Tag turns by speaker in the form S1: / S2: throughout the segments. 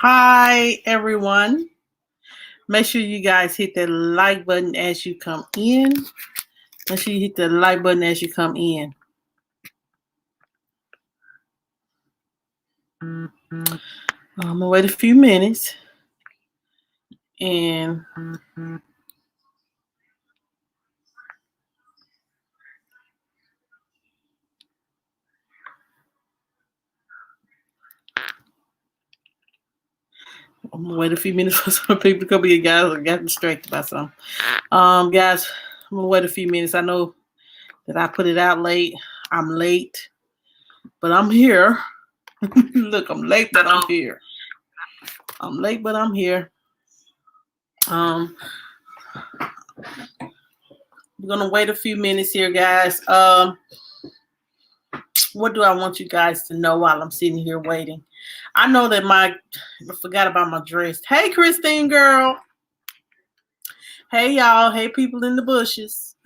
S1: Hi, everyone. Make sure you guys hit that like button as you come in. Make sure you hit the like button as you come in. I'm going to wait a few minutes. And I'm gonna wait a few minutes for some people to come in. Guys, I got distracted by something. Guys, I'm gonna wait a few minutes. I know that I put it out late. I'm late, but I'm here. Look, I'm late, but I'm here. I'm late, but I'm here. We're gonna wait a few minutes here, guys. What do I want you guys to know while I'm sitting here waiting? I know that I forgot about my dress. Hey, Christine, girl. Hey, y'all. Hey, people in the bushes.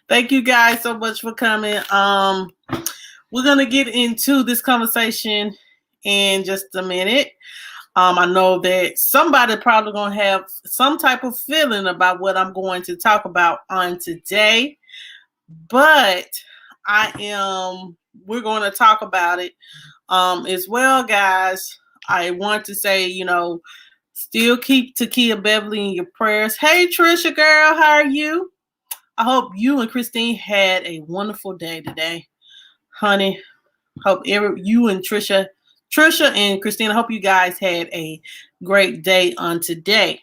S1: Thank you guys so much for coming. We're gonna get into this conversation in just a minute. I know that somebody probably gonna have some type of feeling about what I'm going to talk about on today, but we're going to talk about it as well, guys. I want to say, still keep Takia Beverly in your prayers. Hey, Trisha, girl, how are you? I hope you and Christine had a wonderful day today, honey. Hope you and Trisha and Christine, I hope you guys had a great day on today.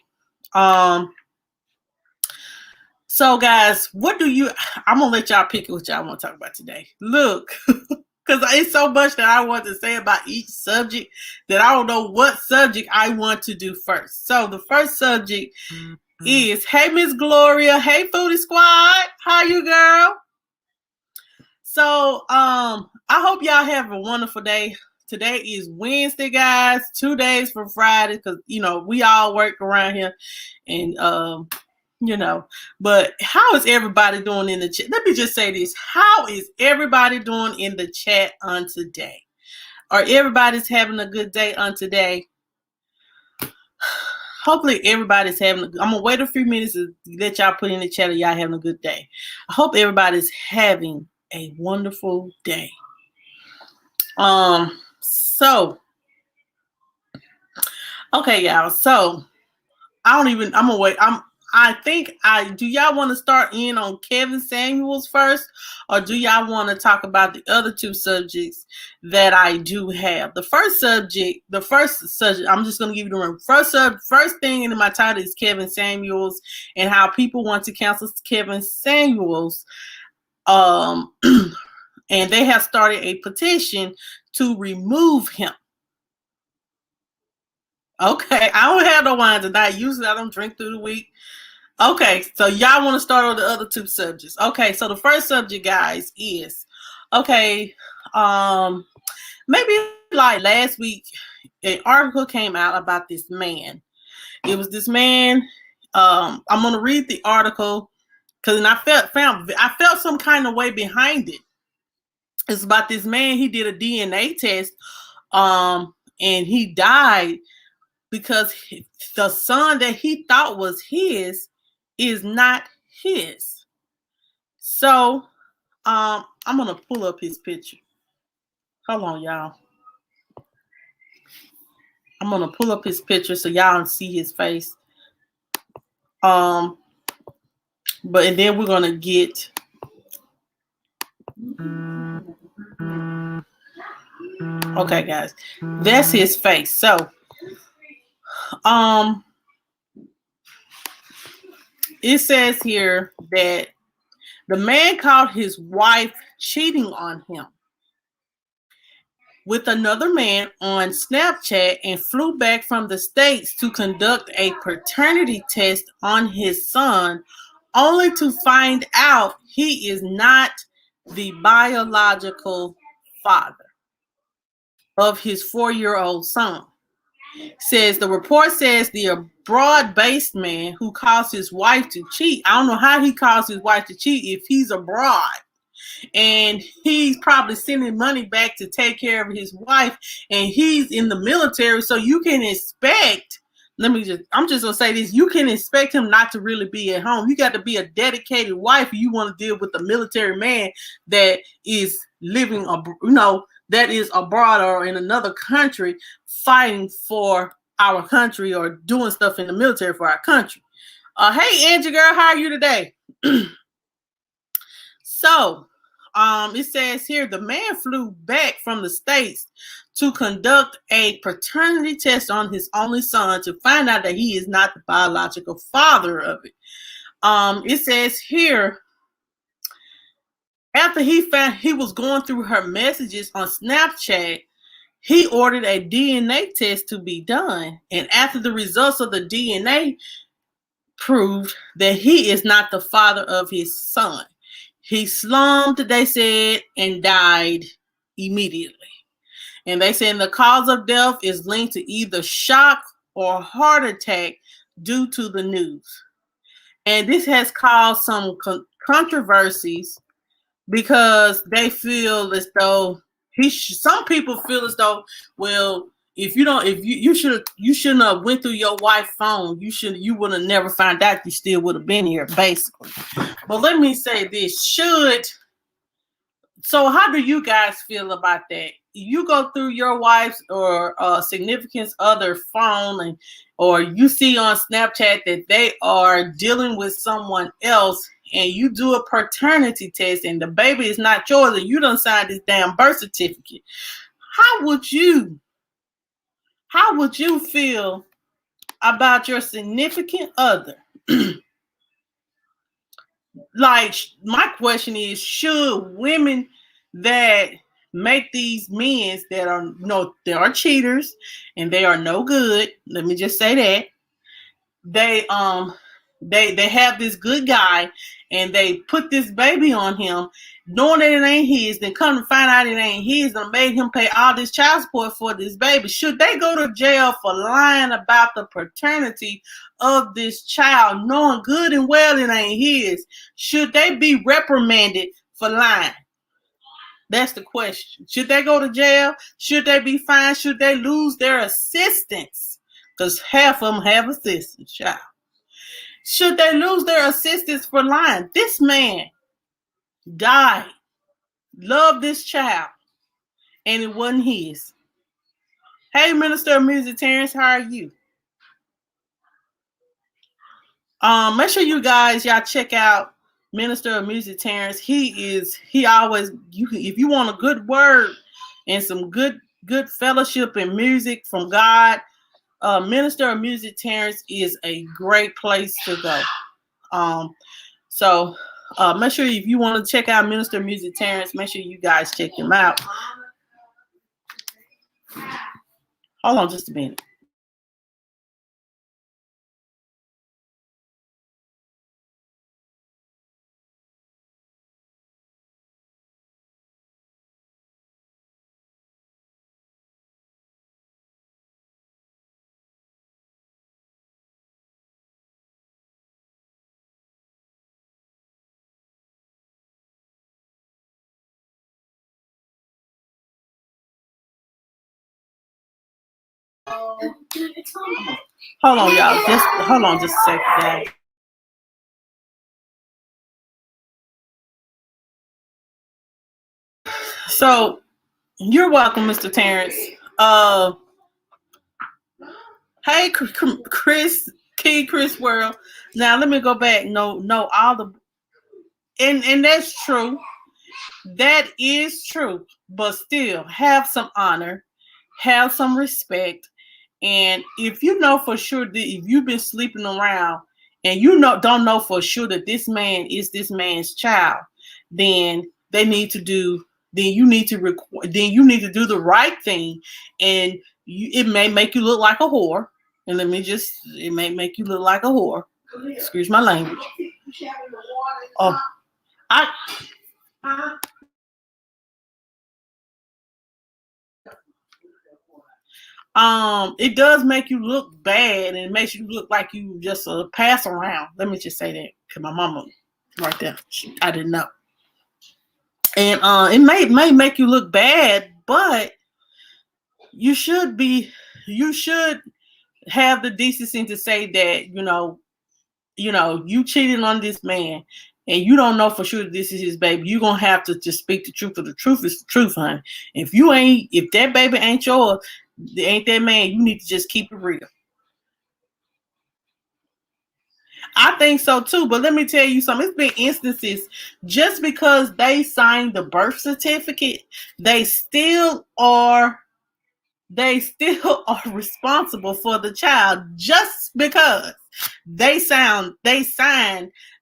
S1: So, guys, I'm going to let y'all pick what y'all want to talk about today. Look, because it's so much that I want to say about each subject that I don't know what subject I want to do first. So, the first subject is, hey, Miss Gloria. Hey, Foodie Squad. How you, girl? So, I hope y'all have a wonderful day. Today is Wednesday, guys. 2 days from Friday because, we all work around here. And, but how is everybody doing in the chat? Let me just say this. How is everybody doing in the chat on today? Or everybody's having a good day on today? Hopefully everybody's I'm going to wait a few minutes to let y'all put in the chat that y'all having a good day. I hope everybody's having a wonderful day. Okay, y'all. So I'm gonna wait. Do y'all want to start in on Kevin Samuels first, or do y'all want to talk about the other two subjects that I do have? The first subject, I'm just going to give you the room. First thing in my title is Kevin Samuels and how people want to cancel Kevin Samuels. And they have started a petition to remove him. Okay, I don't have no wine tonight. Usually I don't drink through the week. Okay, so y'all want to start on the other two subjects. Okay, so the first subject, guys, is maybe like last week, an article came out about this man. It was this man. I'm gonna read the article because I felt some kind of way behind it. It's about this man. He did a DNA test, and he died because the son that he thought was his is not his. So I'm gonna pull up his picture. Hold on, y'all. I'm gonna pull up his picture so y'all can see his face. But and then we're gonna get okay, guys. That's his face. So it says here that the man caught his wife cheating on him with another man on Snapchat and flew back from the States to conduct a paternity test on his son, only to find out he is not the biological father of his 4-year-old son. The report says the broad-based man who caused his wife to cheat. I don't know how he caused his wife to cheat if he's abroad. and he's probably sending money back to take care of his wife, and he's in the military, so you can expect, I'm just gonna say this, you can expect him not to really be at home. You got to be a dedicated wife if you want to deal with a military man that is living, that is abroad or in another country fighting for our country or doing stuff in the military for our country. Hey, Angie girl, how are you today? So, it says here, the man flew back from the States to conduct a paternity test on his only son to find out that he is not the biological father of it. It says here, after he found he was going through her messages on Snapchat, he ordered a DNA test to be done. And after the results of the DNA proved that he is not the father of his son, he slumped, they said, and died immediately. And they said the cause of death is linked to either shock or heart attack due to the news. And this has caused some controversies because they feel as though some people feel as though, well, if you shouldn't have went through your wife's phone. You would have never found out. You still would have been here, basically. But let me say this: so how do you guys feel about that? You go through your wife's or significant other phone, or you see on Snapchat that they are dealing with someone else, and you do a paternity test, and the baby is not yours, and you done signed this damn birth certificate. How would you feel about your significant other? Like, my question is, should women that make these men that are they are cheaters and they are no good, let me just say that, they have this good guy and they put this baby on him knowing that it ain't his, then come to find out it ain't his and made him pay all this child support for this baby, should they go to jail for lying about the paternity of this child, knowing good and well it ain't his? Should they be reprimanded for lying? That's the question. Should they go to jail? Should they be fined? Should they lose their assistance? Because half of them have assistance, child. Should they lose their assistance for lying? This man died, loved this child, and it wasn't his. Hey, Minister of Music Terrence, how are you? Make sure y'all check out Minister of Music Terrence. He always, if you want a good word and some good fellowship and music from God, Minister of Music Terrence is a great place to go. So make sure if you want to check out Minister of Music Terrence, make sure you guys check him out. Hold on just a minute. Hold on, y'all. Hold on just a second, guys. So, you're welcome, Mr. Terrence. Hey, Chris World. Now, let me go back. No, all the... And that's true. That is true. But still, have some honor. Have some respect. And if you know for sure that if you've been sleeping around and don't know for sure that this man is this man's child, then you need to do the right thing, and it may make you look like a whore. And it may make you look like a whore. Excuse my language. Oh, it does make you look bad, and it makes you look like you just pass around. Let me just say that, because my mama right there, I didn't know. And it may make you look bad, but you should have the decency to say that, you cheated on this man and you don't know for sure that this is his baby. You're gonna have to just speak the truth, for the truth is the truth, honey. If that baby ain't yours, ain't that man, you need to just keep it real. I think so too, but let me tell you something. It's been instances, just because they signed the birth certificate, they still are responsible for the child, just because they signed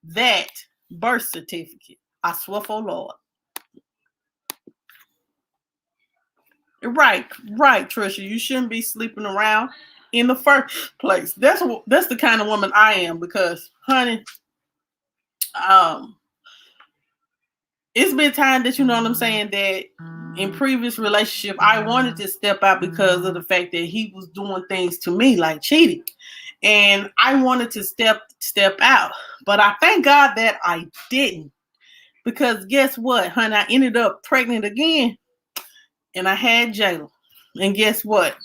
S1: that birth certificate. I swear for Lord. Right, Trisha. You shouldn't be sleeping around in the first place. That's the kind of woman I am, because, honey, um, it's been time that, you know what I'm saying, that in previous relationship I wanted to step out because of the fact that he was doing things to me like cheating, and I wanted to step out, but I thank God that I didn't, because guess what, honey, I ended up pregnant again, and I had Jayla, and guess what,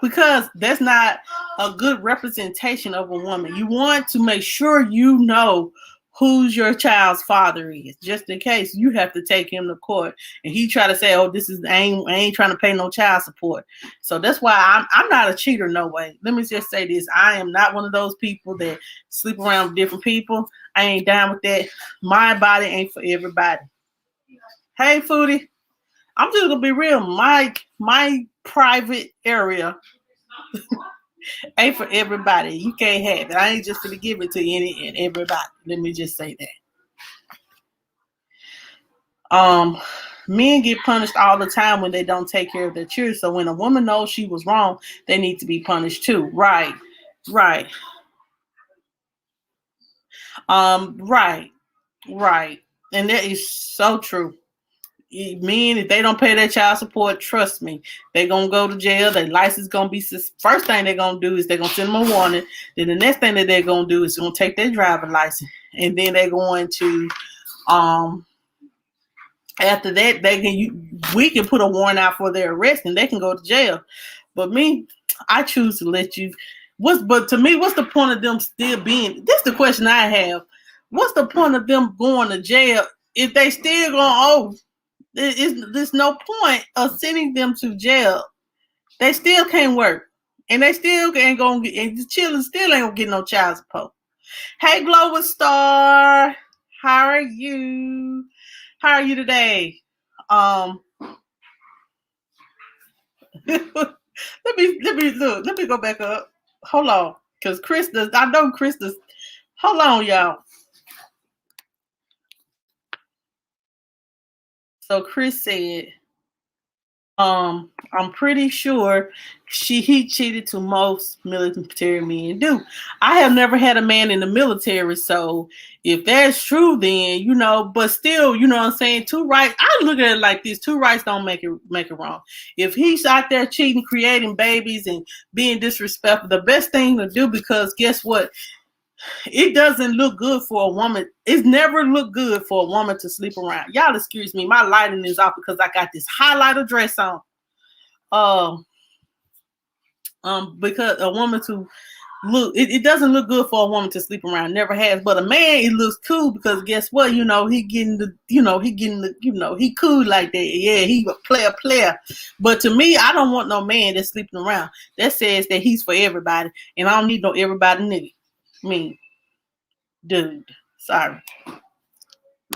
S1: because that's not a good representation of a woman. You want to make sure you know who's your child's father is, just in case you have to take him to court and he try to say, oh, I ain't trying to pay no child support. So that's why I'm not a cheater, no way. Let me just say this. I am not one of those people that sleep around with different people. I ain't down with that. My body ain't for everybody. Hey, Foodie. I'm just gonna be real. My private area ain't for everybody. You can't have it. I ain't just gonna give it to any and everybody. Let me just say that. Men get punished all the time when they don't take care of their children. So when a woman knows she was wrong, they need to be punished too. Right. Right. Right. Right. And that is so true. Men, if they don't pay their child support, trust me, they're gonna go to jail. Their license gonna be first thing they're gonna do is they're gonna send them a warning. Then the next thing that they're gonna do is gonna take their driver's license, and then they're going to after that we can put a warrant out for their arrest and they can go to jail. But me, I choose to let you. But to me, what's the point of them still being? This is the question I have. What's the point of them going to jail if they still going? There's no point of sending them to jail. They still can't work, and they still ain't gonna get. And the children still ain't gonna get no child support. Hey, Global Star, how are you? How are you today? Let me go back up. Hold on, because Chris does. I know Chris does. Hold on, y'all. So Chris said, I'm pretty sure he cheated to most military men do. I have never had a man in the military, so if that's true, then but still, you know what I'm saying, two rights. I look at it like this: two rights don't make it wrong. If he's out there cheating, creating babies, and being disrespectful, the best thing to do, because guess what? It doesn't look good for a woman. It's never looked good for a woman to sleep around. Y'all excuse me, my lighting is off because I got this highlighter dress on. Because a woman to look, it doesn't look good for a woman to sleep around. Never has. But a man, it looks cool because guess what? He cool like that. Yeah, he a player. But to me, I don't want no man that's sleeping around. That says that he's for everybody, and I don't need no everybody nigga. Me, dude. Sorry.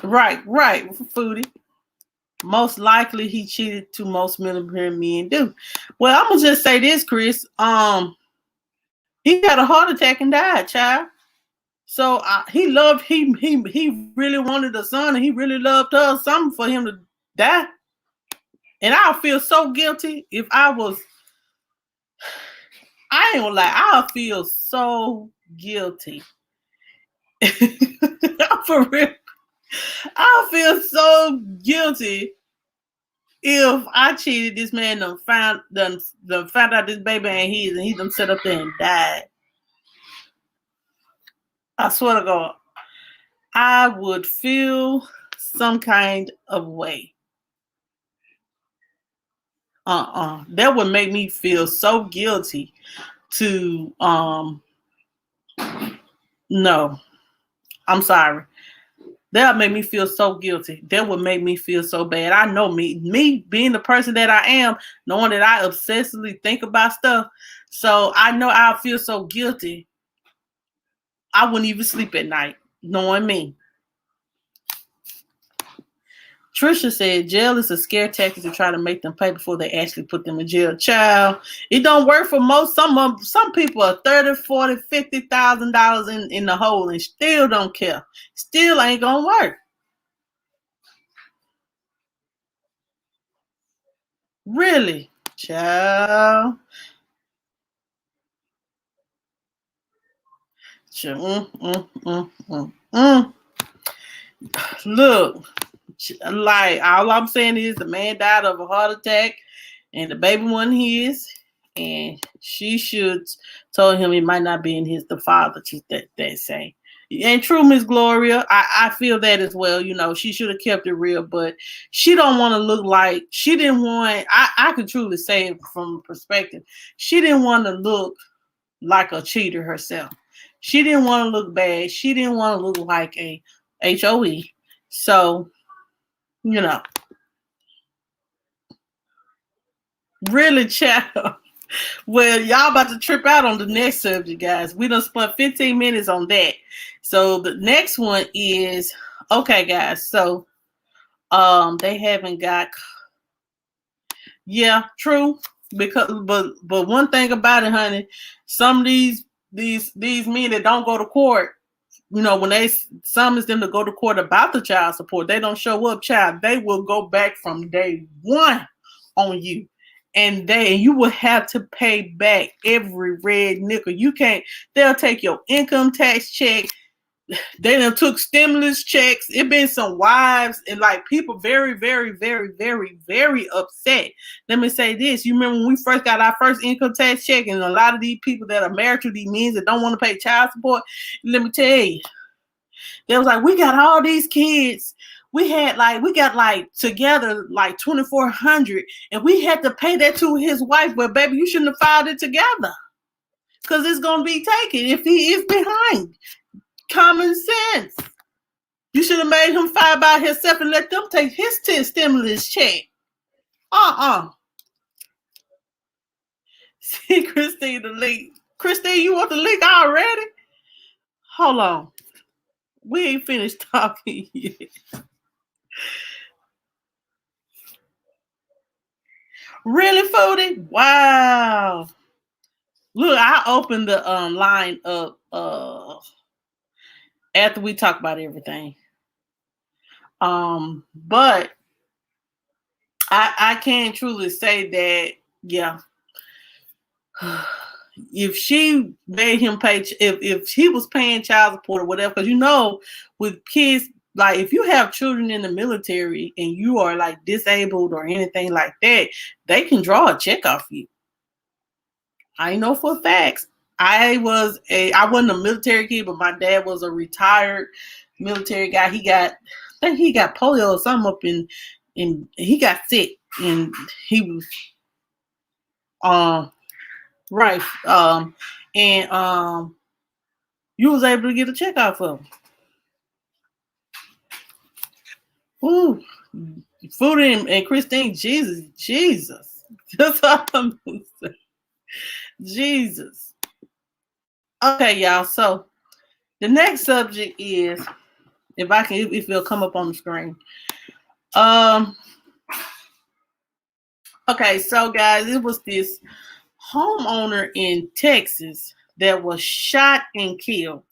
S1: Right, Foodie. Most likely he cheated to most military men do. Well, I'm gonna just say this, Chris. He had a heart attack and died, child. So he really wanted a son, and he really loved her. Something for him to die. And I'll feel so guilty if I was. I ain't gonna lie. I'll feel so guilty. For real. I'll feel so guilty if I cheated this man, found out this baby ain't his, and he done set up there and died. I swear to God. I would feel some kind of way. That would make me feel so guilty to no. I'm sorry. That would make me feel so guilty. That would make me feel so bad. I know me being the person that I am, knowing that I obsessively think about stuff. So I know I'll feel so guilty. I wouldn't even sleep at night, knowing me. Trisha said jail is a scare tactic to try to make them pay before they actually put them in jail. Child, it don't work for most. Some people are $30,000, $40,000, $50,000 in the hole and still don't care. Still ain't gonna work. Really, child. Look, like all I'm saying is the man died of a heart attack, and the baby wasn't his, and she should told him it might not be in his the father. That say. And true, Miss Gloria, I feel that as well. You know, she should have kept it real, but she don't want to look like she didn't want. I could truly say it from perspective. She didn't want to look like a cheater herself. She didn't want to look bad. She didn't want to look like a HOE. So, you know, really, child. Well, y'all about to trip out on the next subject, guys. We done spent 15 minutes on that. So the next one is okay, guys. So they haven't got true. Because but one thing about it, honey, some of these men that don't go to court, you know, when they summons them to go to court about the child support, they don't show up, child. They will go back from day one on you. And you will have to pay back every red nickel. They'll take your income tax check. They done took stimulus checks. It been some wives and like people very, very, very, very, very upset. Let me say this. You remember when we first got our first income tax check, and a lot of these people that are married to these men that don't want to pay child support, let me tell you, they was like, we got all these kids. We got together like 2,400, and we had to pay that to his wife. But baby, you shouldn't have filed it together, because it's gonna be taken if he is behind. Common sense. You should have made him file by himself and let them take his stimulus check. See, Christine, the link. Christine, you want the link already? Hold on. We ain't finished talking yet. Really, Foodie? Wow. Look, I opened the line up after we talk about everything. But I can truly say that, yeah. If she made him pay, if he was paying child support or whatever, because you know, with kids, like if you have children in the military and you are like disabled or anything like that, they can draw a check off you. I know for facts. I wasn't a military kid, but my dad was a retired military guy. I think he got polio or something up in he got sick, and he was right. And you was able to get a check off of him. Ooh, Foodie and Christine, Jesus. That's all I'm gonna say. Jesus. Okay, y'all. So the next subject is, if it'll come up on the screen. Okay, so guys, it was this homeowner in Texas that was shot and killed.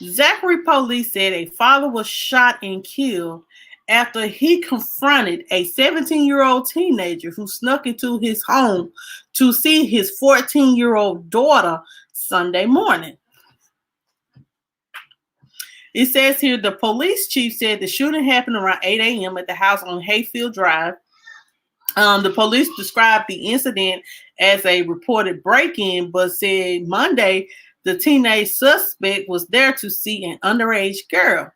S1: Zachary police said a father was shot and killed after he confronted a 17-year-old teenager who snuck into his home to see his 14-year-old daughter Sunday morning. It says here the police chief said the shooting happened around 8 a.m. at the house on Hayfield Drive. The police described the incident as a reported break-in, but said Monday the teenage suspect was there to see an underage girl.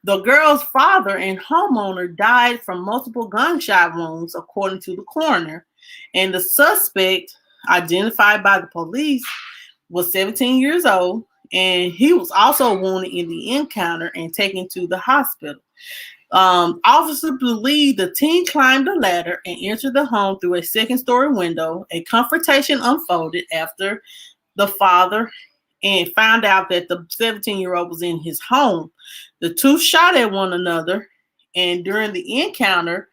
S1: The girl's father and homeowner died from multiple gunshot wounds, according to the coroner. And the suspect, identified by the police, was 17 years old, and he was also wounded in the encounter and taken to the hospital. Officers believe the teen climbed a ladder and entered the home through a second-story window. A confrontation unfolded after the father and found out that the 17-year-old was in his home. The two shot at one another, and during the encounter,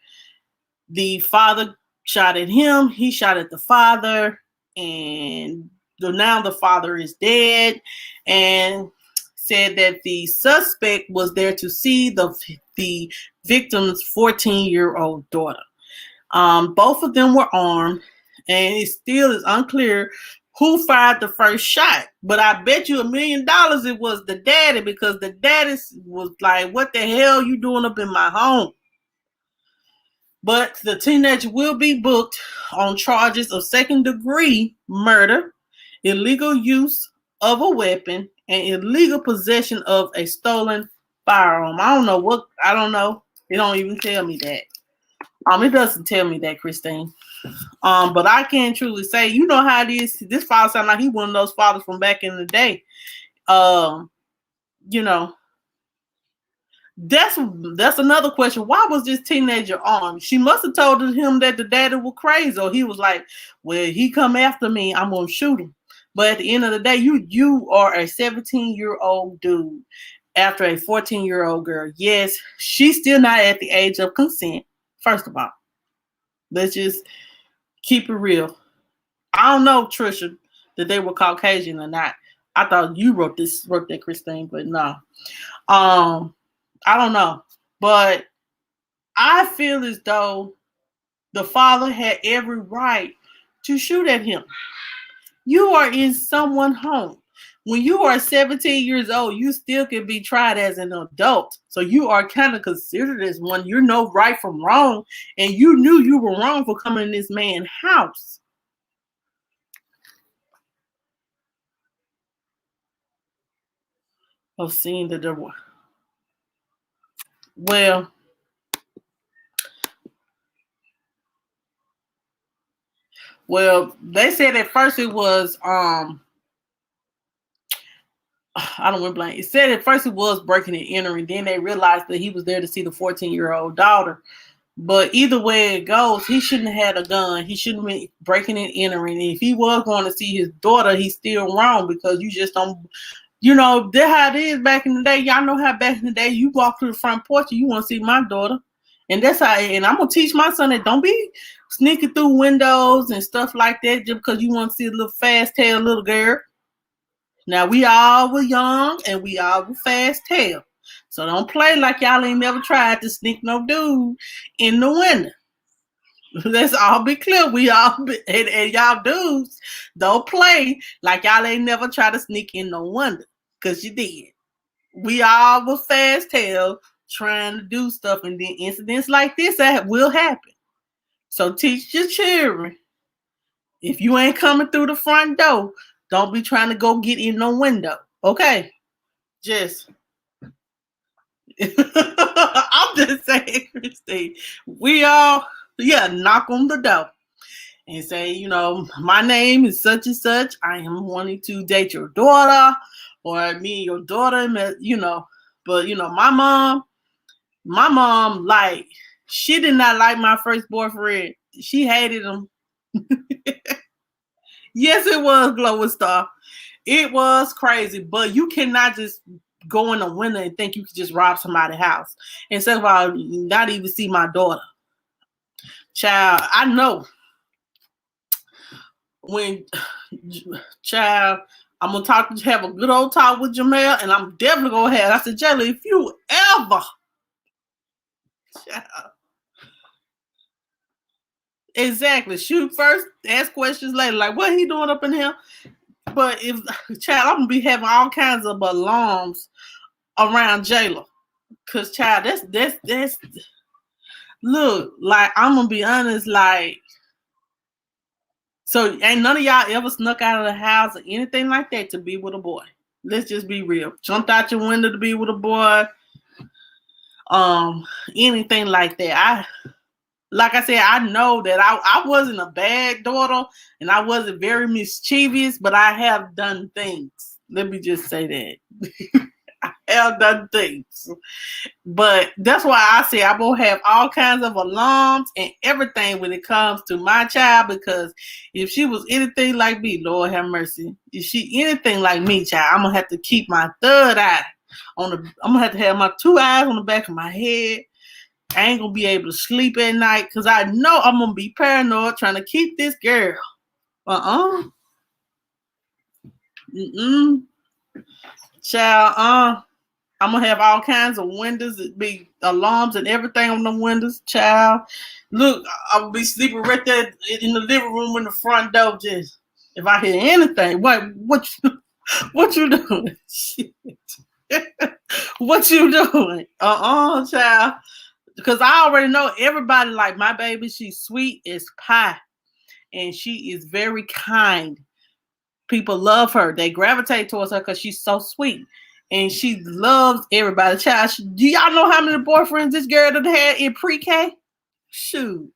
S1: the father shot at him, he shot at the father, and now the father is dead, and said that the suspect was there to see the victim's 14-year-old daughter. Both of them were armed, and it still is unclear who fired the first shot. But I bet you $1 million it was the daddy, because the daddy was like, what the hell you doing up in my home? But the teenager will be booked on charges of second-degree murder, illegal use of a weapon, and illegal possession of a stolen firearm. I don't know. It don't even tell me that. It doesn't tell me that, Christine. But I can truly say, you know how it is. This father sounds like he one of those fathers from back in the day. You know, that's another question. Why was this teenager armed? She must have told him that the daddy was crazy, or he was like, well, he come after me, I'm gonna shoot him. But at the end of the day, you are a 17-year-old dude after a 14-year-old girl. Yes, she's still not at the age of consent. First of all, let's just keep it real. I don't know, Trisha, that they were Caucasian or not. I thought you wrote that, Christine, but no. I don't know. But I feel as though the father had every right to shoot at him. You are in someone's home. When you are 17 years old, you still can be tried as an adult. So you are kind of considered as one. You know right from wrong. And you knew you were wrong for coming in this man's house. Of seeing the door. Well, they said at first it was I don't remember. It said at first it was breaking and entering. Then they realized that he was there to see the 14-year-old daughter. But either way it goes, he shouldn't have had a gun. He shouldn't be breaking and entering. And if he was going to see his daughter, he's still wrong, because you just don't. You know, that's how it is back in the day. Y'all know how back in the day you walk through the front porch and you want to see my daughter. And that's how, and I'm going to teach my son that don't be sneaking through windows and stuff like that just because you want to see a little fast tail little girl. Now, we all were young and we all were fast tail. So don't play like y'all ain't never tried to sneak no dude in the window. Let's all be clear. And y'all dudes, don't play like y'all ain't never tried to sneak in no window, because you did. We all were fast tail trying to do stuff, and then incidents like this that will happen. So teach your children, if you ain't coming through the front door, don't be trying to go get in no window. Okay? Just I'm just saying, Christine, we all knock on the door and say, you know, my name is such and such. I am wanting to date your daughter, or me and your daughter, you know. But, you know, my mom, like, she did not like my first boyfriend. She hated him. Yes, it was, Glowing Star. It was crazy, but you cannot just go in the window and think you can just rob somebody's house. And second of all, not even see my daughter. Child, I know. I'm going to have a good old talk with Jamel, and I'm definitely going to have, I said, Jelly, if you ever, child, exactly, shoot first, ask questions later, like, what he doing up in here? But if, child, I'm going to be having all kinds of alarms around Jayla. Because, child, that's, look, like, I'm going to be honest, like, So ain't none of y'all ever snuck out of the house or anything like that to be with a boy. Let's just be real. Jumped out your window to be with a boy. Anything like that. Like I said, I know that I wasn't a bad daughter and I wasn't very mischievous, but I have done things. Let me just say that. I have done things. But that's why I say I'm going to have all kinds of alarms and everything when it comes to my child, because if she was anything like me, Lord have mercy, if she anything like me, child, I'm going to have to keep my third eye I'm going to have to have my two eyes on the back of my head. I ain't going to be able to sleep at night because I know I'm going to be paranoid trying to keep this girl. Mm-mm. Child, I'm gonna have all kinds of windows, it be alarms and everything on the windows, child. Look, I'll be sleeping right there in the living room in the front door. Just if I hear anything, what you doing? What you doing? Child. Because I already know everybody like my baby. She's sweet as pie, and she is very kind. People love her. They gravitate towards her because she's so sweet. And she loves everybody. Child, do y'all know how many boyfriends this girl done had in pre-K? Shoot.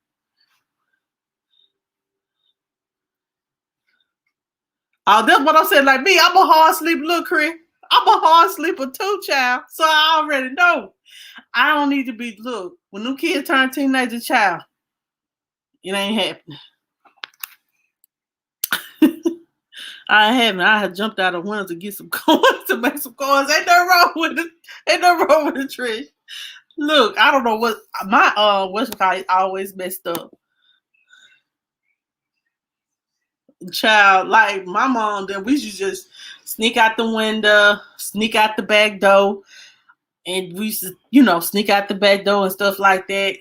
S1: Oh, that's what I said. Like me, I'm a hard sleeper. Look, Chris, I'm a hard sleeper too, child. So I already know. I don't need to be, look, when them kids turn teenager, child, it ain't happening. I haven't. I had jumped out of windows to get some coins to make some coins. Ain't nothing wrong with it. Ain't nothing wrong with the Trish. Look, I don't know what my what's it called always messed up. Child, like my mom, then we used to just sneak out the window, sneak out the back door, and we used to, sneak out the back door and stuff like that.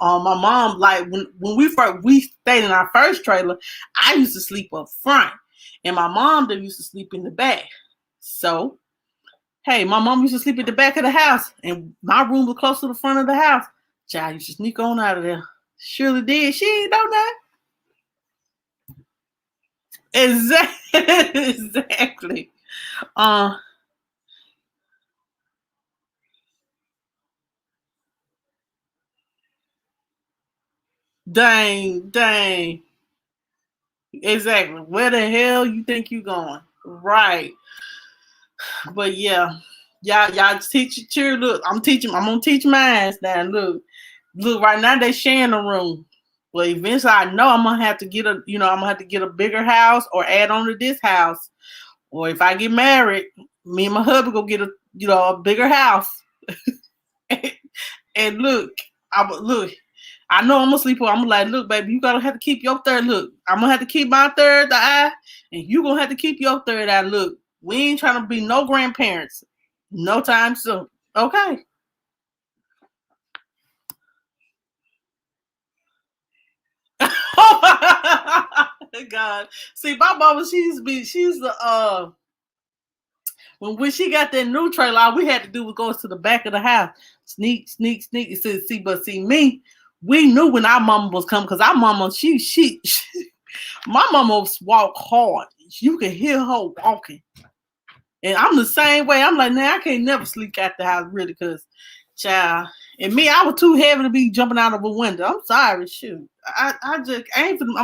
S1: My mom, like when we stayed in our first trailer, I used to sleep up front, and my mom then used to sleep in the back. So, hey, my mom used to sleep at the back of the house, and my room was close to the front of the house. Child used to sneak on out of there. Surely did. She ain't know that. Exactly. Dang. Exactly. Where the hell you think you going? Right. But yeah, y'all teach your cheer. Look, I'm gonna teach mine now. Look. Right now they sharing a room. Well, eventually I know I'm gonna have to get a bigger house or add on to this house. Or if I get married, me and my husband go get a bigger house. And look, I know I'm gonna sleep. I'm like, look, baby, you gotta have to keep your third. Look, I'm gonna have to keep my third eye, and you gonna have to keep your third eye. Look, we ain't trying to be no grandparents, no time soon. Okay. Oh my God. See, my mama, she's the when she got that new trailer, all we had to do was go to the back of the house, sneak. See me, we knew when our mama was coming because our mama, she my mama walk hard. You can hear her walking, and I'm the same way. I'm like, nah, I can't never sleep at the house really, because, child, and me, I was too heavy to be jumping out of a window. I'm sorry, shoot. I'm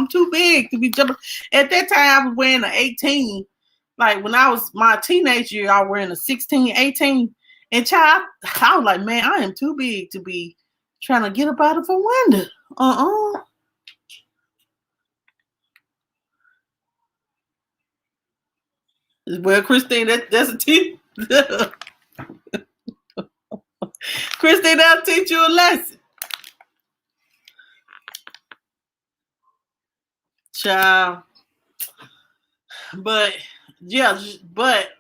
S1: too big to be jumping. At that time, I was wearing an 18. Like when I was my teenage year, I was wearing a 16, 18. And child, I was like, man, I am too big to be trying to get up out of a window. Well, Christine, that's a tip. Christine, that'll teach you a lesson. Child. But yeah,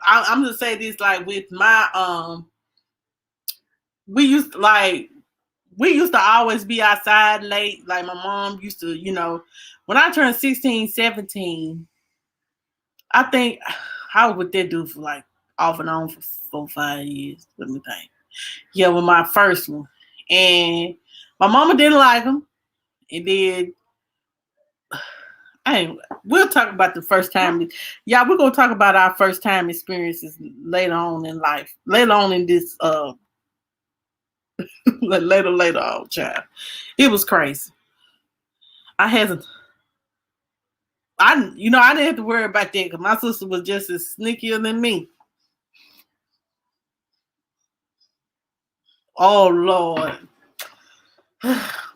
S1: I'm gonna say this, like with my we used to always be outside late. Like my mom used to, when I turned 16, 17, I think how would that do for like off and on for 4, 5 years? Let me think. Yeah, with my first one. And my mama didn't like him. And then Hey, we'll talk about the first time. Yeah, we're gonna talk about our first time experiences later on in life. Later on in this later on, child. It was crazy. I hasn't I didn't have to worry about that because my sister was just as sneakier than me. Oh Lord.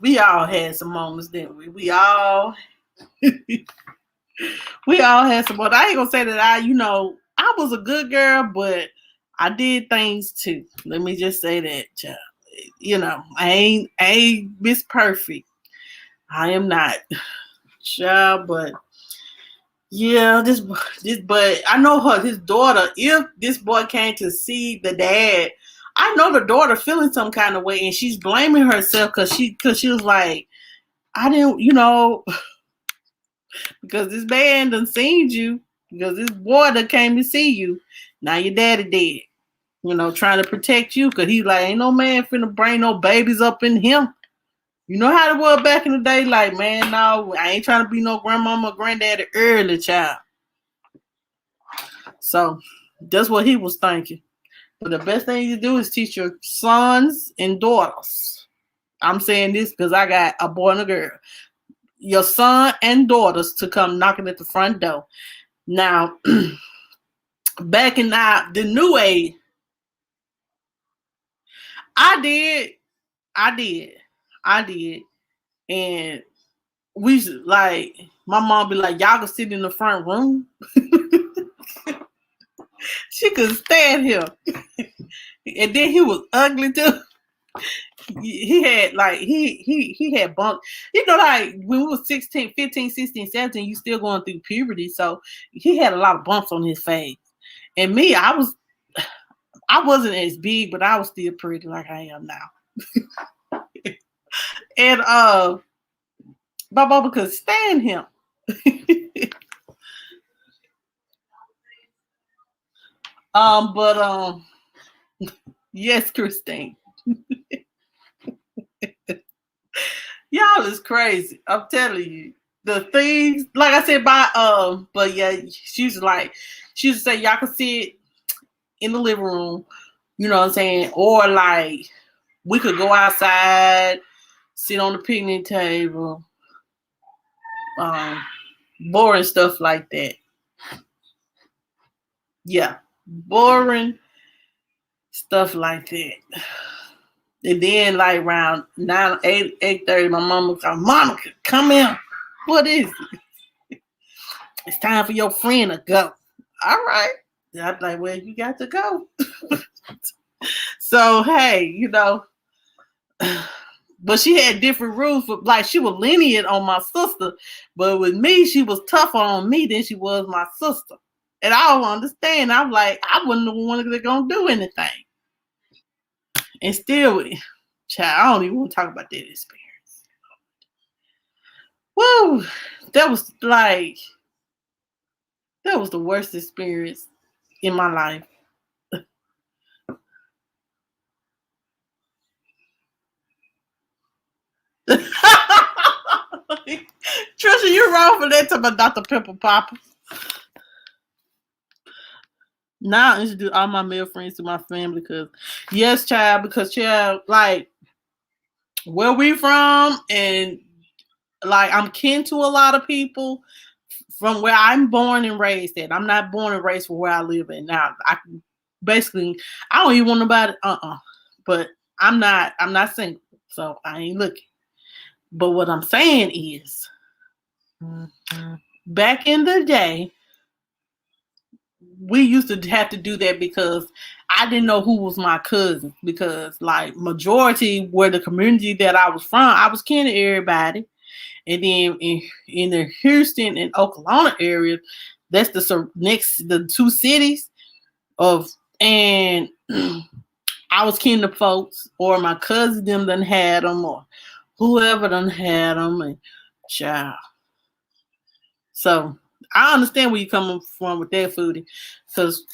S1: We all had some moments, didn't we? We all had some moments. I ain't gonna say that I was a good girl, but I did things too. Let me just say that, child. I ain't Miss Perfect. I am not, child, but yeah, but I know his daughter. If this boy came to see the dad, I know the daughter feeling some kind of way, and she's blaming herself because she was like, I didn't, because this man done seen you, because this boy that came to see you. Now your daddy dead, trying to protect you, because he like, ain't no man finna bring no babies up in him. You know how it was back in the day, like, man, no, I ain't trying to be no grandmama or granddaddy early, child. So that's what he was thinking. But the best thing you do is teach your sons and daughters. I'm saying this because I got a boy and a girl. Your son and daughters to come knocking at the front door. Now, back in the new age, I did. I did. I did. And we like, my mom be like, y'all can sit in the front room. She could stand him. And then he was ugly too. He had like he had bumps. Like when we was 16, 15, 16, 17, you still going through puberty. So he had a lot of bumps on his face. And me, I wasn't as big, but I was still pretty like I am now. And my mama could stand him. But yes, Christine. Y'all is crazy. I'm telling you. The things, like I said, but yeah, she used to say, y'all can sit in the living room, you know what I'm saying? Or like, we could go outside, sit on the picnic table, boring stuff like that. Yeah, boring stuff like that. And then like around 8:30, my mama was like, Monica, come in. What is it? It's time for your friend to go. All right. I'm like, well, you got to go. So hey, but she had different rules. Like she was lenient on my sister, but with me, she was tougher on me than she was my sister. And I don't understand. I'm like, I wasn't the one that's gonna do anything. And still, child, I don't even want to talk about that experience. Woo! That was the worst experience in my life. Trisha, you're wrong for that to my Dr. Pepper Papa. Now I introduce all my male friends to my family because child, like where we from and like I'm kin to a lot of people from where I'm born and raised at. I'm not born and raised for where I live at now. I don't even want nobody but I'm not single, so I ain't looking. But what I'm saying is back in the day, we used to have to do that because I didn't know who was my cousin because like majority where the community that I was from, I was kin to everybody. And then in the Houston and Oklahoma area, that's the two cities and I was kin to folks or my cousin them done had them or whoever done had them and child. So I understand where you coming from with that foodie because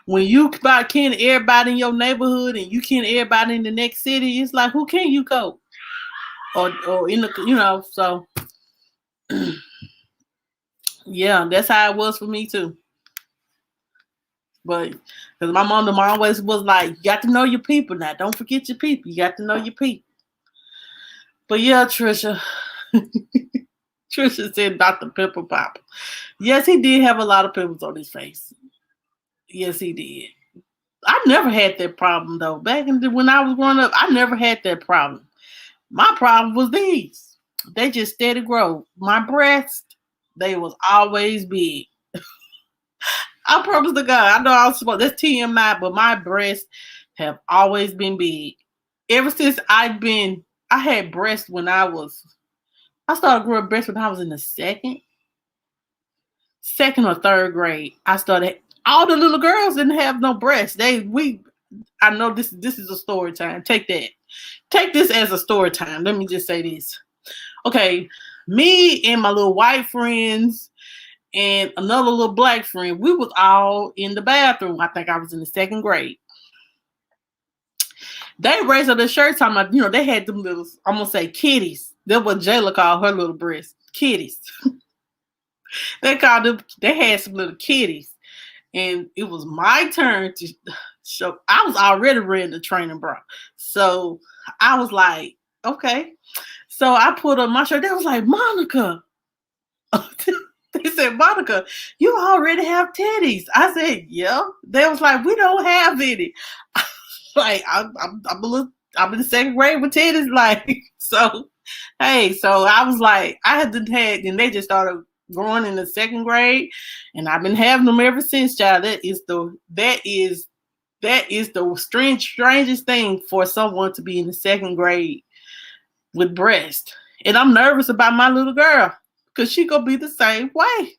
S1: when you about kin to everybody in your neighborhood and you kin to everybody in the next city, it's like who can you go? Or in the so Yeah, that's how it was for me too. But because my mom always was like, you got to know your people now. Don't forget your people. You got to know your people. But yeah, Trisha. Trisha said Dr. Pepper Pop. Yes, he did have a lot of pimples on his face. Yes, he did. I never had that problem though. Back when I was growing up, I never had that problem. My problem was these. They just steady grow. My breasts, they was always big. I promise to God, I know I was supposed that's TMI, but my breasts have always been big. Ever since I had breasts when I started growing breasts when I was in the second or third grade. I started all the little girls didn't have no breasts. I know this is a story time. Take that. Take this as a story time. Let me just say this. Okay, me and my little white friends and another little black friend, we was all in the bathroom. I think I was in the second grade. They raised up their shirts talking about, they had them little, I'm gonna say kitties. That's what Jayla called her little breasts. Kitties. They called them, they had some little kitties. And it was my turn to show. I was already wearing the training bra. So I was like, okay. So I put on my shirt. They was like, Monica. They said, Monica, you already have titties. I said, yeah. They was like, we don't have any. Like, I'm in the second grade with titties. Like, so, hey, so I was like, and they just started growing in the second grade, and I've been having them ever since, child. That is the strangest thing for someone to be in the second grade with breast. And I'm nervous about my little girl because she gonna be the same way.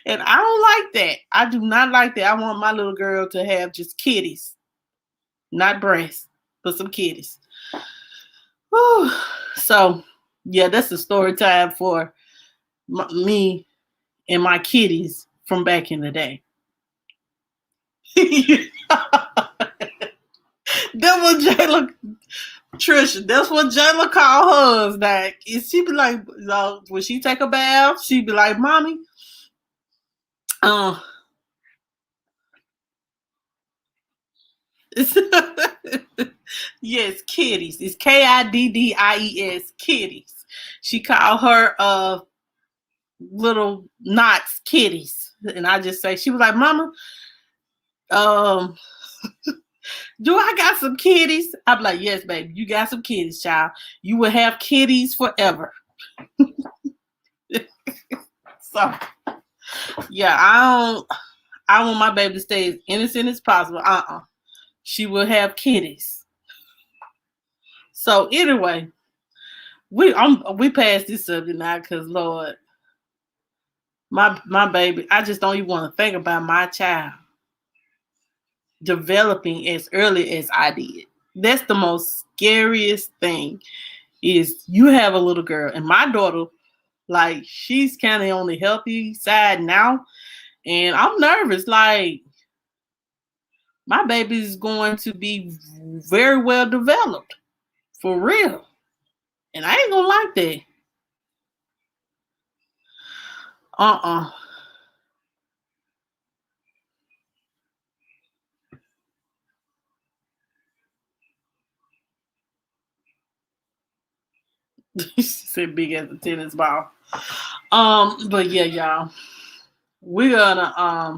S1: And I don't like that. I do not like that. I want my little girl to have just kitties, not breasts, but some kitties. Whew. So, yeah, that's the story time for me and my kitties from back in the day. That was Jayla, Trisha. That's what Jayla called hers. Like, she be like, when she take a bath, she be like, "Mommy, yes, kitties. It's KIDDIES, kitties." She called her little knots kitties, and I just say she was like, "Mama, um." Do I got some kitties? I'm like, yes, baby, you got some kitties, child. You will have kitties forever. So, yeah, I want my baby to stay as innocent as possible. She will have kitties. So anyway, we passed this subject now because Lord, my baby, I just don't even want to think about my child developing as early as I did. That's the most scariest thing is you have a little girl, and my daughter, like, she's kind of on the healthy side now, and I'm nervous. Like, my baby's going to be very well developed for real, and I ain't gonna like that. Uh-uh. She said big as a tennis ball. But yeah, y'all, we're gonna I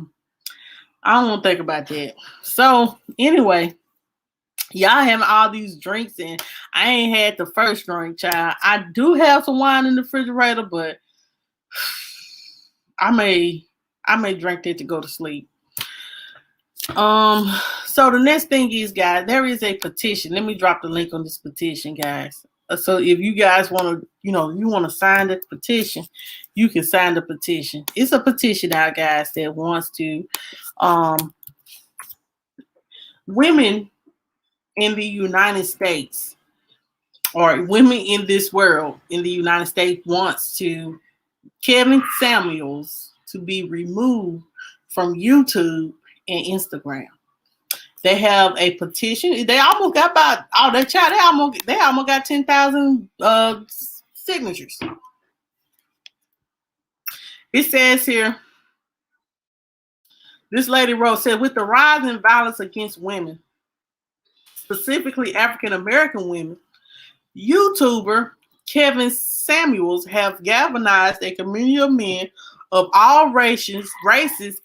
S1: don't want to think about that. So anyway, y'all having all these drinks, and I ain't had the first drink, child. I do have some wine in the refrigerator, but I may drink that to go to sleep. So the next thing is, guys, there is a petition. Let me drop the link on this petition, guys. So if you guys want to, you want to sign the petition, you can sign the petition. It's a petition out, guys, that wants to, women in the United States, or women in this world in the United States, wants to Kevin Samuels to be removed from YouTube and Instagram. They have a petition. They almost got about that child. They almost got 10,000 signatures. It says here, this lady wrote, said, with the rise in violence against women, specifically African American women, YouTuber Kevin Samuels have galvanized a community of men of all races,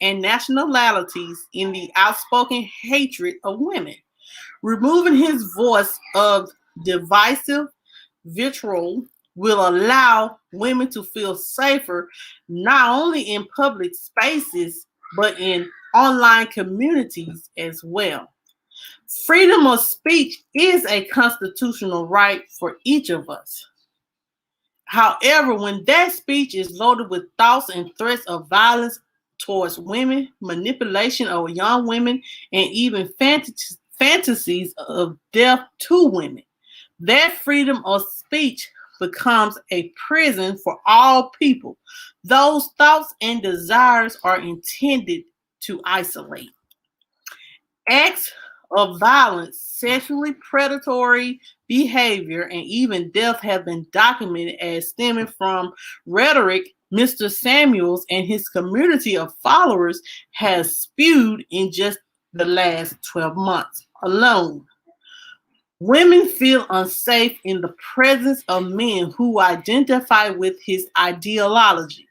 S1: and nationalities in the outspoken hatred of women. Removing his voice of divisive vitriol will allow women to feel safer not only in public spaces but in online communities as well. Freedom of speech is a constitutional right for each of us. However, when that speech is loaded with thoughts and threats of violence towards women, manipulation of young women, and even fantasies of death to women, that freedom of speech becomes a prison for all people. Those thoughts and desires are intended to isolate. Acts of violence, sexually predatory behavior, and even death have been documented as stemming from rhetoric Mr. Samuels and his community of followers has spewed in just the last 12 months alone. Women feel unsafe in the presence of men who identify with his ideology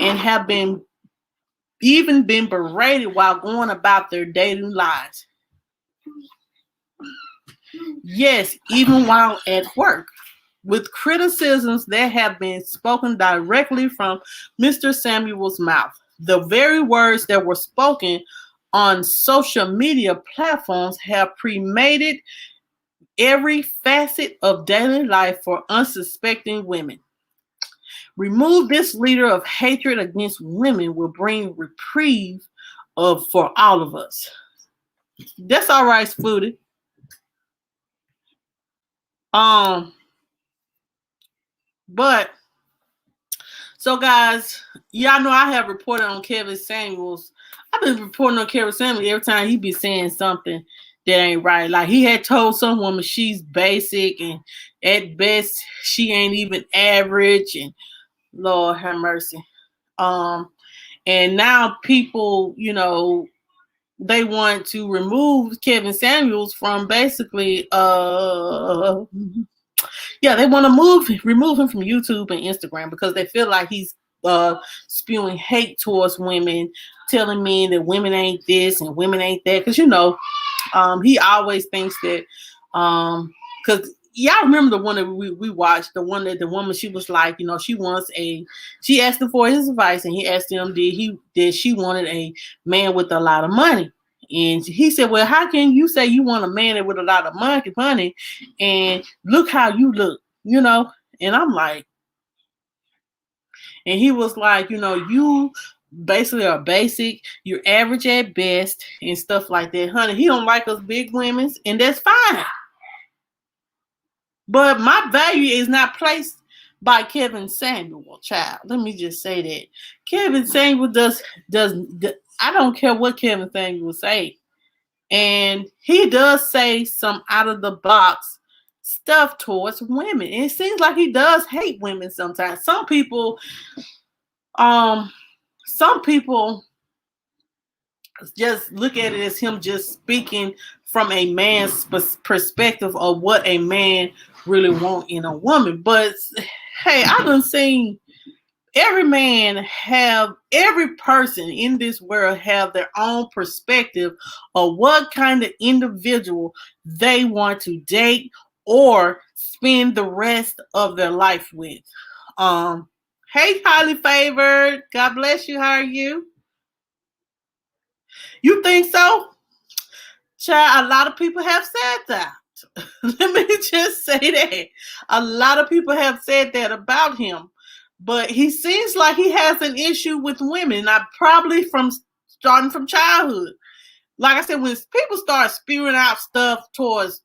S1: and have been berated while going about their daily lives. Yes, even while at work, with criticisms that have been spoken directly from Mr. Samuel's mouth. The very words that were spoken on social media platforms have permeated every facet of daily life for unsuspecting women. Remove this leader of hatred against women will bring reprieve for all of us. That's all right, Spooty. But so guys, y'all know I have reported on Kevin Samuels. I've been reporting on Kevin Samuels every time he be saying something that ain't right. Like he had told some woman she's basic and at best she ain't even average, and Lord have mercy. And now people, they want to remove Kevin Samuels from basically they want to remove him from YouTube and Instagram because they feel like he's spewing hate towards women, telling men that women ain't this and women ain't that. Because he always thinks that because y'all remember the one that we watched, the one that the woman, she was like, she asked him for his advice, and he asked him did she wanted a man with a lot of money. And he said, well, how can you say you want a man with a lot of money and look how you look, And I'm like, and he was like, you basically are basic, you're average at best and stuff like that. Honey, he don't like us big women, and that's fine. But my value is not placed by Kevin Samuel, child. Let me just say that. Kevin Samuel does I don't care what Kevin Samuel say. And he does say some out of the box stuff towards women. And it seems like he does hate women sometimes. Some people just look at it as him just speaking from a man's perspective of what a man really want in a woman. But hey, I done seen every person in this world have their own perspective of what kind of individual they want to date or spend the rest of their life with. Hey, highly favored. God bless you. How are you? You think so? Child, a lot of people have said that. Let me just say that. A lot of people have said that about him. But he seems like he has an issue with women, probably starting from childhood. Like I said, when people start spewing out stuff towards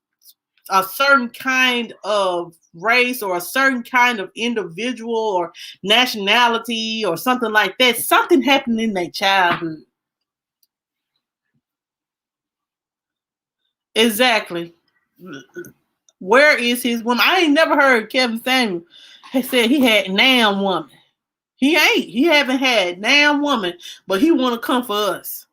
S1: a certain kind of race or a certain kind of individual or nationality or something like that, something happened in their childhood. Exactly. Where is his woman? I ain't never heard Kevin Samuel said he had nan woman. He ain't. He haven't had damn woman, but he want to come for us.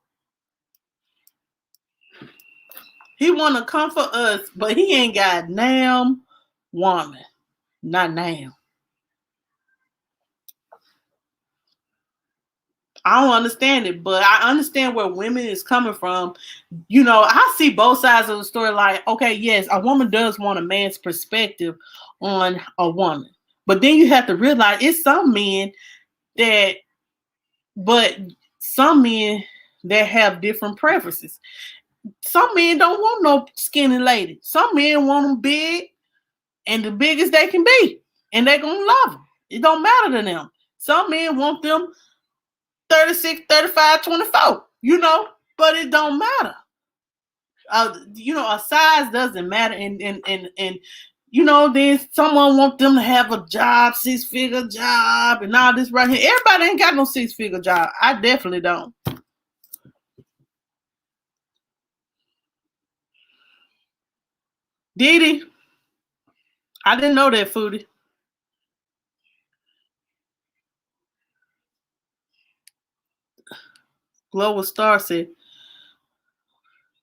S1: He want to come for us, but he ain't got damn woman. Not now. I don't understand it, but I understand where women is coming from. I see both sides of the story. Like, okay, yes, a woman does want a man's perspective on a woman, but then you have to realize it's that, but some men that have different preferences. Some men don't want no skinny lady. Some men want them big and the biggest they can be, and they're gonna love them. It don't matter to them. Some men want them 36, 35, 24, but it don't matter. A size doesn't matter. Then someone want them to have a job, 6-figure job and all this right here. Everybody ain't got no 6-figure job. I definitely don't. Did he? I didn't know that, Foodie. Global Star said,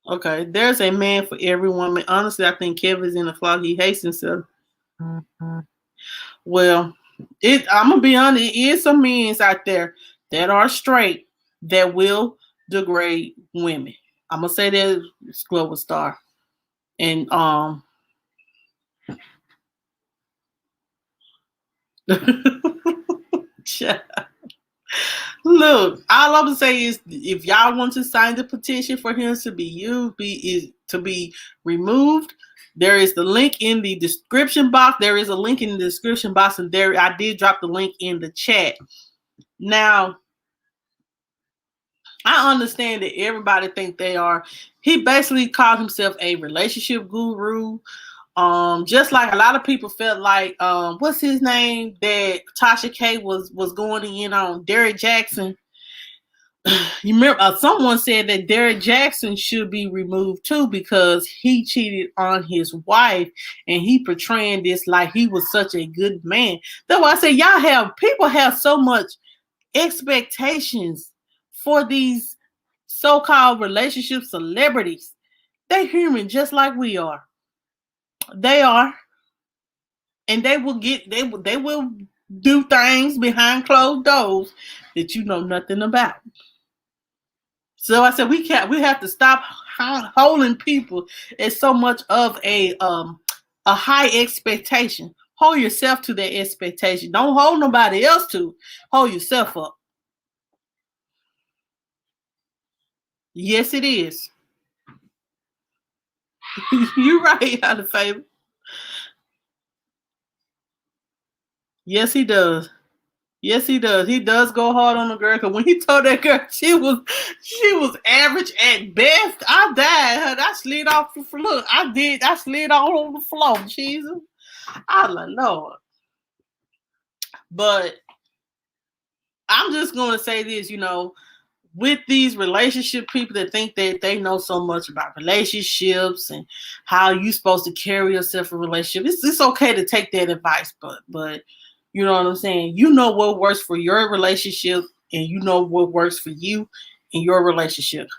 S1: okay, there's a man for every woman. Honestly, I think Kevin's in the closet. He hates himself. Mm-hmm. Well, I'm going to be honest, it is some men out there that are straight that will degrade women. I'm going to say that it's Global Star. And look, all I'm gonna say is if y'all want to sign the petition for him to be removed, there is the link in the description box. There is a link in the description box, and there I did drop the link in the chat. Now, I understand that everybody think they are. He basically called himself a relationship guru. Just like a lot of people felt like, what's his name that Tasha K was going in on, Derek Jackson. You remember someone said that Derek Jackson should be removed too because he cheated on his wife and he portraying this like he was such a good man. That's why I say people have so much expectations for these so-called relationship celebrities. They're human just like we are. They are. And they will do things behind closed doors that you know nothing about. So I said we have to stop holding people as so much of a high expectation. Hold yourself to that expectation. Don't hold nobody else to. Hold yourself up. Yes, it is. You're right, out of favor. Yes, he does. Yes, he does. He does go hard on the girl. Cause when he told that girl she was average at best, I died. I slid off the floor. Look, I slid all over the floor. Jesus, I was like, Lord. But I'm just gonna say this, with these relationship people that think that they know so much about relationships and how you're supposed to carry yourself in a relationship, it's okay to take that advice, but you know what I'm saying? You know what works for your relationship and you know what works for you in your relationship.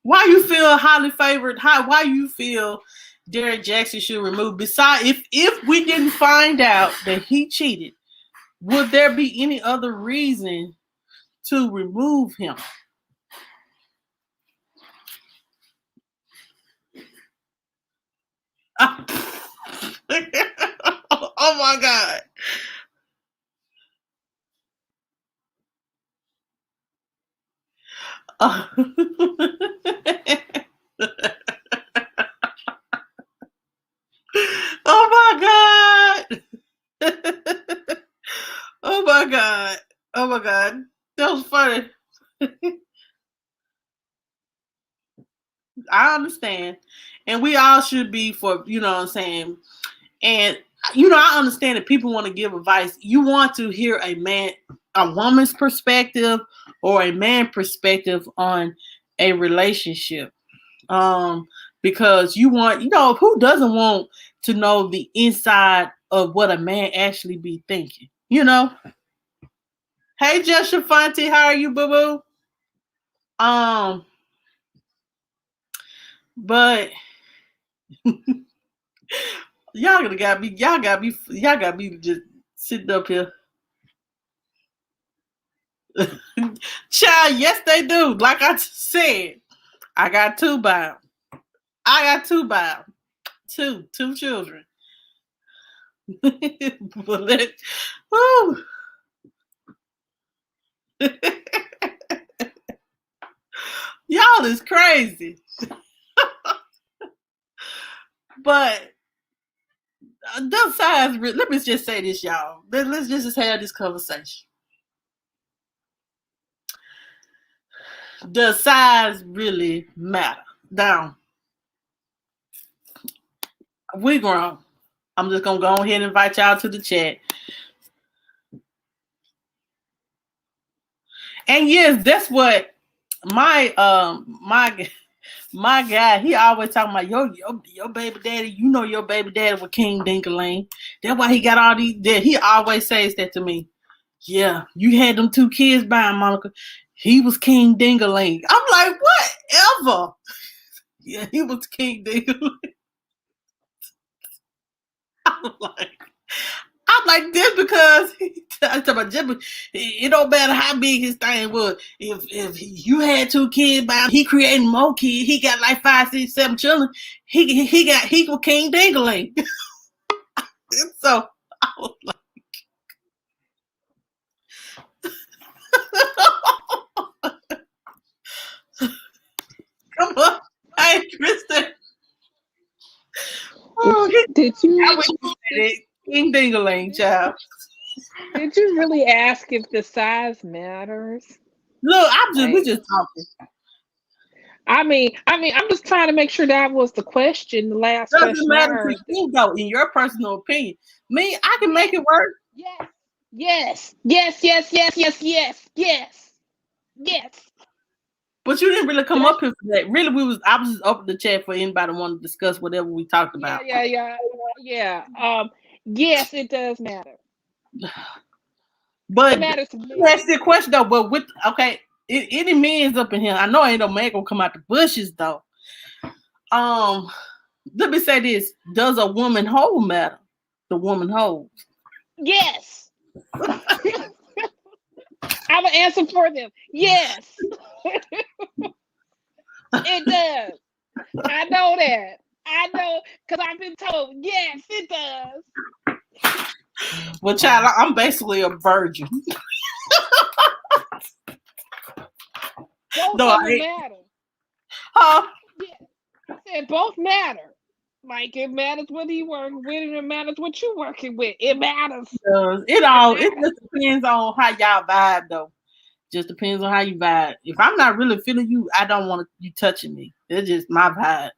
S1: Why you feel highly favored? Why you feel Derek Jackson should remove? Besides, if we didn't find out that he cheated, would there be any other reason to remove him? Oh my God. Oh my God. Oh my God. Oh my God. That was funny. I understand. And we all should be for, you know what I'm saying? And I understand that people want to give advice. You want to hear a woman's perspective or a man perspective on a relationship. Because you want, who doesn't want to know the inside of what a man actually be thinking, Hey, Joshua Fonte, how are you, boo boo? But y'all gotta be just sitting up here. Child, yes they do. Like I said, I got two by 'em. I got two by 'em. Two children. But woo. Y'all is crazy. But the size, let me just say this, y'all. Let's just have this conversation. Does size really matter? Down. We grown. I'm just gonna go ahead and invite y'all to the chat. And yes, that's what my my guy, he always talking about your baby daddy. You know your baby daddy was King Dingaling. That's why he got all these. He always says that to me. Yeah, you had them two kids by him, Monica. He was King Dingaling. I'm like, whatever. Yeah, he was King Dingaling. I'm like this because it don't matter how big his thing was. If you had two kids by him, he created more kids. He got like 5, 6, 7 children. He was King Dingaling. So I was like, come on, hey Kristen. Oh,
S2: Did you
S1: King Dingaling, child.
S2: did you really ask if the size matters?
S1: Look, we
S2: Like,
S1: just talking.
S2: I'm just trying to make sure that was the question, the last
S1: Doesn't
S2: question I
S1: matter to
S2: heard.
S1: you though, in your personal opinion. Me, I can make
S2: Yes,
S1: it work.
S2: yes, yes, yes.
S1: But you didn't really come
S2: That's
S1: up here for that. Really, I was just up in the chat for anybody want to discuss whatever we talked about.
S2: yeah. Yes, it does matter. It
S1: But
S2: matters to me.
S1: that's the question though. But any men's up in here. I know ain't no man gonna come out the bushes though. Um, Let me say this: does a woman hold matter? The woman holds.
S2: Yes, I will answer for them. Yes, it does. I know that. I know because I've been told. Yes, it does.
S1: Well, child, I'm basically a virgin.
S2: Both
S1: No,
S2: of
S1: I
S2: them
S1: ain't.
S2: matter.
S1: Huh?
S2: Yeah, I said both matter. Like it matters whether you work with it, it matters what you working with. It matters. It
S1: It
S2: matters.
S1: just depends on how y'all vibe though. Just depends on how you vibe. If I'm not really feeling you, I don't want you touching me. It's just my vibe.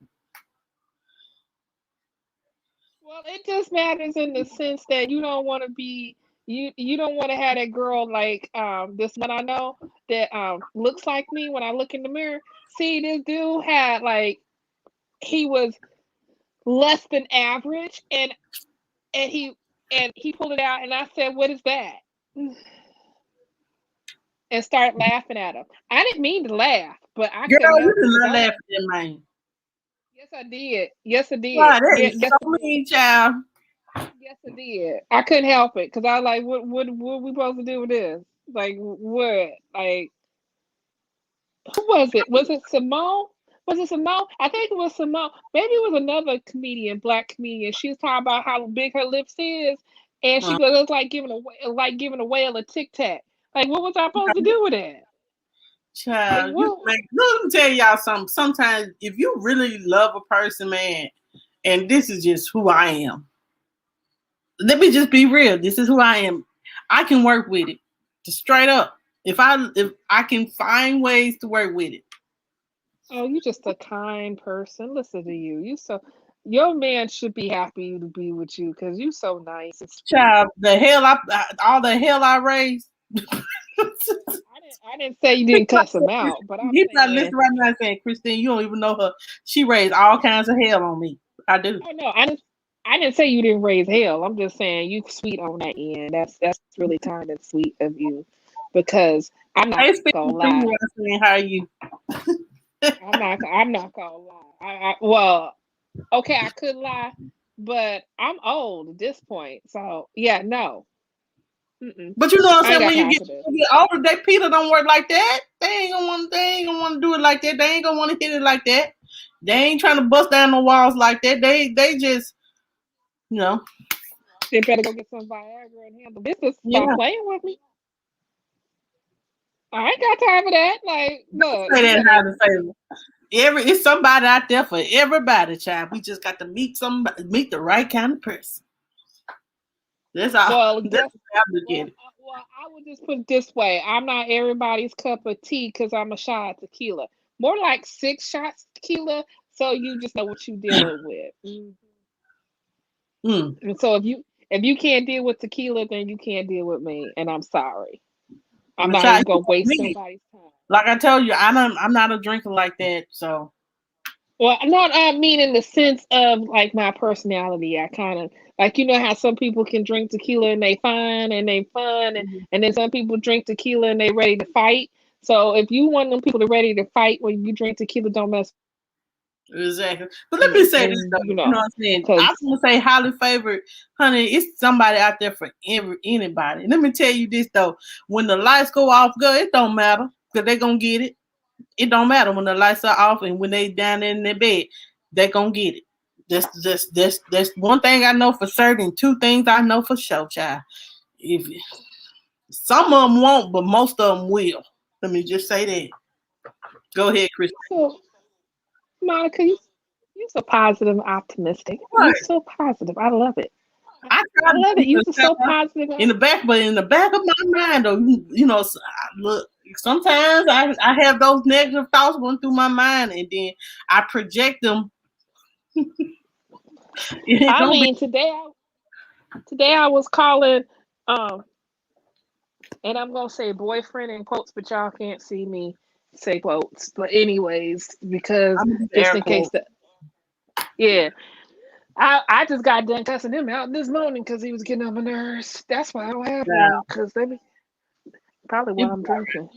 S2: Well, it just matters in the sense that you don't want to be you don't want to have that girl like this one I know that looks like me when I look in the mirror. See, this dude had like he was less than average and he pulled it out and I said, "What is that?" And start laughing at him. I didn't mean to laugh, but I couldn't
S1: Girl, you
S2: help it
S1: did
S2: because
S1: not
S2: I
S1: laugh at that man.
S2: yes I did. Yes I did.
S1: Wow, that
S2: Yeah,
S1: is
S2: yes
S1: so
S2: I did.
S1: mean, child.
S2: Yes I did. I couldn't help it because I was like, what we supposed to do with this? Like what? Like who was it? Was it Simone? Was it Simone? I think it was Simone. Maybe it was another comedian, black comedian. She was talking about how big her lips is, and she
S1: Uh,
S2: goes, "It's like giving a whale a tic tac." Like, what was I supposed to do with that? Like,
S1: child,
S2: what?
S1: let me tell y'all something. Sometimes if you really love a person, man, and this is just who I am. Let me just be real. This is who I am. I can work with it. Just straight up. If I can find ways to work with it.
S2: Oh, you just a kind person. Listen to you. You so your man should be happy to be with you because you so nice and sweet.
S1: Child, all the hell I raised.
S2: I didn't say you didn't cuss him out, but I'm
S1: He's not
S2: saying
S1: listening right now saying, Christine, you don't even know her. She raised all kinds of hell on me. I do.
S2: oh no, I didn't say you didn't raise hell. I'm just saying you sweet on that end. That's really kind and sweet of you. because I'm not
S1: I
S2: gonna
S1: speaking for
S2: lie.
S1: you. I saying, how are you?
S2: I'm not gonna lie. Well, okay, I could lie, but I'm old at this point. So yeah, no. Mm-mm.
S1: But you know what I'm
S2: I ain't
S1: saying?
S2: got
S1: When
S2: time for this.
S1: you get older, they Peter don't work like that. They ain't gonna want to do it like that. They ain't gonna want to hit it like that. They ain't trying to bust down the walls like that. They just, you know,
S2: They better go get some Viagra and handle business. Stop
S1: yeah.
S2: playing with me. I ain't got time for that. Like, look,
S1: Say
S2: you
S1: that
S2: better.
S1: how to say it's somebody out there for everybody, child. We just got to meet the right kind of person. That's all.
S2: Well,
S1: That's
S2: guess.
S1: how I look at it.
S2: Well, I would just put it this way: I'm not everybody's cup of tea because I'm a shot of tequila. More like 6 shots tequila, so you just know what you're dealing with.
S1: Mm.
S2: And so if you can't deal with tequila, then you can't deal with me, and I'm sorry. I'm
S1: But
S2: not
S1: child,
S2: even gonna waste
S1: me,
S2: somebody's time.
S1: like I told you, I'm not a drinker like that. So
S2: Well, not I mean in the sense of like my personality. I kind of like how some people can drink tequila and they fine and they fun, and then some people drink tequila and they ready to fight. So if you want them people to ready to fight when you drink tequila, don't mess
S1: exactly. But
S2: with
S1: let me
S2: me.
S1: say this
S2: And
S1: though. You know what I'm saying? I'm
S2: because
S1: gonna say highly favored, honey. It's somebody out there for anybody. Let me tell you this though. When the lights go off, girl, it don't matter because they gonna get it. It don't matter when the lights are off and when they down in their bed, they gonna get it. That's one thing I know for certain. Two things I know for sure, child. If some of them won't, but most of them will. Let me just say that. Go ahead, Chris.
S2: so Monica, you so positive and optimistic. You
S1: What?
S2: so positive. I love it.
S1: I
S2: I
S1: try to
S2: love
S1: be
S2: it. You
S1: the
S2: just so
S1: seller
S2: positive.
S1: in the back, but in the back of my mind, though, look. Sometimes I have those negative thoughts going through my mind, and then I project them. It
S2: I
S1: don't be
S2: mean, today I was calling, um, and I'm gonna say boyfriend in quotes, but y'all can't see me say quotes. But anyways, because
S1: I'm gonna do the
S2: just
S1: air
S2: in case
S1: quote.
S2: that, yeah, I just got done cussing him out this morning because he was getting on my nerves. That's why I don't have
S1: Yeah,
S2: one, because they be probably why
S1: it,
S2: I'm drinking.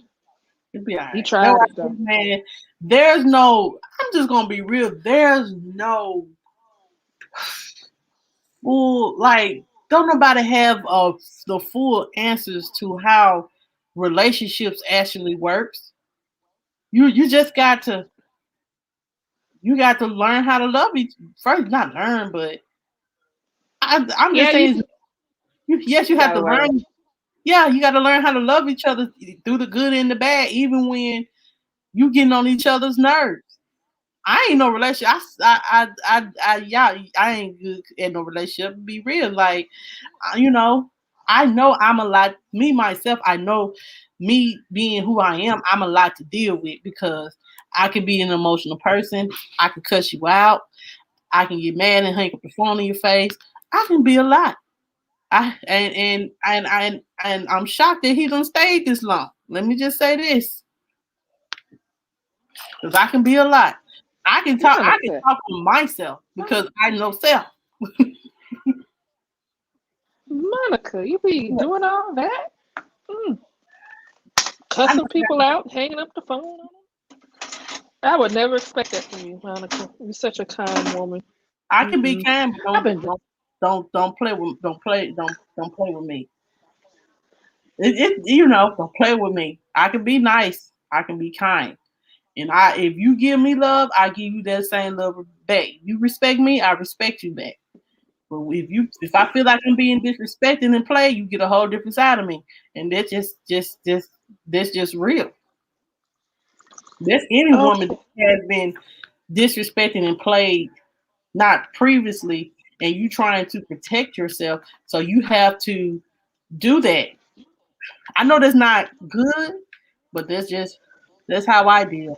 S1: it'll be all
S2: He
S1: right. That's
S2: tried
S1: why
S2: it
S1: I
S2: though.
S1: said, man, there's no. I'm just gonna be real. There's no full like. Don't nobody have the full answers to how relationships actually works. You just got to learn how to love each first. Not learn, but I'm just
S2: Yeah,
S1: saying. Yes, you
S2: you
S1: have
S2: gotta
S1: to
S2: learn.
S1: learn. Yeah, you got to learn how to love each other through the good and the bad, even when you getting on each other's nerves. I ain't no relationship. Yeah, I ain't good in no relationship. Be real, like you I know I'm a lot. Me myself, I know me being who I am. I'm a lot to deal with because I can be an emotional person. I can cuss you out. I can get mad and hang up the phone in your face. I can be a lot. And I'm shocked that he done stayed this long. Let me just say this, because I can be a lot. I can
S2: Monica,
S1: talk for myself because I know self.
S2: Monica, you be doing all that? Mm.
S1: I,
S2: Cussing people out, hanging up the phone on them? I would never expect that from you, Monica. You're such a kind woman.
S1: I can be
S2: Mm-mm.
S1: kind, but
S2: I've been
S1: don't play with me. Don't play with me. I can be nice. I can be kind. And if you give me love, I give you that same love back. You respect me, I respect you back. But if I feel like I'm being disrespected in play, you get a whole different side of me, and that's just real. That's any woman
S2: okay.
S1: that has been disrespected and played not previously, and you trying to protect yourself, so you have to do that. I know that's not good, but that's how I deal.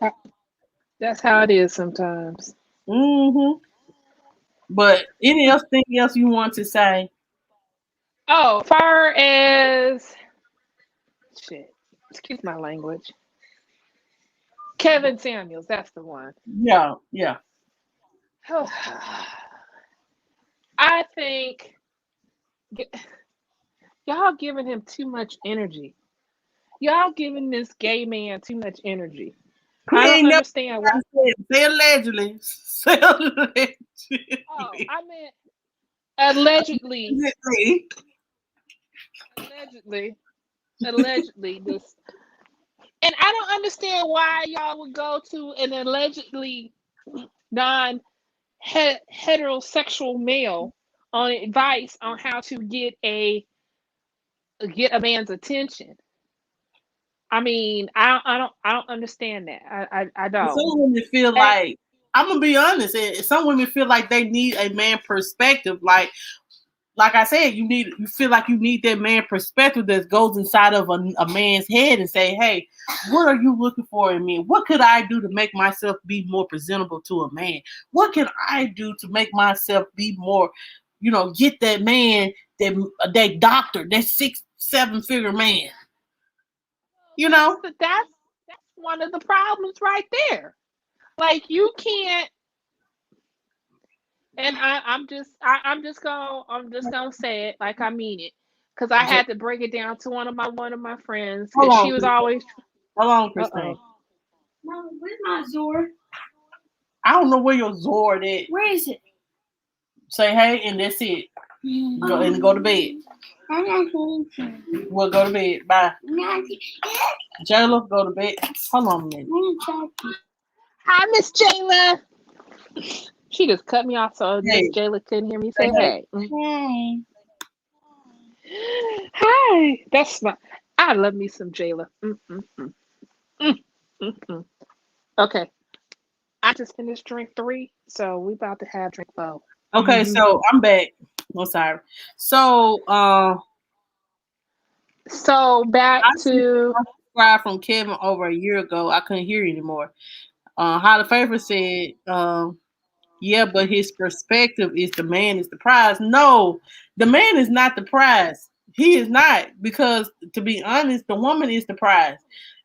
S2: That's how it is sometimes.
S1: Hmm. But anything else you want to say?
S2: Oh, far as shit. Excuse my language. Kevin Samuels, that's the one.
S1: Yeah, yeah.
S2: I think y'all giving him too much energy. Y'all giving this gay man too much energy.
S1: He
S2: I don't
S1: ain't never
S2: understand why.
S1: say allegedly. Say
S2: Oh,
S1: allegedly.
S2: I meant allegedly,
S1: Allegedly.
S2: allegedly, allegedly. This, and I don't understand why y'all would go to an allegedly non heterosexual male on advice on how to get a man's attention. I mean, I don't understand that. I don't.
S1: Some women feel
S2: And
S1: like I'm gonna be honest. Some women feel like they need a man perspective. Like I said, you feel like you need that man perspective that goes inside of a man's head and say, hey, what are you looking for in me? What could I do to make myself be more presentable to a man? What can I do to make myself be more, get that man, that doctor, that 6-7 figure man, you know?
S2: that's one of the problems right there. Like you can't. And I'm just gonna say it like I mean it, because I
S1: J-
S2: had to break it down to one of my friends
S1: Hold
S2: because she
S1: on,
S2: was
S1: Christine.
S2: always.
S1: Hold on,
S2: Uh
S1: Christine.
S2: oh.
S3: Mom, where's my Zord?
S1: I don't know where your Zord is.
S3: Where is it?
S1: Say hey, and that's it. Go to bed.
S3: I'm not going to.
S1: We'll go to bed. Bye.
S3: Not
S1: Jayla, go to bed. Hold on a minute.
S2: Hi, Miss Jayla. She just cut me off so Miss
S1: Hey,
S2: Jayla couldn't hear me
S1: say
S2: say
S1: hey.
S2: hey.
S3: Hey.
S2: Hi. That's my. I love me some Jayla. Mm-mm-mm. Mm-mm-mm. Okay. I just finished drink 3, so we about to have drink 4.
S1: Okay,
S2: Mm-hmm.
S1: so I'm back. Oh, sorry. So,
S2: So
S1: I
S2: back
S1: sent
S2: to.
S1: a subscribe from Kevin over a year ago. I couldn't hear anymore. How the favor said, yeah, but his perspective is the man is the prize. No, the man is not the prize. He is not, because to be honest, the woman is the prize.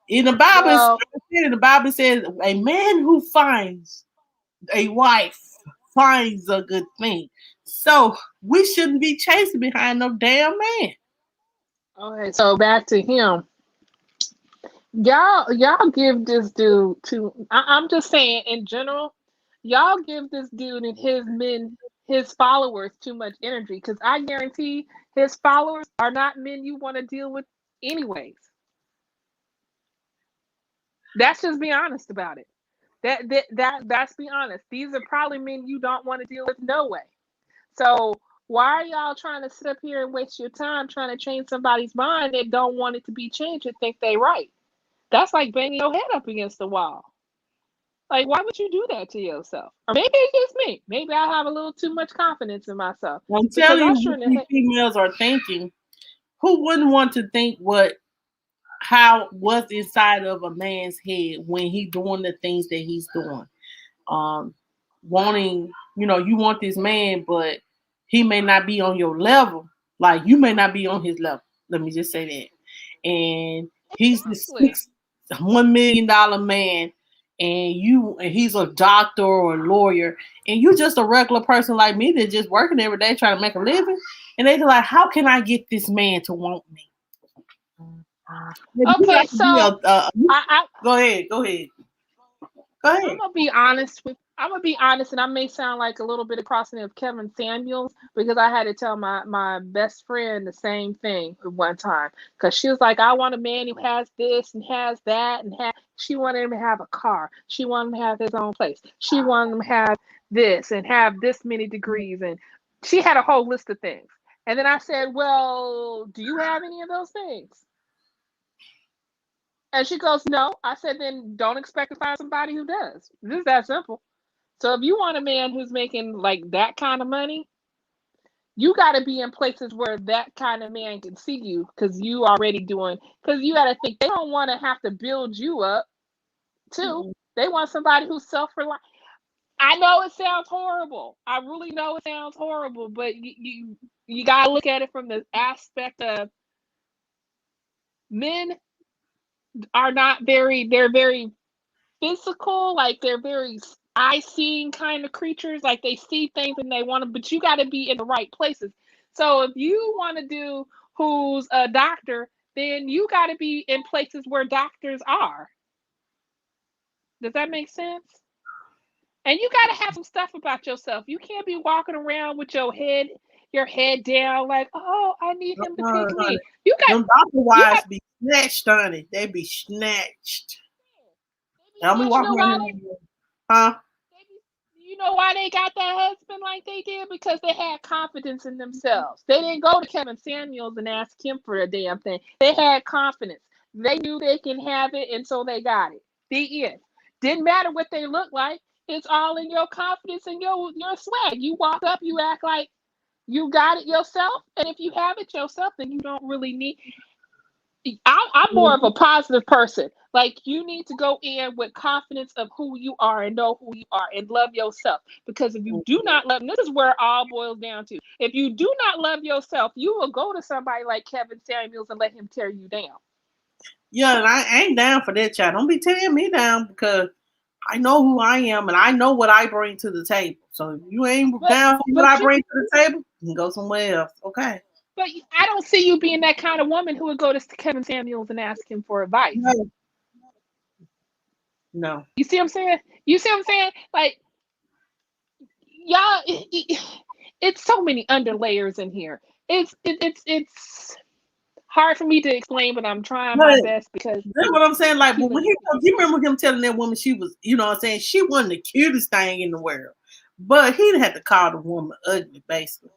S1: In the Bible,
S2: Well,
S1: the Bible says a man who finds a wife finds a good thing. So we shouldn't be chasing behind no damn man.
S2: okay, so back to him. Y'all give this dude I'm just saying in general, y'all give this dude and his followers too much energy because I guarantee his followers are not men you want to deal with anyways. That's just be honest about it. That's be honest. These are probably men you don't want to deal with no way. So why are y'all trying to sit up here and waste your time trying to change somebody's mind that don't want it to be changed and think they right? That's like banging your head up against the wall. Like, why would you do that to yourself? Or maybe it's just me. Maybe I have a little too much confidence in myself
S1: I'm
S2: because
S1: telling
S2: I
S1: you
S2: sure
S1: what
S2: in the
S1: these
S2: heck.
S1: females are thinking. Who wouldn't want to think what's inside of a man's head when he's doing the things that he's doing? Um, Wanting, you want this man, but he may not be on your level. Like you may not be on his level. Let me just say that. And he's this
S2: Exactly.
S1: $1 million man, and he's a doctor or a lawyer, and you just a regular person like me that's just working every day trying to make a living. And they're like, how can I get this man to want me? You
S2: Okay,
S1: got to be
S2: so I
S1: go ahead, go ahead, go ahead.
S2: I'm gonna be honest, and I may sound like a little bit of crossing of Kevin Samuels because I had to tell my best friend the same thing at one time because she was like, I want a man who has this and has that and she wanted him to have a car, she wanted him to have his own place, she wanted him to have this and have this many degrees, and she had a whole list of things. And then I said, well, do you have any of those things? And she goes, no. I said, then don't expect to find somebody who does. This is that simple. So if you want a man who's making like that kind of money, you got to be in places where that kind of man can see you because you already doing, because you got to think they don't want to have to build you up too. They want somebody who's self-reliant. I know it sounds horrible. I really know it sounds horrible, but you got to look at it from the aspect of men are not very, they're very physical, like they're very eye seeing kind of creatures, like they see things and they want to, but you got to be in the right places. So if you want to do who's a doctor, then you got to be in places where doctors are. Does that make sense? And you got to have some stuff about yourself. You can't be walking around with your head down like, oh, I need him to pick me. You got
S1: them doctor wives be snatched, honey. They be snatched. I'm walking around. Huh?
S2: You know why they got that husband like they did? Because they had confidence in themselves. They didn't go to Kevin Samuels and ask him for a damn thing. They had confidence. They knew they can have it, and so they got it. The end. Didn't matter what they look like. It's all in your confidence and your swag. You walk up, you act like you got it yourself, and if you have it yourself, then you don't really need. I'm more of a positive person. Like, you need to go in with confidence of who you are and know who you are and love yourself. Because if you do not love, and this is where it all boils down to. If you do not love yourself, you will go to somebody like Kevin Samuels and let him tear you down.
S1: Yeah, and I ain't down for that, child. Don't be tearing me down, because I know who I am and I know what I bring to the table. So if you ain't down for what I bring to the table, you can go somewhere else. Okay.
S2: But I don't see you being that kind of woman who would go to Kevin Samuels and ask him for advice.
S1: No.
S2: You see what I'm saying? Like, y'all, it's so many underlayers in here. It's hard for me to explain, but I'm trying my best, because
S1: that's what I'm saying. Like, but when you remember him telling that woman she was, you know what I'm saying, she wasn't the cutest thing in the world, but he had to call the woman ugly, basically.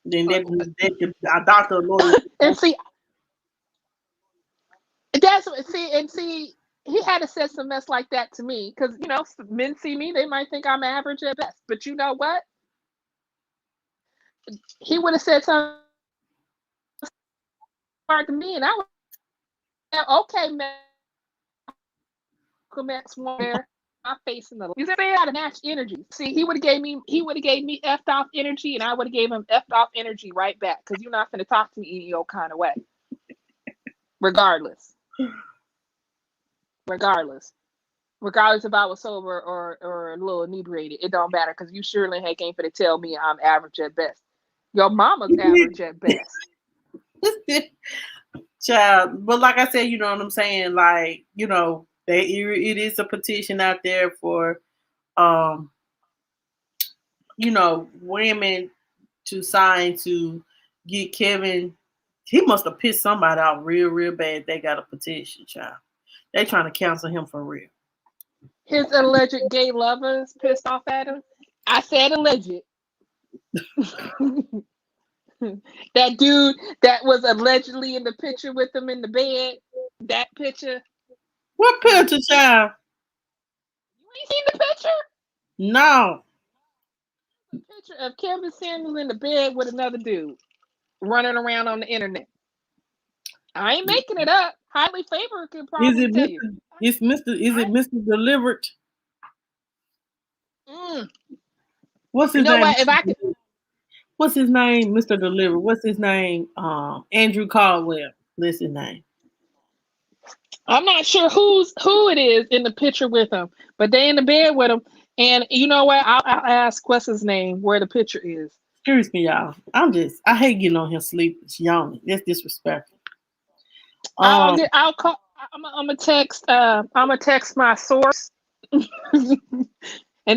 S1: Then our doctor lawyer
S2: and see, he had to say some mess like that to me, because men see me, they might think I'm average at best, but you know what? He would have said something hard to me, and I would have, okay, man, where my face in the. You say how to match energy. See, he would have gave me effed off energy, and I would have gave him effed off energy right back, because you're not going to talk to me any old kind of way. Regardless if I was sober or a little inebriated, it don't matter, because you surely ain't for to tell me I'm average at best. Your mama's average at best.
S1: Child, but like I said, you know what I'm saying? Like, it is a petition out there for, women to sign to get Kevin. He must have pissed somebody out real, real bad. They got a petition, child. They trying to cancel him for real.
S2: His alleged gay lovers pissed off at him. I said alleged. That dude that was allegedly in the picture with him in the bed. That picture.
S1: What picture, child?
S2: You ain't seen the picture?
S1: No.
S2: The picture of Kevin Samuels in the bed with another dude running around on the internet. I ain't making it up. Highly favored could probably tell you.
S1: Is it Mr. Delivered? What's his name? What's his name? Mr. Delivered. What's his name? Andrew Caldwell. That's his name.
S2: I'm not sure who it is in the picture with him, but they in the bed with him. And you know what? I'll ask what's his name, where the picture is.
S1: Excuse me, y'all. I hate getting on here sleep. It's yawning. That's disrespectful.
S2: I'll call. I'm gonna text. I'm gonna text my source. And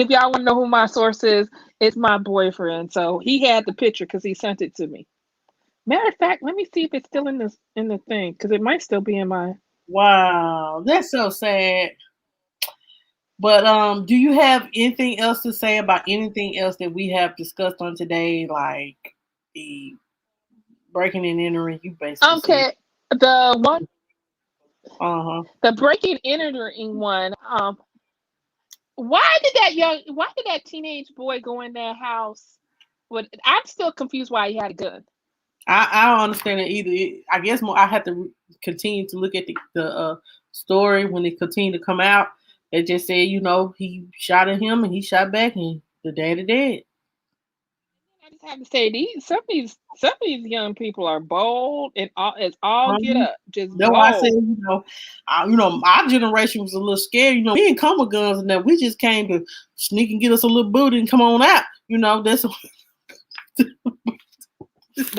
S2: if y'all want to know who my source is, it's my boyfriend. So he had the picture because he sent it to me. Matter of fact, let me see if it's still in the thing, because it might still be in my.
S1: Wow, that's so sad. But do you have anything else to say about anything else that we have discussed on today, like the breaking and entering? You basically
S2: okay. The one. The breaking and entering one. Why did that teenage boy go in that house? I'm still confused why he had a gun.
S1: I don't understand it either. I guess I have to continue to look at the story when it continued to come out. It just said, he shot at him and he shot back, and the daddy dead.
S2: I just have to say, some of these young people are bold and all get up. Just
S1: that's
S2: bold.
S1: Why I say, our generation was a little scared. We didn't come with guns and that. We just came to sneak and get us a little booty and come on out. That's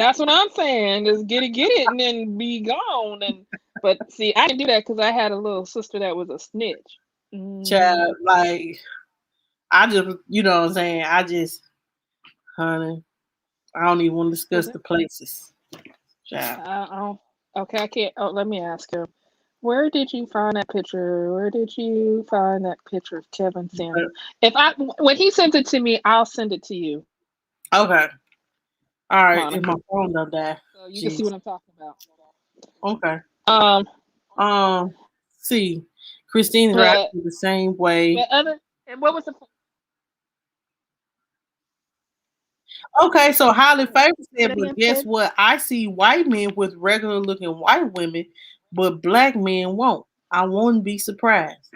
S2: That's what I'm saying. Just get it, and then be gone. But see, I didn't do that because I had a little sister that was a snitch.
S1: Child, like I just, you know what I'm saying? Honey, I don't even want to discuss the places. Child.
S2: Okay, I can't. Oh, let me ask him. Where did you find that picture? Where did you find that picture of Kevin Samuels? When he sends it to me, I'll send it to you.
S1: Okay. All right.
S2: Monica.
S1: If my phone don't die,
S2: so you can see what I'm talking about.
S1: Okay. See, Christine's right the same way.
S2: And what was the?
S1: Okay, so highly favored said, but guess what? I see white men with regular looking white women, but black men won't. I won't be surprised.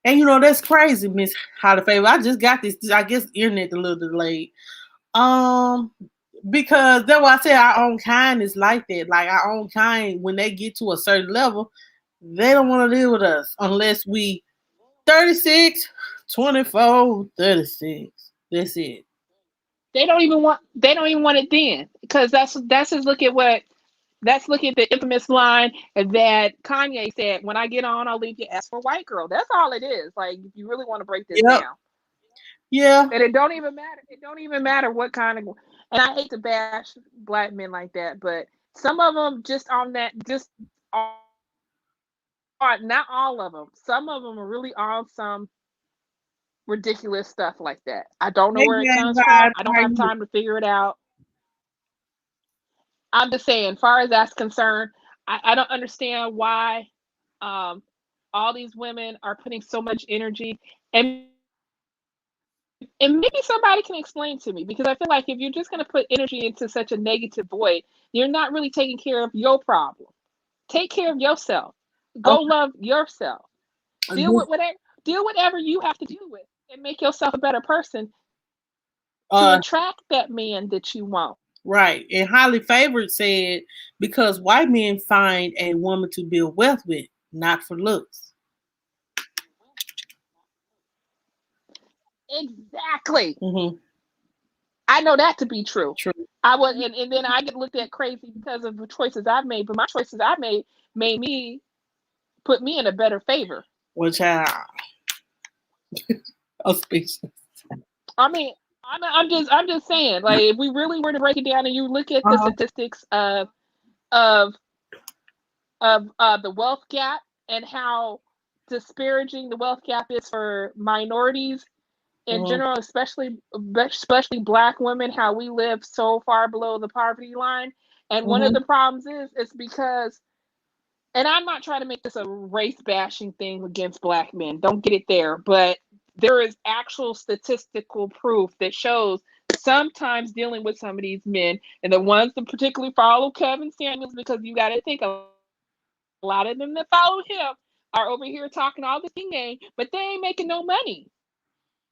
S1: And you know, that's crazy, Miss Highly Favored. I just got this, I guess internet a little delayed. Because that's why I said our own kind is like that. Like our own kind, when they get to a certain level, they don't want to live with us unless we 36, 24, 36. That's it.
S2: They don't even want it then, because that's just look at the infamous line that Kanye said, "When I get on, I'll leave you ask for a white girl." That's all it is. Like, if you really want to break this down.
S1: Yeah.
S2: And it don't even matter. It don't even matter what kind of. And I hate to bash black men like that, but some of them not all of them. Some of them are really on some ridiculous stuff like that. I don't know where it comes from. I don't have time to figure it out. I'm just saying, as far as that's concerned, I don't understand why all these women are putting so much energy, and maybe somebody can explain to me, because I feel like if you're just going to put energy into such a negative void, you're not really taking care of your problem. Take care of yourself. Go love yourself. Deal with whatever you have to deal with, and make yourself a better person to attract that man that you want.
S1: Right. And Highly Favored said, because white men find a woman to build wealth with, not for looks.
S2: Exactly.
S1: Mm-hmm.
S2: I know that to be true. I was, and then I get looked at crazy because of the choices I've made, but my choices I made me put me in a better favor.
S1: Which I'm speechless.
S2: I mean, I'm just saying, like, if we really were to break it down and you look at the statistics of the wealth gap and how disparaging the wealth gap is for minorities in general, especially black women, how we live so far below the poverty line. And one of the problems is because, and I'm not trying to make this a race bashing thing against black men, don't get it there, but there is actual statistical proof that shows sometimes dealing with some of these men, and the ones that particularly follow Kevin Samuels, because you got to think a lot of them that follow him are over here talking all this game, but they ain't making no money.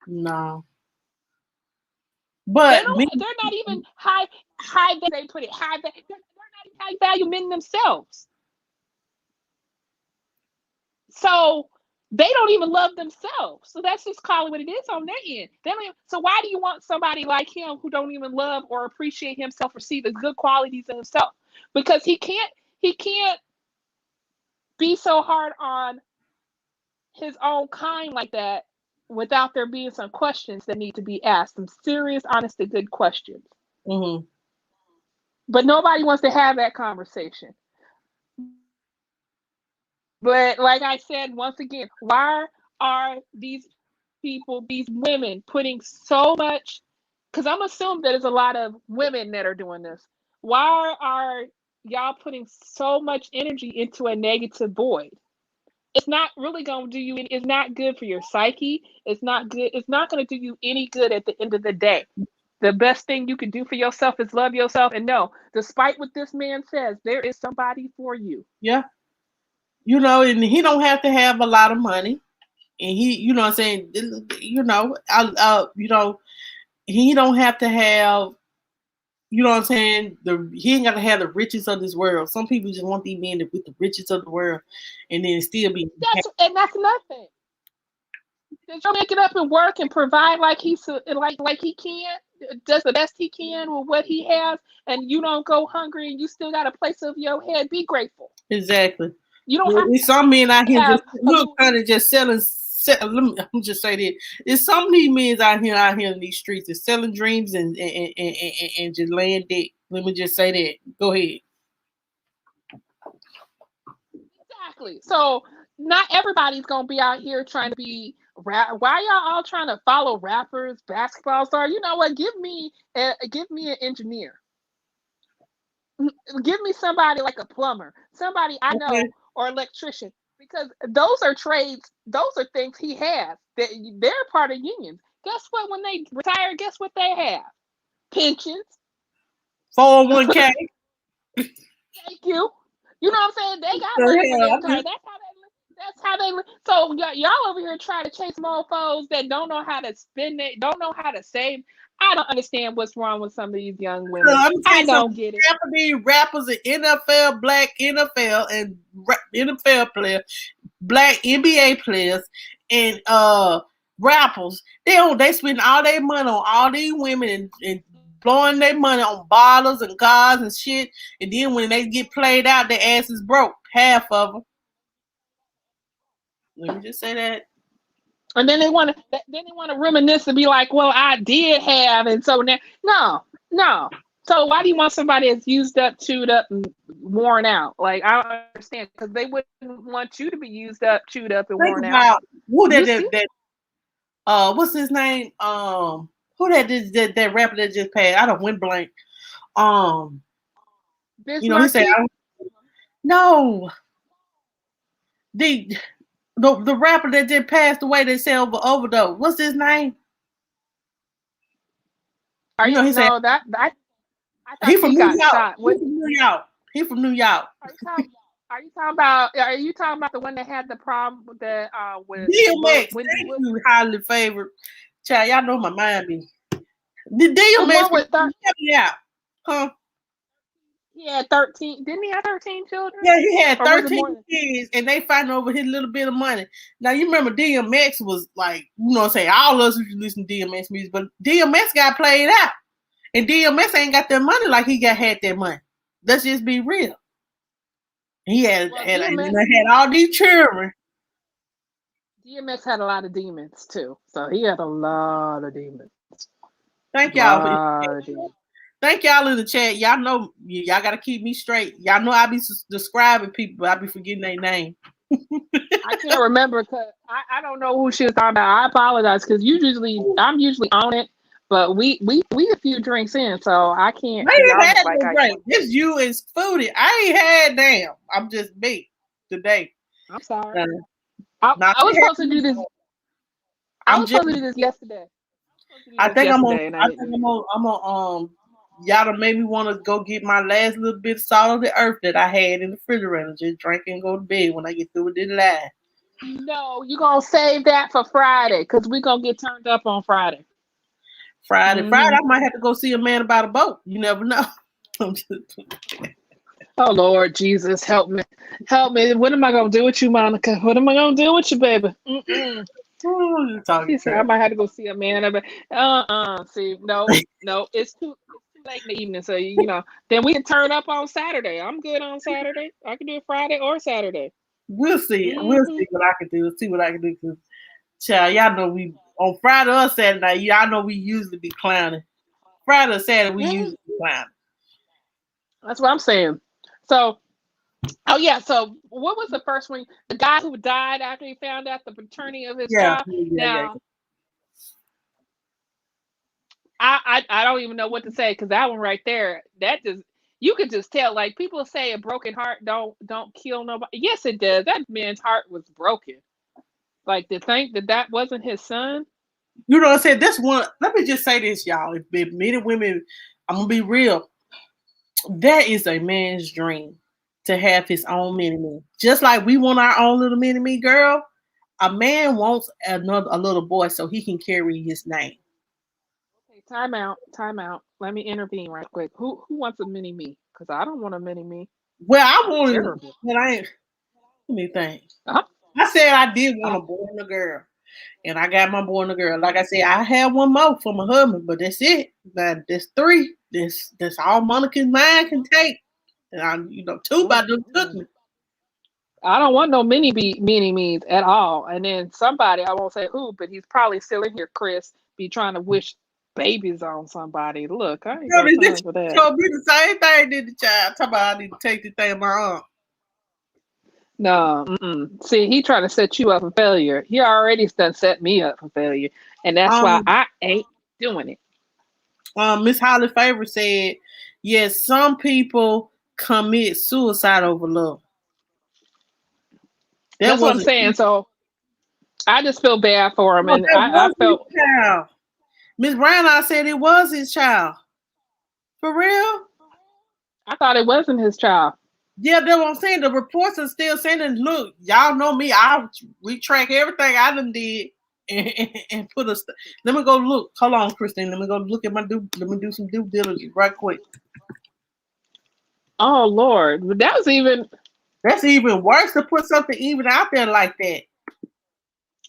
S1: No. But
S2: they're not even high. They put it high. They're not even high value men themselves. So they don't even love themselves. So that's just calling what it is on their end. So why do you want somebody like him who don't even love or appreciate himself or see the good qualities in himself? Because he can't be so hard on his own kind like that without there being some questions that need to be asked, some serious, honest, and good questions.
S1: Mm-hmm.
S2: But nobody wants to have that conversation. But like I said, once again, why are these people, these women, putting so much? Because I'm assuming that there's a lot of women that are doing this. Why are y'all putting so much energy into a negative void? It's not really going to do you. It's not good for your psyche. It's not good. It's not going to do you any good at the end of the day. The best thing you can do for yourself is love yourself and know, despite what this man says, there is somebody for you.
S1: Yeah. You know, and he don't have to have a lot of money. And he, you know what I'm saying, you know, he don't have to have, you know what I'm saying, he ain't got to have the riches of this world. Some people just want these men with the riches of the world and then still be.
S2: That's nothing. Just make it up and work and provide like he can. does the best he can with what he has, and you don't go hungry, and you still got a place over your head, be grateful.
S1: Exactly.
S2: You don't
S1: Well,
S2: have
S1: there's some men out
S2: to
S1: here
S2: have
S1: just
S2: a
S1: look kind of just selling. Let me just say this: there's some of these men out here in these streets that's selling dreams and just laying dick. Let me just say that. Go ahead.
S2: exactly. So not everybody's gonna be out here trying to be why y'all all trying to follow rappers, basketball stars? You know what? Give me an engineer. Give me somebody like a plumber, somebody I
S1: Okay.
S2: know, or electrician, because those are trades. Those are things he has. They're part of unions. Guess what? When they retire, guess what they have? Pensions.
S1: 401k.
S2: Thank you. You know what I'm saying? They got money when they
S1: The hell?
S2: retire. That's how they live. So y'all over here trying to chase mofos that don't know how to spend it, don't know how to save. I don't understand what's wrong with some of these young women.
S1: Let me tell
S2: I
S1: you
S2: don't
S1: something.
S2: get it.
S1: These rappers and NFL, black NFL and NFL players, black NBA players, and rappers. They spend all their money on all these women and blowing their money on bottles and cars and shit. And then when they get played out, their ass is broke. Half of them. Let me just say that.
S2: And then they want to reminisce and be like, well, I did have, and so now, no. So why do you want somebody that's used up, chewed up, and worn out? Like, I don't understand, because they wouldn't want you to be used up, chewed up, and
S1: Think
S2: worn out.
S1: about who
S2: You
S1: that what's his name? Who that rapper that just passed? I don't went blank.
S2: Biz
S1: You know, he said,
S2: Markie?
S1: no, the rapper that just passed away, they said overdose. What's his name?
S2: Are
S1: You
S2: you
S1: know, he said
S2: no that I
S1: he
S2: thought
S1: from
S2: he
S1: New
S2: got
S1: York.
S2: shot.
S1: He from New York. He from New York.
S2: Are you talking about? Are you talking about the one that had the problem with the with
S1: DMX,
S2: Wendy
S1: thank
S2: Wood?
S1: you, highly favored. Child, y'all know my mind be. The
S2: The
S1: DMX
S2: one with
S1: help me out. Huh?
S2: he had 13. Didn't he have 13 children?
S1: Yeah, he had
S2: Or was it
S1: 13
S2: more than?
S1: kids and they fighting over his little bit of money. Now you remember DMX was like, you know what I'm saying, all of us used to listen to DMX music, but DMX got played out. And DMX ain't got that money like he had that money. Let's just be real. He had all these children.
S2: DMX had a lot of demons too, so he had a lot of demons.
S1: Thank y'all. Thank y'all in the chat. Y'all know y'all gotta keep me straight. Y'all know I be describing people, but I be forgetting their name.
S2: I can't remember because I don't know who she was talking about. I apologize because I'm usually on it, but we a few drinks in, so I can't.
S1: I ain't had
S2: like
S1: no drink. This you is foodie. I ain't had damn. I'm just me today.
S2: I'm sorry. I was supposed to do this. I was supposed to do this yesterday.
S1: I think I'm on y'all done made me want to go get my last little bit of salt of the earth that I had in the refrigerator. Just drink and go to bed when I get through with this live.
S2: No, you're gonna save that for Friday because we're gonna get turned up on Friday.
S1: Friday, I might have to go see a man about a boat. You never know.
S2: Oh Lord Jesus, help me. What am I gonna do with you, Monica? What am I gonna do with you, baby? She said I might have to go see a man. See, no, it's too late in the evening. So then we can turn up on Saturday. I'm good on Saturday. I can do it Friday or Saturday.
S1: We'll see. We'll see what I can do. See what I can do. Cause, child, y'all know we on Friday or Saturday. Y'all know we usually be clowning. Friday or Saturday we usually be clowning.
S2: That's what I'm saying. So, oh yeah. So, what was the first one? The guy who died after he found out the paternity of his child. Now, I don't even know what to say because that one right there, you could just tell. Like people say, a broken heart don't kill nobody. Yes, it does. That man's heart was broken. Like to think that wasn't his son.
S1: You know what I'm saying? This one. Let me just say this, y'all. If men and women, I'm gonna be real. That is a man's dream to have his own mini-me. Just like we want our own little mini-me girl, a man wants a little boy so he can carry his name.
S2: Okay, time out. Let me intervene right quick. Who wants a mini-me? Because I don't want a mini-me.
S1: Well, I wanted, but I ain't. Let me think. I said I did want a boy and a girl. And I got my boy and a girl. Like I said, I have one more for my husband, but that's it. That's three. That's all Monica's mind can take. And two by them took me.
S2: I don't want no mini me's at all. And then somebody, I won't say who, but he's probably still in here, Chris, be trying to wish babies on somebody. Look, I ain't
S1: Girl,
S2: got
S1: this
S2: time for that.
S1: told me the same thing did the child. Talk about I need to take this thing of my aunt.
S2: No, see, he trying to set you up for failure. He already done set me up for failure, and that's why
S1: Um,
S2: I ain't doing it.
S1: Miss Holly Favor said, yes, some people commit suicide over love. That
S2: That's what I'm
S1: wasn't
S2: saying. So I just feel bad for him,
S1: no,
S2: and
S1: that
S2: I
S1: was his
S2: felt
S1: child. Miss Brown I said it was his child. For real?
S2: I thought it wasn't his child.
S1: Yeah, that's what I'm saying. The reports are still saying that, look, y'all know me. We track everything I done did and put us. Let me go look. Hold on, Christine. Let me go look at let me do some due diligence right quick.
S2: Oh Lord, but that was even.
S1: That's even worse to put something even out there like that.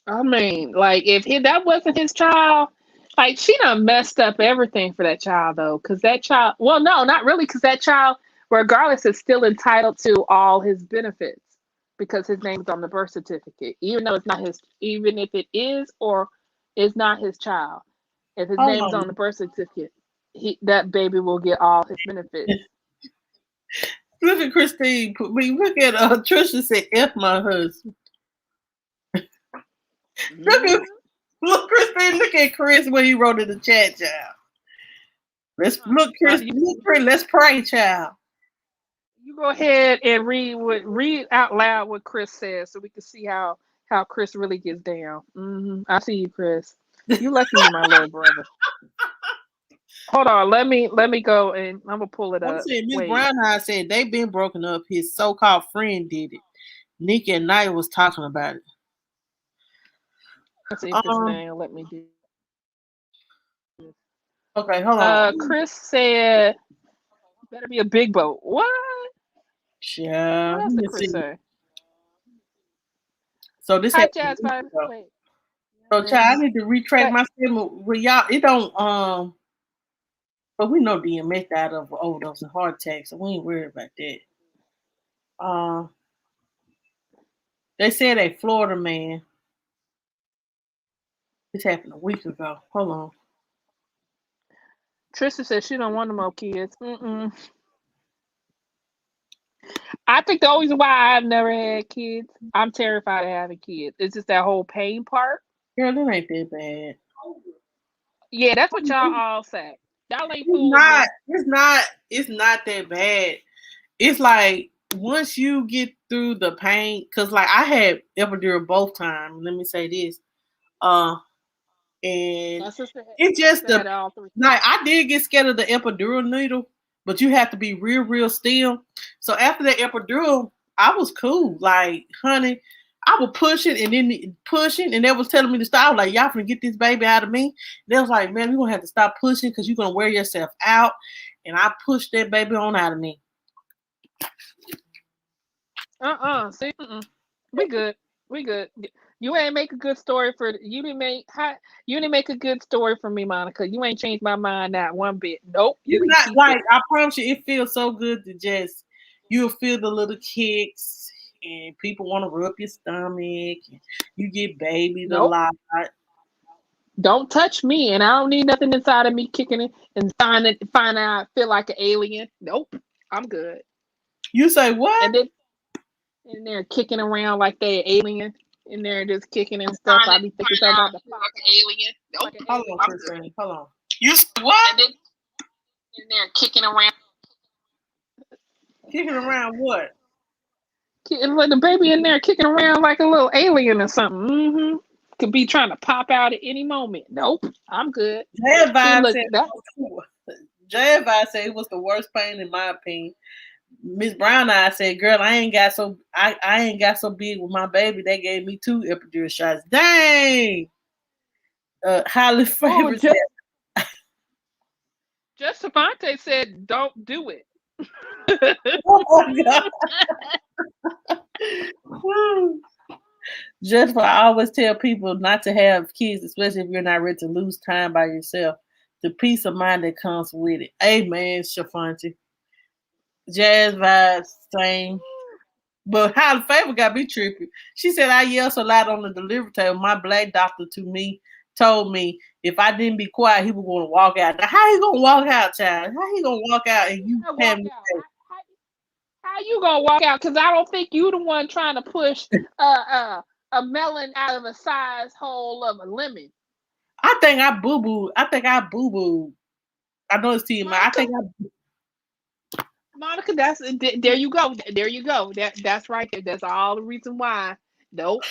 S2: I mean, like if that wasn't his child, like she done messed up everything for that child though, because that child. Well, no, not really, because that child, regardless, is still entitled to all his benefits because his name's on the birth certificate, even though it's not his. Even if it is or is not his child, if his
S1: Hold
S2: name's on the
S1: on.
S2: birth certificate, that baby will get all his benefits.
S1: Look at Christine. Look at Trisha said, F my husband.
S2: Mhm.
S1: Look, Christine, look at Chris when he wrote in the chat, child. Chris, let's pray, child.
S2: You go ahead and read out loud what Chris says, so we can see how Chris really gets down. I see you, Chris. You lucky you're my little brother. Hold on, let me go and I'm gonna pull it
S1: I'm
S2: up.
S1: saying Miss
S2: Wait,
S1: Brownhide said they've been broken up. His so-called friend did it. Nikki and Knight was talking about it.
S2: let's see if this
S1: Um.
S2: thing will let me do.
S1: Okay, hold on.
S2: Chris said better be a big boat. What? What
S1: Child,
S2: else
S1: let
S2: did
S1: me
S2: Chris
S1: see.
S2: say?
S1: So this
S2: Hi,
S1: happened a
S2: Jazz
S1: week
S2: Five.
S1: ago.
S2: Wait.
S1: So, child, I
S2: Yes.
S1: need to retract
S2: But
S1: my statement with y'all. It don't but we know DMS died of overdose and heart attack, so we ain't worried about that. Uh, they said a Florida man. This happened a week ago. Hold on.
S2: Trisha said she don't want no more kids. I think the only reason why I've never had kids, I'm terrified of having kids. It's just that whole pain part.
S1: Girl, that ain't that bad.
S2: Yeah, that's what y'all all say. Y'all ain't
S1: It's
S2: fooled
S1: not.
S2: me.
S1: It's not that bad. It's like once you get through the pain, cause like I had epidural both times. Let me say this. Uh, and
S2: My sister,
S1: it
S2: my
S1: just
S2: sister had it all three.
S1: like I did get scared of the epidural needle, but you have to be real still. So after the epidural, I was cool. Like, honey, I was pushing and then pushing, and they was telling me to stop. I was like, y'all finna get this baby out of me. They was like, man, you're gonna have to stop pushing because you're gonna wear yourself out. And I pushed that baby on out of me.
S2: See, we good. We good. You ain't make a good story for you. You didn't make a good story for me, Monica. You ain't changed my mind not one bit. Nope. You
S1: It's
S2: can
S1: not
S2: keep it.
S1: like I promise you, it feels so good to just you'll feel the little kicks and people want to rub your stomach. And you get babies a
S2: Nope.
S1: lot.
S2: Don't touch me, and I don't need nothing inside of me kicking it and find out I feel like an alien. Nope. I'm good.
S1: You say what?
S2: And then and they're kicking around like they alien in there just kicking and stuff. I be thinking something about the pop
S3: like an alien. Nope.
S2: like an
S1: Hold on,
S2: alien.
S1: Christine. Hold on.
S3: You said what? And then in there kicking around.
S1: Kicking around what?
S2: Like the baby in there kicking around like a little alien or something. Could be trying to pop out at any moment. Nope, I'm good.
S1: Jay
S2: See,
S1: Advice
S2: look,
S1: said
S2: that
S1: Jay Advice said it was the worst pain in my opinion. Miss Brown I said, girl, I ain't got so big with my baby. They gave me 2 epidural shots. Dang. Highly
S2: oh,
S1: favored said,
S2: Just Savante said, don't do it.
S1: oh my god. Just for I always tell people not to have kids, especially if you're not ready to lose time by yourself. The peace of mind that comes with it. Amen, Shafanti. Jazz vibes, same. But how the favor got me trippy. She said I yelled so loud on the delivery table. My black doctor to me told me if I didn't be quiet, he was going to walk out. Now, how he gonna walk out, child? How he gonna walk out and you
S2: Walk
S1: have me?
S2: out. How you gonna walk out? Because I don't think you the one trying to push a melon out of a size hole of a lemon.
S1: I think I boo boo. I think I boo boo. I know it's TMI. I think
S2: Monica, that's there you go. There you go. That's right there. That's all the reason why. Nope.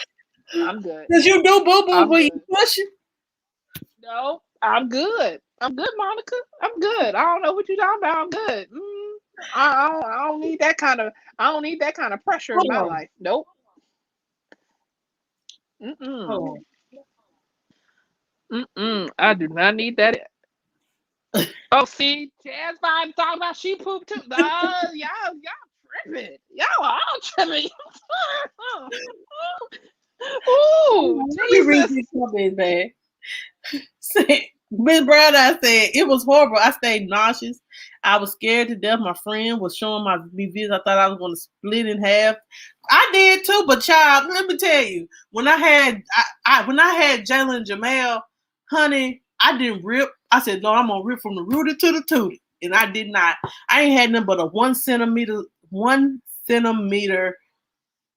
S2: I'm good.
S1: Because you do boo boo
S2: I'm
S1: when you
S2: good.
S1: push it.
S2: No, I'm good. I'm good, Monica. I'm good. I don't know what you're talking about. I'm good. I don't need that kind of pressure in
S1: Hold
S2: my
S1: on.
S2: life. Nope.
S1: Hold
S2: I do not need that. Oh, see, Jazz Vibe talking about she pooped too. Y'all tripping. Y'all all tripping. Ooh,
S1: on. Let me read
S2: Jesus.
S1: these comments, man. Miss Brown, I said it was horrible. I stayed nauseous. I was scared to death. My friend was showing my reviews. I thought I was going to split in half. I did too, but child, let me tell you, when I had Jalen and Jamel, honey, I didn't rip. I said, no, I'm gonna rip from the rooter to the tootie, and I did not. I ain't had nothing but a 1 centimeter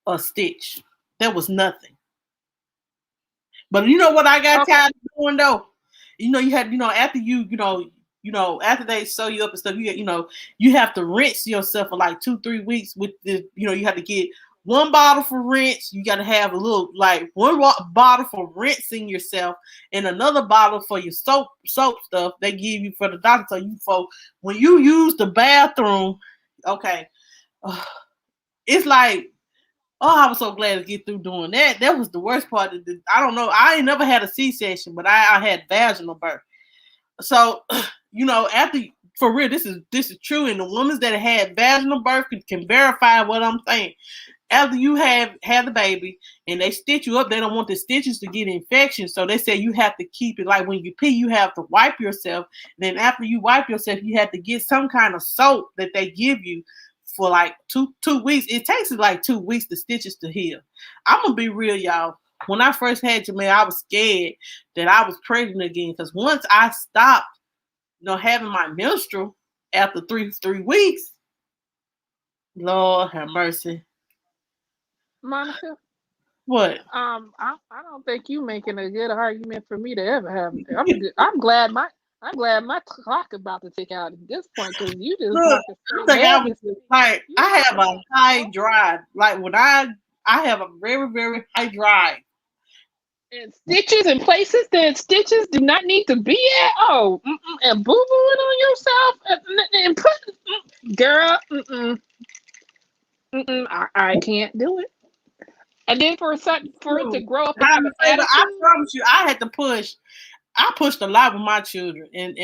S1: a stitch. That was nothing. But you know what I got tired of doing though? You had, after after they sew you up and stuff, you have to rinse yourself for like 2-3 weeks with the, you have to get one bottle for rinse. You got to have a little, like one bottle for rinsing yourself and another bottle for your soap stuff they give you for the doctor. So when you use the bathroom, okay, it's like, oh, I was so glad to get through doing that. That was the worst part of the, I don't know. I ain't never had a C-section, but I had vaginal birth. So, after, for real, this is true. And the women that had vaginal birth can verify what I'm saying. After you have the baby and they stitch you up, they don't want the stitches to get infection. So they say you have to keep it, like when you pee, you have to wipe yourself. Then after you wipe yourself, you have to get some kind of soap that they give you for like two weeks. It takes like 2 weeks the stitches to heal. I'm gonna be real, y'all. When I first had Jamel, I was scared that I was pregnant again, because once I stopped, having my menstrual after three weeks, Lord have mercy.
S2: Monica,
S1: what?
S2: I don't think you making a good argument for me to ever have. I'm glad my clock about to tick out at this point, because you just
S1: Look, I have a high drive. Like when I have a very, very high drive.
S2: And stitches in places that stitches do not need to be at. Oh, and boo-booing on yourself and put, girl, I can't do it. And then for it to grow up and have an attitude.
S1: I promise you, I pushed a lot with my children, and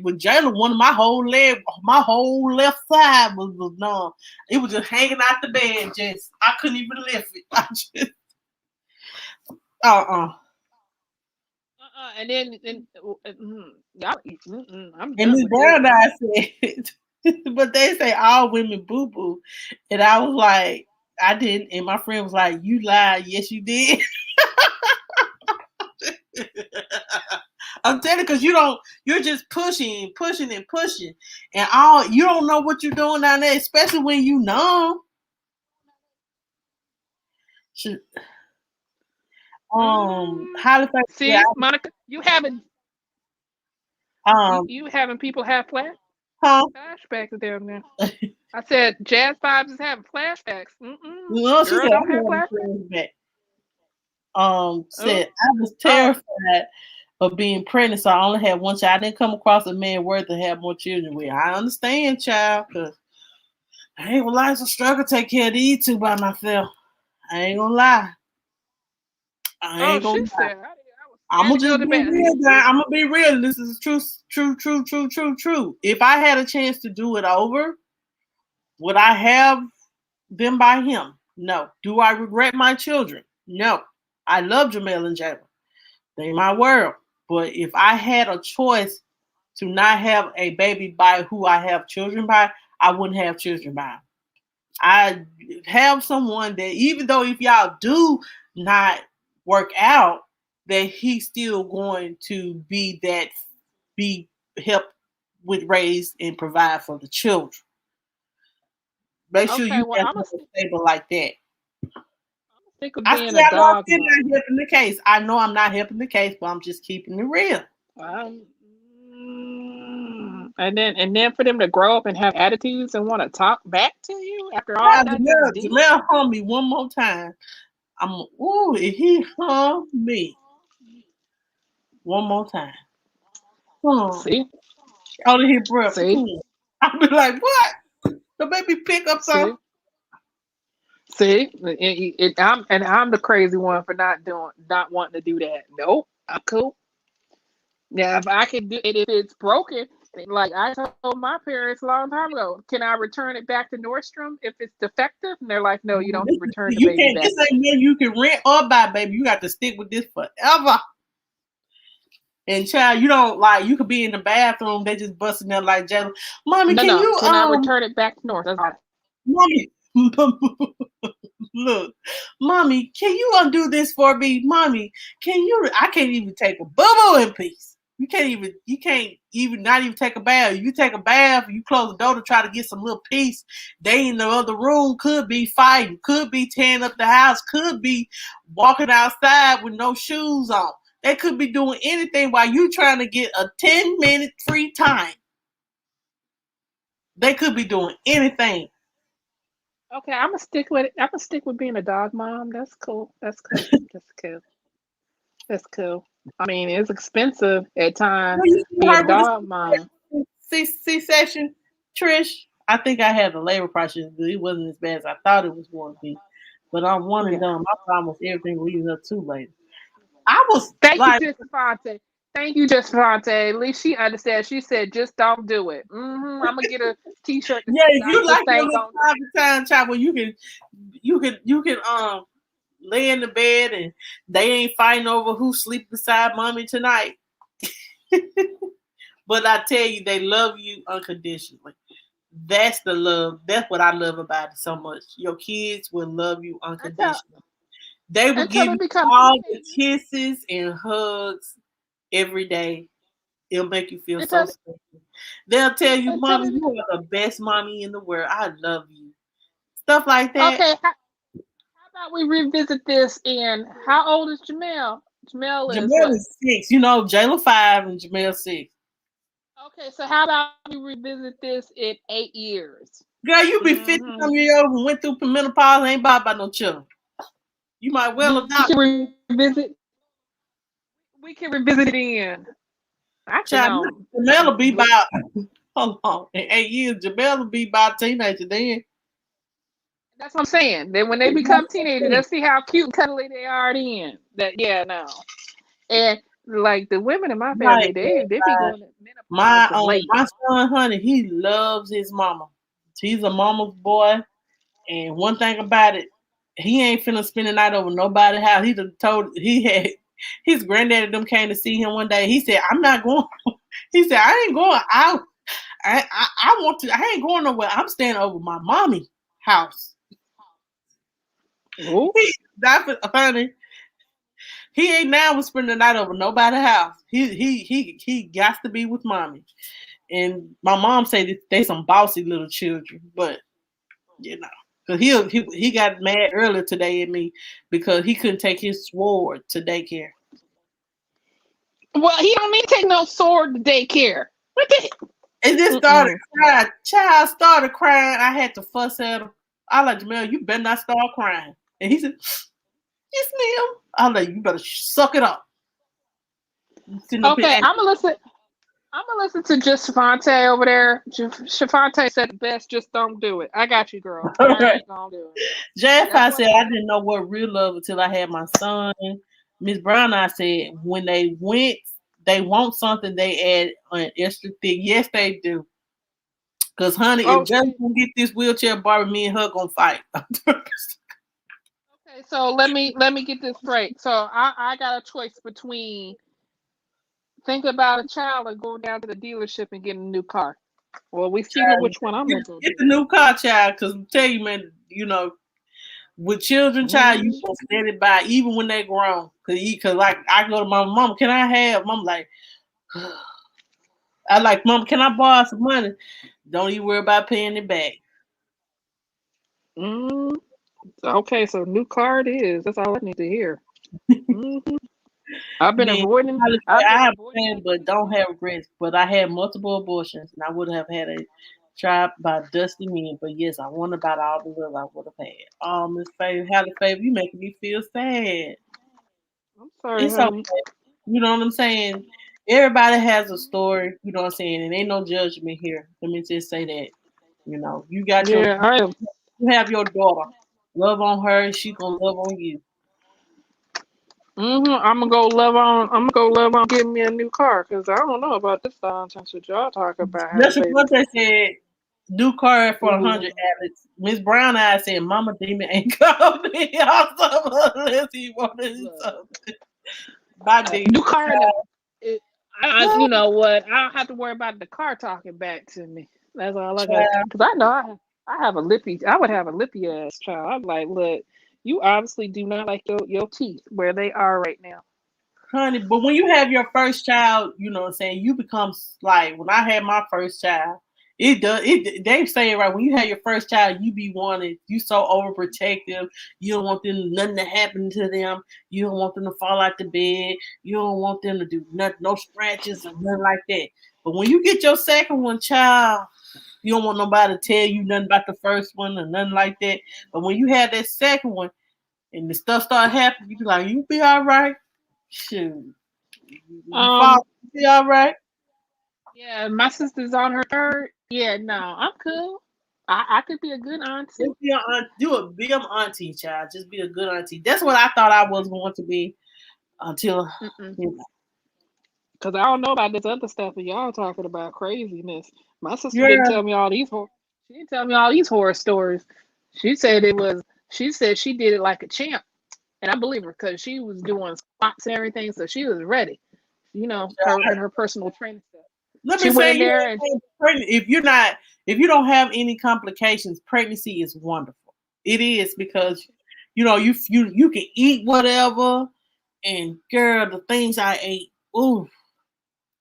S1: with Jalen, my whole left side was numb. It was just hanging out the bed. Just I couldn't even lift it. I just
S2: And then I'm
S1: and
S2: done
S1: Miss
S2: with
S1: Brown
S2: this.
S1: I said, but they say all women boo boo, and I was like, I didn't, and my friend was like, you lied. Yes, you did. I'm telling you, because you're just pushing, and you don't know what you're doing down there, especially when you numb. How to
S2: see, Monica, you having people have flashbacks down there. I said Jazz Vibes is having flashbacks.
S1: No, she
S2: Girl
S1: said
S2: don't
S1: I'm
S2: have
S1: having
S2: flashbacks.
S1: Said I was terrified of being pregnant, so I only had one child. I didn't come across a man worth to have more children with. I understand, child, because I ain't gonna lie, it's a struggle to take care of these two by myself. I ain't gonna lie.
S2: She said
S1: I'm gonna just be real, guy. I'm gonna be real. This is true. If I had a chance to do it over, would I have them by him? No. Do I regret my children? No, I love Jamel and Jalen. They my world. But if I had a choice to not have a baby by who I have children by, I wouldn't have children by. I have someone that even though if y'all do not work out, that he's still going to be help with raise and provide for the children. Make sure
S2: Okay,
S1: you
S2: well,
S1: have
S2: I'm gonna
S1: something stable like that.
S2: stick with
S1: I
S2: being
S1: see.
S2: a
S1: I know I'm
S2: dog
S1: still
S2: mom.
S1: not helping the case. I know I'm not helping the case, but I'm just keeping it real.
S2: Um, and then for them to grow up and have attitudes and want to talk back to you after all
S1: Now,
S2: that I just did.
S1: Jamel hung me one more time. If he hung me one more time.
S2: See,
S1: Only his breath.
S2: see,
S1: I'll be like, what? The baby pick up
S2: see,
S1: something.
S2: see. I'm the crazy one for not wanting to do that. Nope, I'm cool. Now, if I can do it, if it's broken, like I told my parents a long time ago, can I return it back to Nordstrom if it's defective? And they're like, no, you don't return the
S1: You
S2: baby
S1: can't.
S2: back.
S1: This ain't when you can rent or buy, baby. You got to stick with this forever. And child, you don't like. You could be in the bathroom. They just busting there like, Jalen, mommy,
S2: No,
S1: can
S2: no.
S1: you
S2: Can I return it back to Nordstrom?
S1: mommy, look, mommy, can you undo this for me, mommy? Can you? I can't even take a bubble in peace. You can't even not even take a bath. You take a bath, you close the door to try to get some little peace. They in the other room could be fighting, could be tearing up the house, could be walking outside with no shoes on. They could be doing anything while you trying to get a 10-minute free time. They could be doing anything.
S2: Okay, I'm gonna stick with it. I'm gonna stick with being a dog mom. That's cool. That's cool. That's cool. That's cool. I mean, it's expensive at times
S1: Well, you see
S2: being a
S1: her with
S2: dog mom.
S1: the C-section, Trish. I think I had the labor process. It wasn't as bad as I thought it was going to be. But I'm one and
S2: Yeah.
S1: done. I almost everything leading up to later. I was
S2: Thank you,
S1: like,
S2: Just Fonte. Thank you, Just Fonte. At least she understands. She said, just don't do it. I'm gonna get a T-shirt that
S1: yeah,
S2: says, "I
S1: you
S2: just
S1: like your
S2: ain't
S1: little
S2: gonna do it."
S1: private time child where you can lay in the bed and they ain't fighting over who sleep beside mommy tonight. But I tell you, they love you unconditionally. That's the love. That's what I love about it so much. Your kids will love you
S2: Until
S1: unconditionally. They will
S2: until
S1: give
S2: they
S1: you
S2: become
S1: all the
S2: teenagers.
S1: kisses and hugs every day. It'll make you feel so
S2: Until
S1: special. They'll tell you,
S2: until
S1: mommy,
S2: they
S1: you
S2: become
S1: are the best mommy in the world. I love you. Stuff like that.
S2: okay. How about we revisit this? And how old is Jamel? Jamel is
S1: Jamel
S2: what?
S1: is 6. You know, Jayla 5 and Jamel 6.
S2: Okay, so how about we revisit this in 8 years?
S1: Girl, you be 50
S2: hmm
S1: some years old and went through menopause, ain't bothered by no children. You might well
S2: We
S1: adopt.
S2: can revisit. We can revisit it in. Actually,
S1: Child,
S2: no.
S1: Jamel will be about, hold on, in 8 years, Jamel will be about a teenager then.
S2: That's what I'm saying. Then when they become teenagers, let's see how cute and cuddly they are then. That yeah, no. And like the women in my family,
S1: Like,
S2: they be going to menopause late.
S1: my son, honey, he loves his mama. He's a mama's boy. And one thing about it, he ain't finna spend the night over nobody's house. He done told he had his granddaddy them came to see him one day. He said, I'm not going. He said, I ain't going out. I want to, I ain't going nowhere. I'm staying over my mommy house.
S2: Ooh.
S1: Honey, he ain't now spending the night over nobody's house. He got to be with mommy. And my mom said that they some bossy little children, but you know. Cause he got mad earlier today at me because he couldn't take his sword to daycare.
S2: Well, he don't need to take no sword to daycare. What the?
S1: And then started
S2: Mm-mm.
S1: crying. Child started crying. I had to fuss at him. I like, Jamel, you better not start crying. And he said, yes, ma'am. I like, you better suck it up. Sitting up here
S2: Okay,
S1: acting.
S2: I'm gonna listen to just Shavante over there. Shavante said the best. Just don't do it. I got you, girl. I ain't gonna do it.
S1: Jeff,
S2: That's
S1: I
S2: what
S1: said I didn't know what real love until I had my son. Miss Brown, I said when they want something, they add an extra thing. Yes, they do. Cause honey, if
S2: okay.
S1: Jeff's gonna get this wheelchair, Barbie, me and her gonna fight.
S2: Okay, Okay, so let me get this straight. So I got a choice between thinking about a child or going down to the dealership and getting a new car. Well, we see which one I'm
S1: Get,
S2: gonna go
S1: get
S2: do.
S1: the new car, child, because I tell you, man, with children, child, you
S2: Mhm.
S1: gonna stand it by even when they grown. Cause like I go to my mom, can I have? Mom like, I like, mom, can I borrow some money? Don't even worry about paying it back.
S2: Mm. Okay, so new car it is. That's all I need to hear. Hmm. I've been
S1: Man,
S2: avoiding.
S1: I
S2: I've been
S1: have
S2: avoiding
S1: plans,
S2: that
S1: but don't have regrets. But I had multiple abortions, and I would have had a child by Dusty Me. But yes, I wonder about all the love I would have had. Miss Favor, Halle Favor, you making me feel sad.
S2: I'm sorry,
S1: It's okay.
S2: honey.
S1: You know what I'm saying? Everybody has a story, you know what I'm saying? And ain't no judgment here. Let me just say that. You got
S2: Yeah, I am.
S1: you have your daughter. Love on her, she gonna love on you.
S2: I'm gonna go love on. I'm gonna go love on getting me a new car because I don't know about this nonsense that y'all talk about, Halle
S1: Just
S2: baby.
S1: what they said, new car for
S2: Ooh,
S1: 100, Alex. Miss Brown Eyes said, Mama Demon ain't called me. Unless he wanted
S2: look,
S1: something. My
S2: new
S1: demon.
S2: car. It, you know what? I don't have to worry about the car talking back to me. That's all I got.
S1: Child,
S2: Because I know I have a lippy. I would have a lippy ass child. I'm like, look, you obviously do not like your teeth where they are right now.
S1: honey, but when you have your first child, you know what I'm saying, you become like when I had my first child, it does it they say it right. When you have your first child, you be wanted, you so overprotective, you don't want them nothing to happen to them, you don't want them to fall out the bed, you don't want them to do nothing, no scratches or nothing like that. But when you get your second one, child, you don't want nobody to tell you nothing about the first one or nothing like that. But when you have that second one and the stuff start happening, you be like, you be all right. Shoot. You fall,
S2: Um,
S1: be all right.
S2: yeah, my sister's on her third. Yeah, no, I'm cool. I could be a good auntie.
S1: Just be an aunt, be an auntie, child. Just be a good auntie. That's what I thought I was going to be until
S2: Mm-mm.
S1: you know.
S2: Cause I don't know about this other stuff that y'all talking about craziness. My sister didn't
S1: Yeah,
S2: tell me all these. She didn't tell me all these horror stories. She said it was. She said she did it like a champ, and I believe her because she was doing squats and everything, so she was ready. You know, her and her personal training stuff.
S1: let
S2: She
S1: me
S2: went
S1: say
S2: in there and
S1: pregnant. If you don't have any complications, pregnancy is wonderful. It is because you can eat whatever, and girl, the things I ate, ooh,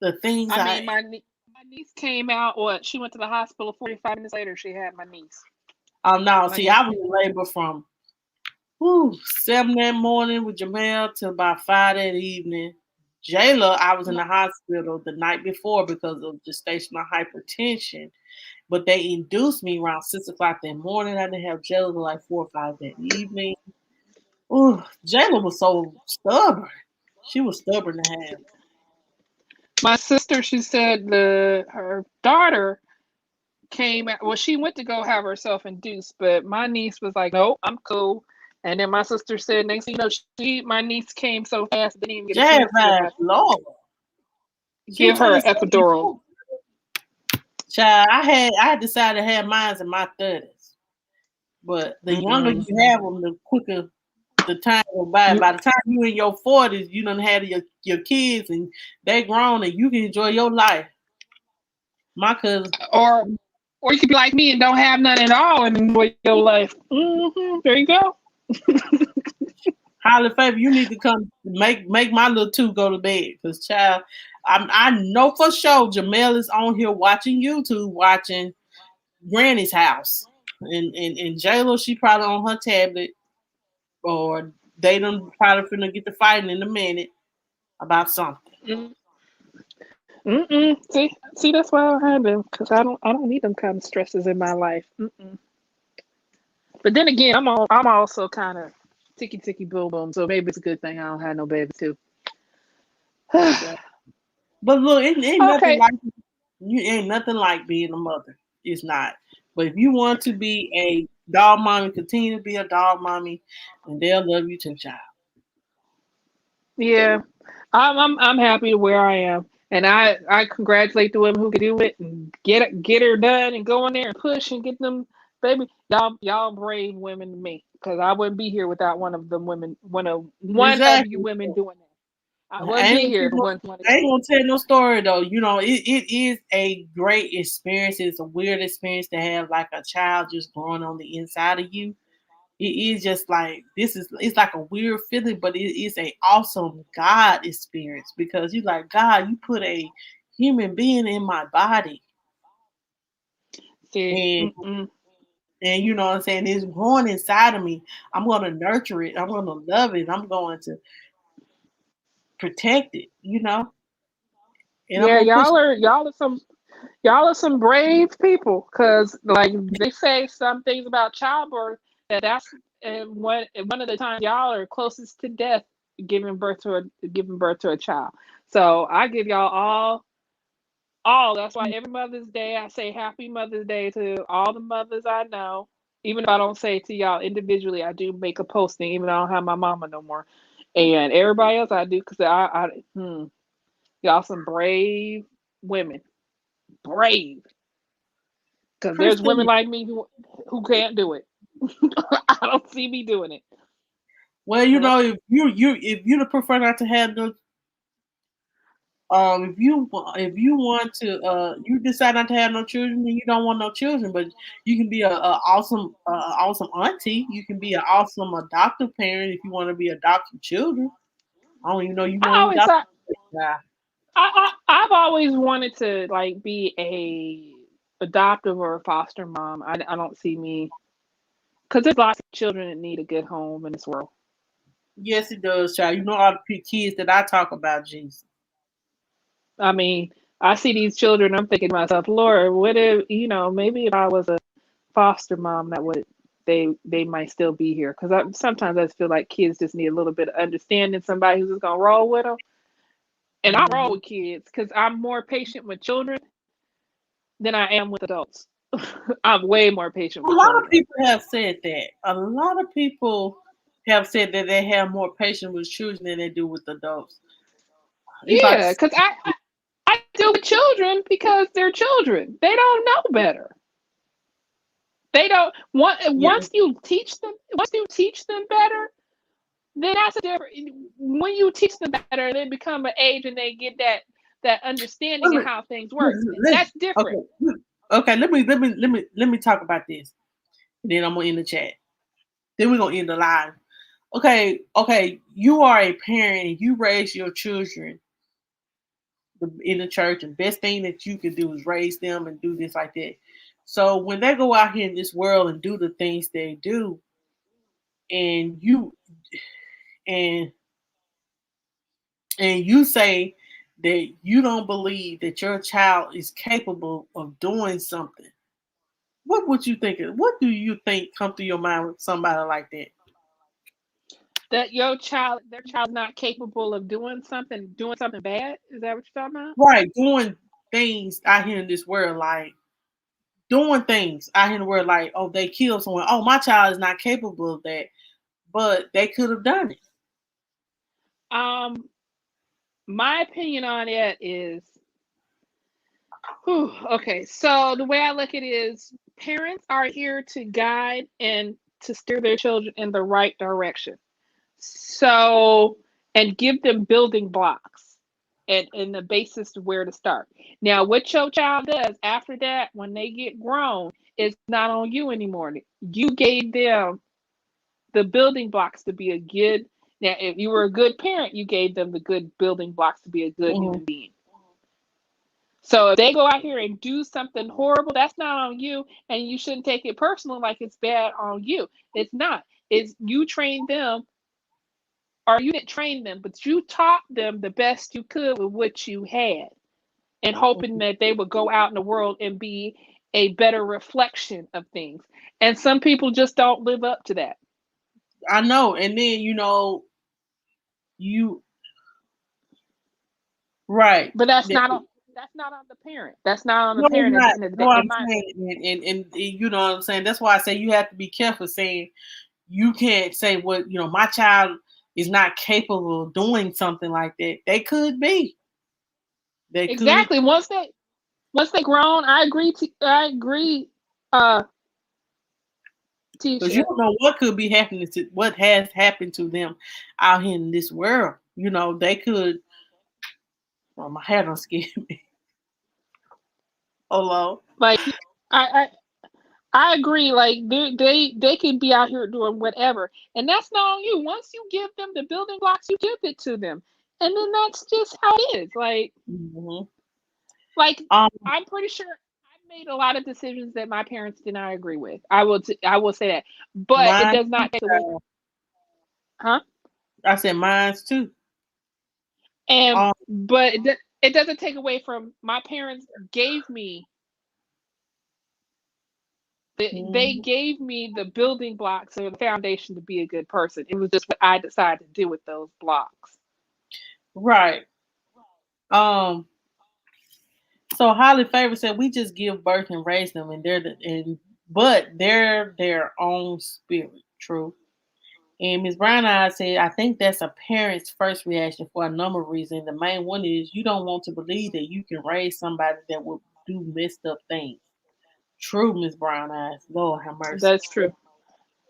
S1: the things
S2: I
S1: I
S2: mean,
S1: ate.
S2: my niece came out. What? She went to the hospital. 45 minutes later, she had my niece.
S1: No,
S2: My
S1: see,
S2: niece
S1: I was
S2: came.
S1: in labor from 7 that morning with Jamel till about 5 that evening. Jayla, I was in the hospital the night before because of gestational hypertension, but they induced me around 6 o'clock that morning. I didn't have Jayla till like 4 or 5 that evening. Ooh, Jayla was so stubborn. She was stubborn to have.
S2: My sister, she said her daughter came out. Well, she went to go have herself induced, but my niece was like, "Nope, I'm cool." And then my sister said, next thing you know, my niece came so fast, didn't even get a
S1: Jazz
S2: chance to
S1: ass, Lord. She
S2: give
S1: was
S2: her
S1: turning
S2: an epidural.
S1: 74. Child, I decided to have mine in my 30s. But the younger
S2: Mm-mm.
S1: you have them, the quicker the time go by.
S2: You
S1: By the time you in your 40s, you done had your kids and they grown and you can enjoy your life. My cousin,
S2: or or you could be like me and don't have none at all and enjoy your life. There you go.
S1: Holly Favor, you need to come make my little two go to bed. Cause child, I know for sure Jamel is on here watching YouTube, watching Granny's house. And J-Lo, she probably on her tablet or they done probably finna get to fighting in a minute about something.
S2: Mm. Mm-mm. See, that's why I don't have them because I don't need them kind of stresses in my life. Mm-mm. But then again, I'm also kind of ticky boom boom, so maybe it's a good thing I don't have no babies too.
S1: Yeah. But look, ain't nothing
S2: Okay.
S1: like you ain't nothing like being a mother. It's not. But if you want to be a dog mommy, continue to be a dog mommy, and they'll love you to child.
S2: Yeah, I'm happy where I am, and I congratulate the women who can do it and get her done and go in there and push and get them baby, y'all brave women to me, because I wouldn't be here without one of them women, one of you
S1: Exactly.
S2: women doing that. I
S1: I
S2: wouldn't be
S1: ain't,
S2: here
S1: gonna
S2: if it
S1: tell
S2: wasn't one of
S1: no, I ain't
S2: y'all.
S1: gonna tell no story though. It is a great experience. It's a weird experience to have like a child just growing on the inside of you. It is just like it's like a weird feeling, but it is a awesome God experience because you like God, you put a human being in my body.
S2: See,
S1: And you know what I'm saying, it's growing inside of me. I'm gonna nurture it, I'm gonna love it, I'm going to protect it, and I'm
S2: yeah,
S1: gonna push it.
S2: y'all are some brave people, because like they say some things about childbirth, that's one of the times y'all are closest to death, giving birth to a child. So I give y'all all. That's why every Mother's Day I say Happy Mother's Day to all the mothers I know. Even if I don't say it to y'all individually, I do make a posting, even though I don't have my mama no more. And everybody else I do, because y'all some brave women. Brave. Because there's women
S1: Kristen,
S2: like me who can't do it. I don't see me doing it.
S1: well,
S2: Hello?
S1: if you prefer not to have no, if you want to, you decide not to have no children, and you don't want no children, but you can be a awesome auntie. You can be an awesome adoptive parent if you want to be adopting children. I don't even know you
S2: I
S1: want to
S2: always
S1: adopt.
S2: thought I've always wanted to like be a adoptive or a foster mom. I don't see me, because there's lots of children that need a good home in this world.
S1: Yes, it does, child. You know all the kids that I talk about, Jesus.
S2: I mean, I see these children, I'm thinking to myself, Lord, what if, maybe if I was a foster mom, that would they might still be here. Because sometimes I just feel like kids just need a little bit of understanding, somebody who's just gonna roll with them. And I roll
S1: Mhm.
S2: with kids because I'm more patient with children than I am with adults. I'm way more patient
S1: A
S2: with
S1: lot of
S2: children.
S1: people have said that. A lot of people have said that they have more patience with children than they do with adults. You about to
S2: Yeah, because I deal with children because they're children. They don't know better. They don't want
S1: yeah.
S2: once you teach them better, then that's a different. When you teach them better, they become an age and they get that understanding of
S1: Let
S2: how things
S1: me,
S2: work. That's different.
S1: okay. Okay, let me talk about this. Then I'm gonna end the chat. Then we're gonna end the live. Okay. You are a parent and you raise your children in the church, and best thing that you can do is raise them and do this like that. So when they go out here in this world and do the things they do, and and you say that you don't believe that your child is capable of doing something, what would you think? What do you think come through your mind with somebody like that?
S2: That their child's not capable of doing something bad. Is that what you're talking about?
S1: Right, doing things out here in this world, like doing things out here in the world, like, oh, they killed someone. Oh, my child is not capable of that, but they could have done it.
S2: Um, my opinion on it is, whew, okay. So the way I look at it is, parents are here to guide and to steer their children in the right direction. So, and give them building blocks and the basis of where to start. Now, what your child does after that, when they get grown, is not on you anymore. You gave them the building blocks to be a good. Now, if you were a good parent, you gave them the good building blocks to be a good
S1: Mhm.
S2: human being. So if they go out here and do something horrible, that's not on you, and you shouldn't take it personal like it's bad on you. It's not. It's you trained them, or you didn't train them, but you taught them the best you could with what you had, and hoping that they would go out in the world and be a better reflection of things. And some people just don't live up to that.
S1: I know, and then you right.
S2: But that's not on the parent. That's not on the
S1: No, it's
S2: parent at
S1: not.
S2: the end of the
S1: No,
S2: day,
S1: I'm
S2: in my
S1: saying,
S2: opinion.
S1: and you know what I'm saying. That's why I say you have to be careful saying you can't say what my child is not capable of doing something like that. They could be. They could.
S2: Exactly. Once they grown, I agree. Uh,
S1: because you don't know what could be happening to what has happened to them out here in this world. You know, they could. Oh, my hair don't scare me. Hello.
S2: Like I agree. Like they can be out here doing whatever, and that's not on you. Once you give them the building blocks, you give it to them, and then that's just how it is.
S1: Mm-hmm.
S2: Like
S1: Um,
S2: I'm pretty sure I made a lot of decisions that my parents did not agree with. I will say that, but it
S1: mine.
S2: does not take away. Huh?
S1: I said mine's too.
S2: And
S1: Um,
S2: but it doesn't take away from my parents gave me. They
S1: mhm.
S2: gave me the building blocks or the foundation to be a good person. It was just what I decided to do with those blocks.
S1: Right. Um. So highly favored said we just give birth and raise them, and but they're their own spirit. True. And Ms. Brown Eyes said, I think that's a parent's first reaction for a number of reasons. The main one is you don't want to believe that you can raise somebody that will do messed up things. True, Miss Brown Eyes. Lord have mercy.
S2: That's true.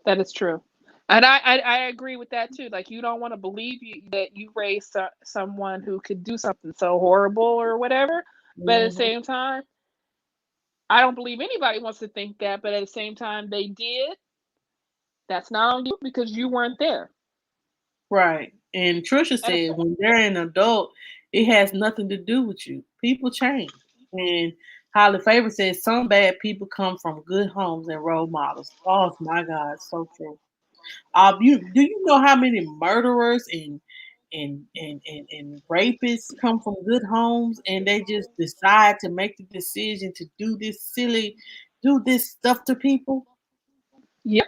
S2: That is true. And I agree with that too. Like you don't want to believe that you raised someone who could do something so horrible or whatever. But at the
S1: Mhm.
S2: same time, I don't believe anybody wants to think that. But at the same time, they did. That's not on you because you weren't there.
S1: Right. And Trisha
S2: That is
S1: said when they're an adult, it has nothing to do with you. People change. And Holly Favor says some bad people come from good homes and role models. Oh my God, so true. Do you know how many murderers and rapists come from good homes and they just decide to make the decision to do this stuff to people?
S2: Yep.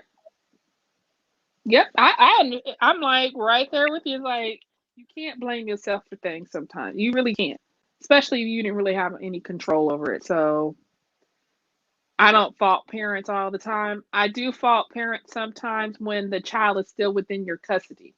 S2: Yep. I'm like right there with you. Like you can't blame yourself for things sometimes. You really can't. Especially if you didn't really have any control over it. So I don't fault parents all the time. I do fault parents sometimes when the child is still within your custody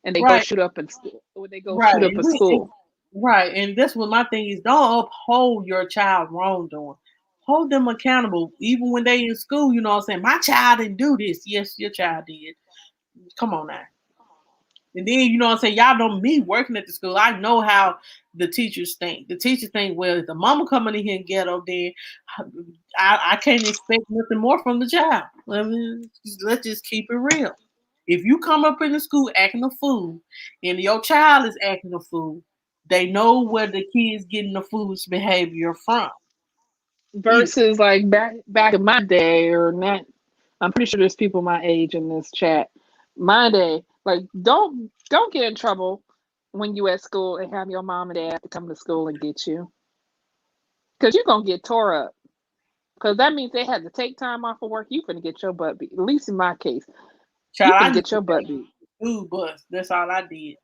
S2: and they go
S1: Right,
S2: shoot up in school. Or they go
S1: right,
S2: shoot up a school.
S1: right. And that's what my thing is. Don't uphold your child wrongdoing. Hold them accountable, even when they in school. You know what I'm saying? My child didn't do this. Yes, your child did. Come on now. And then you know what I'm saying, y'all know me working at the school. I know how the teachers think. The teachers think, well, if the mama coming in here and ghetto, then I can't expect nothing more from the child. Let's just keep it real. If you come up in the school acting a fool and your child is acting a fool, they know where the kids getting the foolish behavior from. Period.
S2: Versus like back in my day or not. I'm pretty sure there's people my age in this chat. My day, like don't get in trouble when you at school and have your mom and dad to come to school and get you. Cause you're gonna get tore up. Cause that means they had to take time off of work. You finna get your butt beat. At least in my case, you
S1: Child, I
S2: finna
S1: used
S2: get
S1: to
S2: your butt beat.
S1: food bus. That's all I did.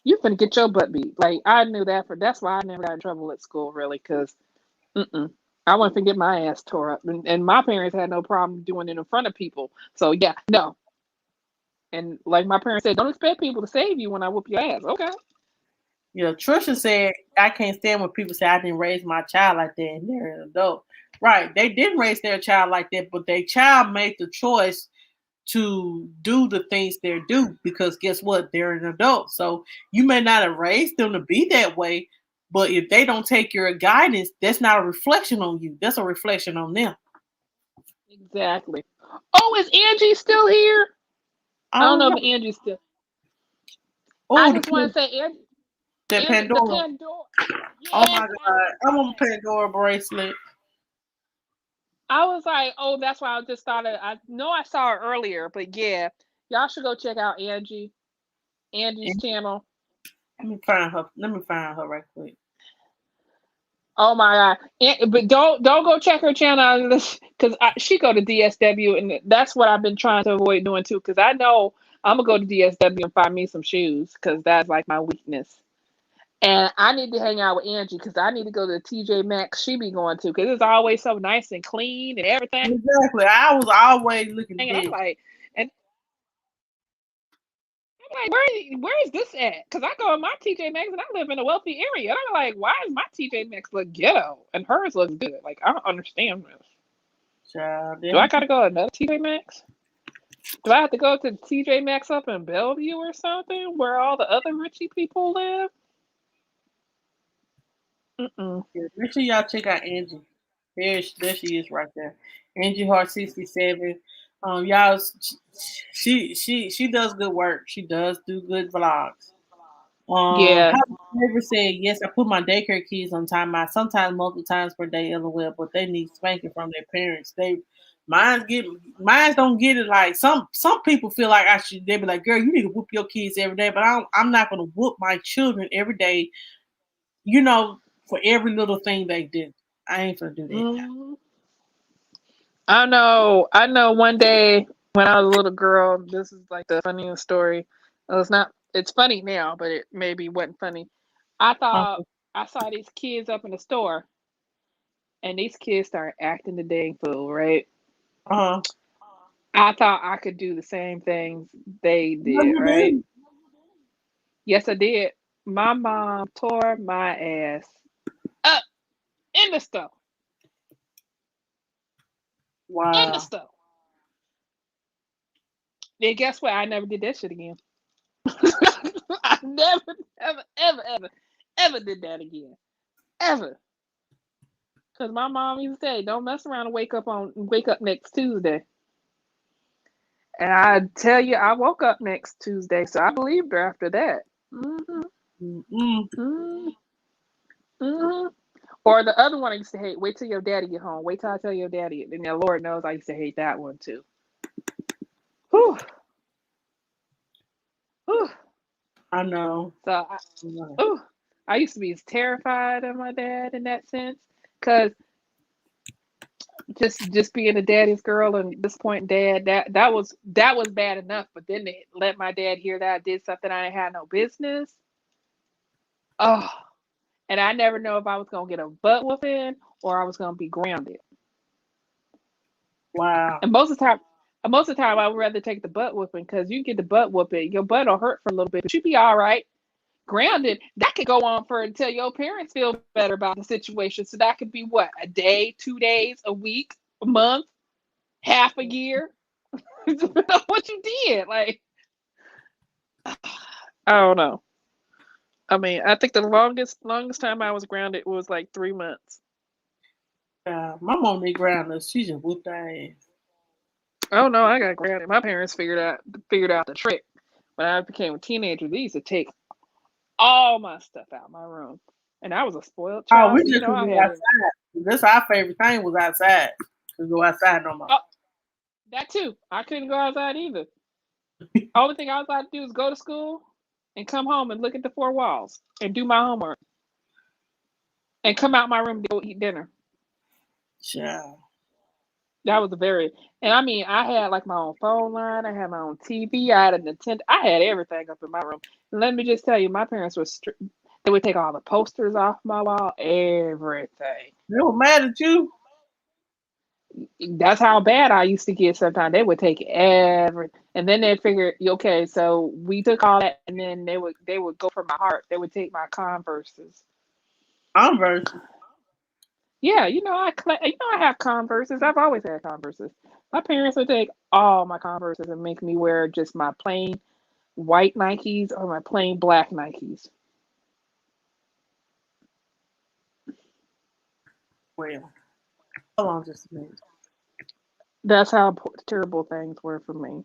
S2: You finna get your butt beat. Like I knew that that's why I never got in trouble at school really. Cause I wasn't finna get my ass tore up. And my parents had no problem doing it in front of people. So yeah, no. And like my parents said, don't expect people to save you when I whoop your ass. Okay.
S1: Yeah, Trisha said, I can't stand when people say I didn't raise my child like that and they're an adult. Right. They didn't raise their child like that, but their child made the choice to do the things they do because guess what? They're an adult. So you may not have raised them to be that way, but if they don't take your guidance, that's not a reflection on you. That's a reflection on them.
S2: Exactly. Oh, is Angie still here? I don't
S1: All
S2: know
S1: right.
S2: if Angie's still. I
S1: Oh,
S2: just want to say,
S1: the
S2: Angie, the
S1: Pandora.
S2: Pandora.
S1: Oh
S2: Yes,
S1: my God. I want a Pandora bracelet.
S2: I was like, oh, that's why I just thought of. I know I saw her earlier, but yeah, y'all should go check out Angie's channel.
S1: Let me find her. Let me find her right quick.
S2: Oh my god! But don't go check her channel because she go to DSW, and that's what I've been trying to avoid doing too. Because I know I'm gonna go to DSW and find me some shoes because that's like my weakness. And I need to hang out with Angie because I need to go to the TJ Maxx she be going to because it's always so nice and clean and everything.
S1: Exactly. I was always looking
S2: And I'm
S1: good.
S2: like, and I'm like, where is this at? Because I go in my TJ Maxx and I live in a wealthy area. And I'm like, why does my TJ Maxx look ghetto and hers looks good? Like I don't understand this.
S1: Child,
S2: Do I gotta go to another TJ Maxx? Do I have to go to TJ Maxx up in Bellevue or something where all the other richy people live? Mm-mm.
S1: Yeah, make sure y'all check out Angie. There she is right there. Angie Hart 67. Y'all, she does good work. She does do good vlogs.
S2: Yeah.
S1: How never said yes. I put my daycare kids on timeout. Sometimes multiple times per day, LOL. But they need spanking from their parents. Mine don't get it. Like some people feel like I should. They be like, girl, you need to whoop your kids every day. But I'm not gonna whoop my children every day. For every little thing they do. I ain't gonna do that.
S2: Mm. I know. I know. One day when I was a little girl, this is like the funniest story. It's not. It's funny now, but it maybe wasn't funny. I thought
S1: Uh
S2: I saw these kids up in the store, and these kids started acting the dang fool, right?
S1: huh.
S2: I thought I could do the same things they
S1: No,
S2: did,
S1: you
S2: right?
S1: didn't.
S2: Yes, I did. My mom tore my ass up in the store. In the
S1: Wow.
S2: store. And guess what? I never did that shit again. I never, ever, ever, ever, ever did that again. Ever. Because my mom used to say, don't mess around and wake up next Tuesday. And I tell you, I woke up next Tuesday, so I believed her after that. Mm-hmm.
S1: Mm-mm.
S2: Mm-hmm. Mm-hmm. Or the other one I used to hate, wait till your daddy get home. Wait till I tell your daddy. And the Lord knows I used to hate that one too. Whew. Whew.
S1: I know.
S2: So ooh, I used to be terrified of my dad in that sense. Cause just being a daddy's girl and disappointing dad, that was bad enough. But then they let my dad hear that I did something I had no business. Oh, and I never know if I was gonna get a butt whooping or I was gonna be grounded.
S1: Wow.
S2: And most of the time, I would rather take the butt whooping because you get the butt whooping, your butt will hurt for a little bit, but you be all right. Grounded, that could go on for until your parents feel better about the situation. So that could be what, a day, 2 days, a week, a month, half a year. What you did, like I don't know. I mean, I think the longest time I was grounded was like 3 months.
S1: My mom did ground us. She just whooped our ass.
S2: Oh no, I got grounded. My parents figured out the trick. When I became a teenager, they used to take all my stuff out of my room. And I was a spoiled
S1: Oh,
S2: child,
S1: we
S2: so
S1: just could
S2: I
S1: go
S2: had it.
S1: outside. That's our favorite thing was outside. To go outside no more.
S2: Oh, that too. I couldn't go outside either. Only thing I was allowed to do is go to school and come home and look at the four walls and do my homework and come out my room to go eat dinner.
S1: Child.
S2: That was and I mean, I had like my own phone line, I had my own TV, I had a Nintendo, I had everything up in my room. And let me just tell you, my parents were they would take all the posters off my wall, everything.
S1: They were mad at you.
S2: That's how bad I used to get sometimes. They would take everything. And then they figured, okay, so we took all that and then they would go for my heart. They would take my Converses.
S1: I'm versus.
S2: Yeah, I have Converses. I've always had Converses. My parents would take all my Converses and make me wear just my plain white Nikes or my plain black Nikes.
S1: Well, hold on just a minute.
S2: That's how terrible things were for me.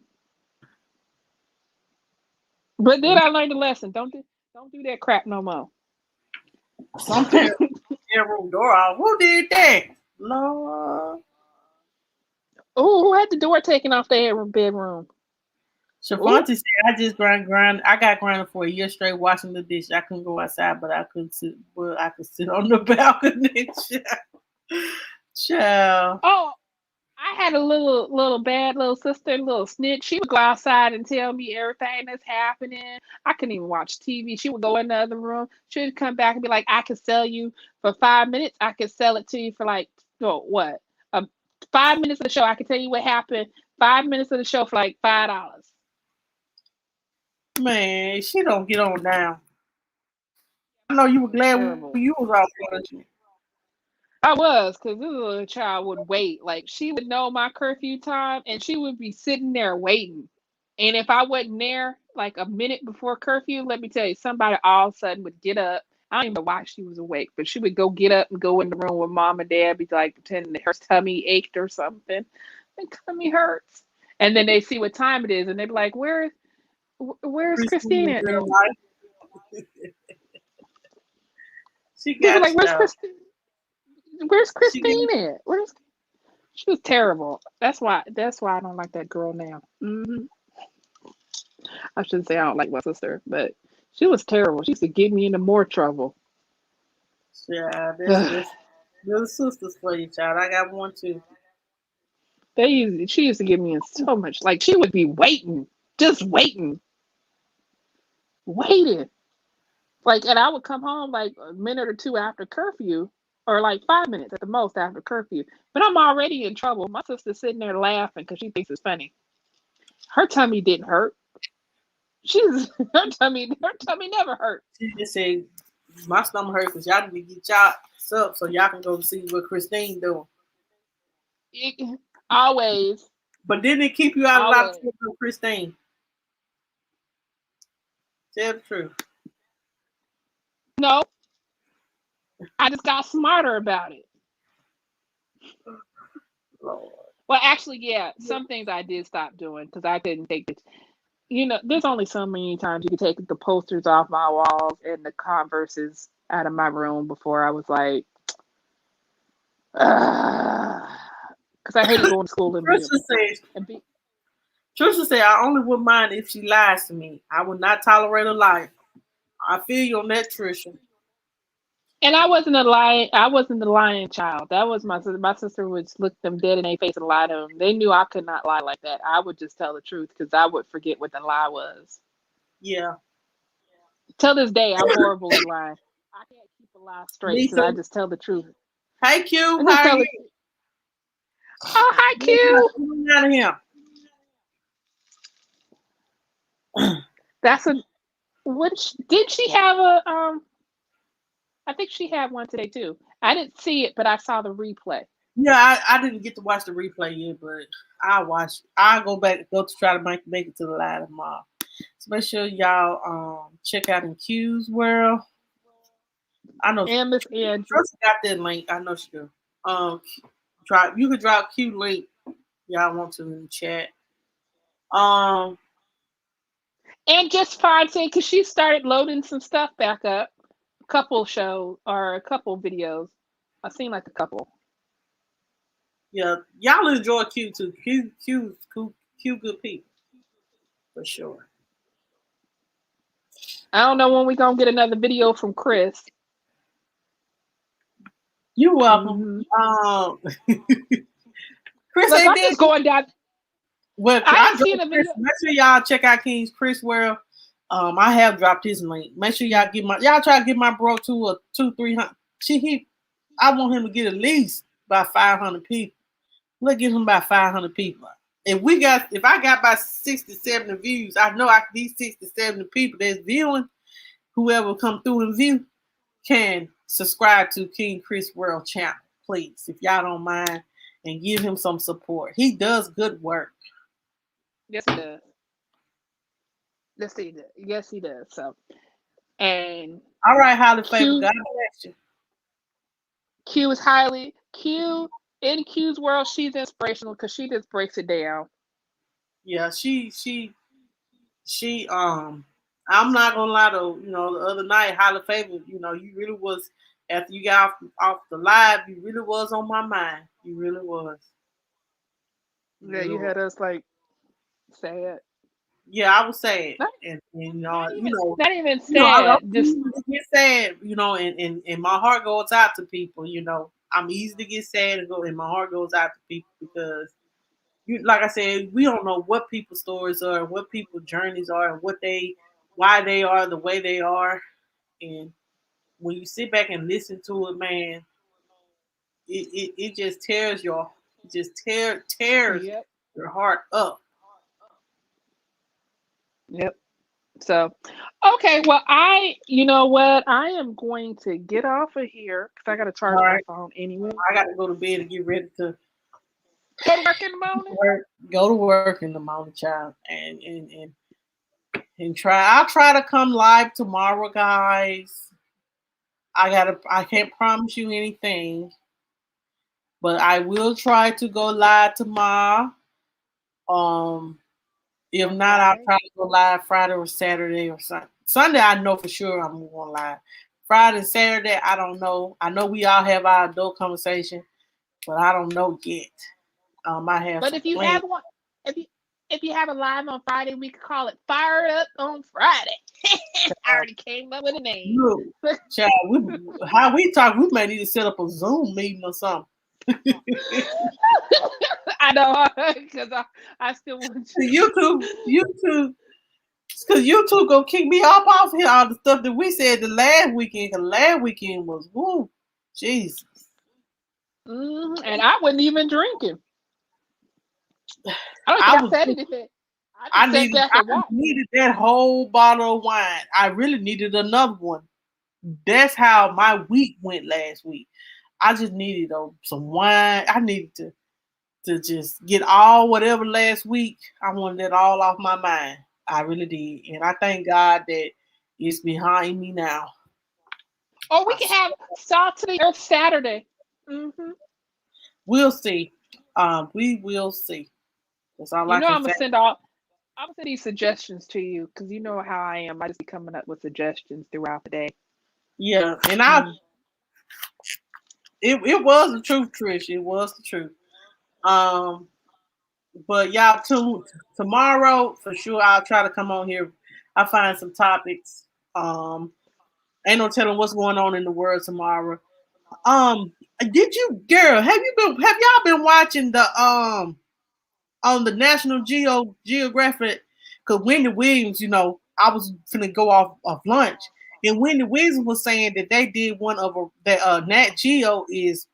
S2: But then I learned a lesson. Don't do that crap no more.
S1: Some parents their room door off. Who did that? Lord.
S2: Oh, who had the door taken off their bedroom? Oh,
S1: Shafanti said, I just grind. I got grounded for a year straight washing the dish. I couldn't go outside, but I could sit. Well, I could sit on the balcony. Child.
S2: oh, I had a little bad little sister, little snitch. She would go outside and tell me everything that's happening. I couldn't even watch TV. She would go in the other room. She would come back and be like, "I could sell you for 5 minutes. I could sell it to you for like, oh, what? 5 minutes of the show. I could tell you what happened. 5 minutes of the show for like $5."
S1: Man, she don't get on down. I know you were glad when
S2: Terrible.
S1: you was off punishment.
S2: I was, because this little child would wait. Like, she would know my curfew time, and she would be sitting there waiting. And if I wasn't there, like a minute before curfew, let me tell you, somebody all of a sudden would get up. I don't even know why she was awake, but she would go get up and go in the room with mom and dad, be like pretending that her tummy ached or something. My tummy hurts. And then they see what time it is, and they be like, where's
S1: Christine
S2: Christine
S1: in
S2: at?
S1: real
S2: And
S1: life. She
S2: they be
S1: got
S2: like,
S1: you though.
S2: Where's
S1: She got
S2: Christine at? She was terrible. That's why I don't like that girl now. I shouldn't say I don't like my sister, but she was terrible. She used to get me into more trouble.
S1: yeah, this little sisters for you, child. I got one too.
S2: She used to get me in so much. Like, she would be waiting, just waiting. Like, and I would come home like a minute or two after curfew, or like 5 minutes at the most after curfew. But I'm already in trouble. My sister's sitting there laughing because she thinks it's funny. Her tummy didn't hurt. She's her tummy never hurt.
S1: She just said, my stomach hurts because y'all need to get y'all up so y'all can go see what Christine doing.
S2: Always,
S1: But didn't it keep you out of a lot of
S2: always.
S1: trouble with Christine? Tell the truth.
S2: No, I just got smarter about it.
S1: Lord.
S2: Well, actually, yeah, some things I did stop doing because I couldn't take it. There's only so many times you could take the posters off my walls and the Converses out of my room before I was like, because I hated going to school and being.
S1: Trisha said, I only would mind if she lies to me. I would not tolerate a lie. I feel you on that, Trisha.
S2: And I wasn't a lying. I wasn't the lying child. That was my sister. My sister would look them dead in their face and lie to them. They knew I could not lie like that. I would just tell the truth because I would forget what the lie was.
S1: Yeah.
S2: Till this day, I'm horrible at lying. I can't keep a lie straight
S1: Me
S2: because I
S1: too.
S2: just tell the truth.
S1: Hey, Q,
S2: I just
S1: how are
S2: tell
S1: you?
S2: it. Oh, hi, Q.
S1: Get out of here.
S2: That's a. Did she have a? I think she had one today too. I didn't see it, but I saw the replay.
S1: Yeah, I didn't get to watch the replay yet, but I'll watch. I'll go to try to make it to the live tomorrow. So make sure y'all check out in Q's world. I know
S2: And Miss Andrew.
S1: Trisha got that link. I know she do. You could drop Q link. Y'all want to in the chat.
S2: And just fine saying because she started loading some stuff back up. A couple shows or a couple videos. I've seen like a couple.
S1: Yeah, y'all enjoy Q too. Q good people for sure.
S2: I don't know when we're gonna get another video from Chris.
S1: You're welcome. Chris
S2: Look,
S1: ain't
S2: I'm
S1: dead.
S2: just going down.
S1: Well,
S2: I ain't seen a video.
S1: Make sure y'all check out King's Chris World. I have dropped his link. Make sure y'all try to get my bro to a 200-300. I want him to get at least about 500 people. Let's get him about 500 people. If I got about 60, 70 views, I know these 60, 70 people that's viewing, whoever come through and view, can subscribe to King Chris World channel, please, if y'all don't mind, and give him some support. He does good work.
S2: Yes, he does. Yes, he does. So, and
S1: all right, highly favored. God bless you.
S2: Q in Q's world. She's inspirational because she just breaks it down.
S1: Yeah, she. I'm not gonna lie though. The other night, highly favored. You really was after you got off the live. You really was on my mind. You really was.
S2: Yeah, you had us like sad.
S1: Yeah, I was sad,
S2: Not even sad. Just
S1: get sad, and my heart goes out to people. I'm easy to get sad and my heart goes out to people because, like I said, we don't know what people's stories are, and what people's journeys are, and why they are the way they are, and when you sit back and listen to it, man, it just tears tears
S2: Yep.
S1: your heart up.
S2: Yep. So, okay, well, you know what? I am going to get off of here because I got to charge
S1: All
S2: my
S1: right.
S2: phone anyway.
S1: I got to go to bed and get ready to
S2: Go to work in the morning.
S1: go to work in the morning, child, and try. I'll try to come live tomorrow, guys. I can't promise you anything, but I will try to go live tomorrow. Um, if not, I'll
S2: Right.
S1: try to go live Friday or Saturday or Sunday. Sunday, I know for sure I'm going live. Friday, Saturday, I don't know. I know we all have our adult conversation, but I don't know yet. I have
S2: But
S1: some
S2: if you
S1: plans.
S2: have one, if you if you have a live on Friday, we could call it Fired Up on Friday. I already came up with a name.
S1: Look, child, how we talk, we may need to set up a Zoom meeting or something.
S2: I know, because I still want
S1: YouTube, because YouTube gonna kick me off here. All the stuff that we said the last weekend, because last weekend was woo, Jesus.
S2: and I wasn't even drinking. I don't
S1: I
S2: think I
S1: was,
S2: said anything. I just sat back
S1: I
S2: and watched.
S1: needed that whole bottle of wine. I really needed another one. That's how my week went last week. I just needed some wine. I needed to just get all whatever last week. I wanted it all off my mind. I really did. And I thank God that it's behind me now.
S2: Or we can have Saturday or Saturday. hmm
S1: We'll see. We will see. That's all
S2: You
S1: I
S2: know,
S1: can say.
S2: I'm gonna send these suggestions to you because you know how I am. I just be coming up with suggestions throughout the day.
S1: Yeah. And
S2: Mm.
S1: it was the truth, Trish. It was the truth. Um, but y'all tomorrow for sure I'll try to come on here. I'll find some topics. Um, ain't no telling what's going on in the world tomorrow. Did you, girl? Have y'all been watching the on the National Geographic? Because Wendy Williams, I was finna go off of lunch, and Wendy Williams was saying that they did one of that Nat Geo is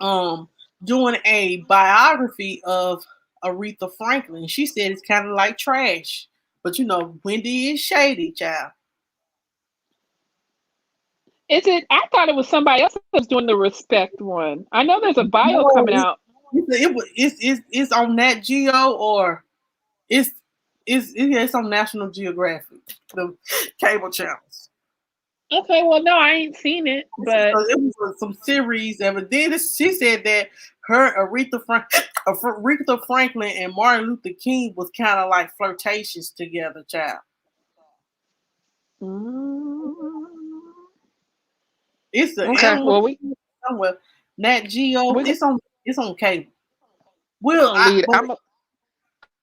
S1: um doing a biography of Aretha Franklin. She said it's kind of like trash, but Wendy is shady, child.
S2: Is it? I thought it was somebody else that was doing the respect one. I know there's a bio
S1: No,
S2: coming out.
S1: it's on Nat Geo or it's it's on National Geographic, the cable channels.
S2: Okay, well, no, I ain't seen it, but
S1: So it was some series of it. Then she said that her Aretha Franklin and Martin Luther King was kind of like flirtatious together, child.
S2: mm,
S1: It's an
S2: okay.
S1: animal
S2: Well, we
S1: somewhere. Nat Geo.
S2: we
S1: It's on cable.
S2: we
S1: Will
S2: gonna
S1: I?
S2: leave.
S1: But
S2: I'm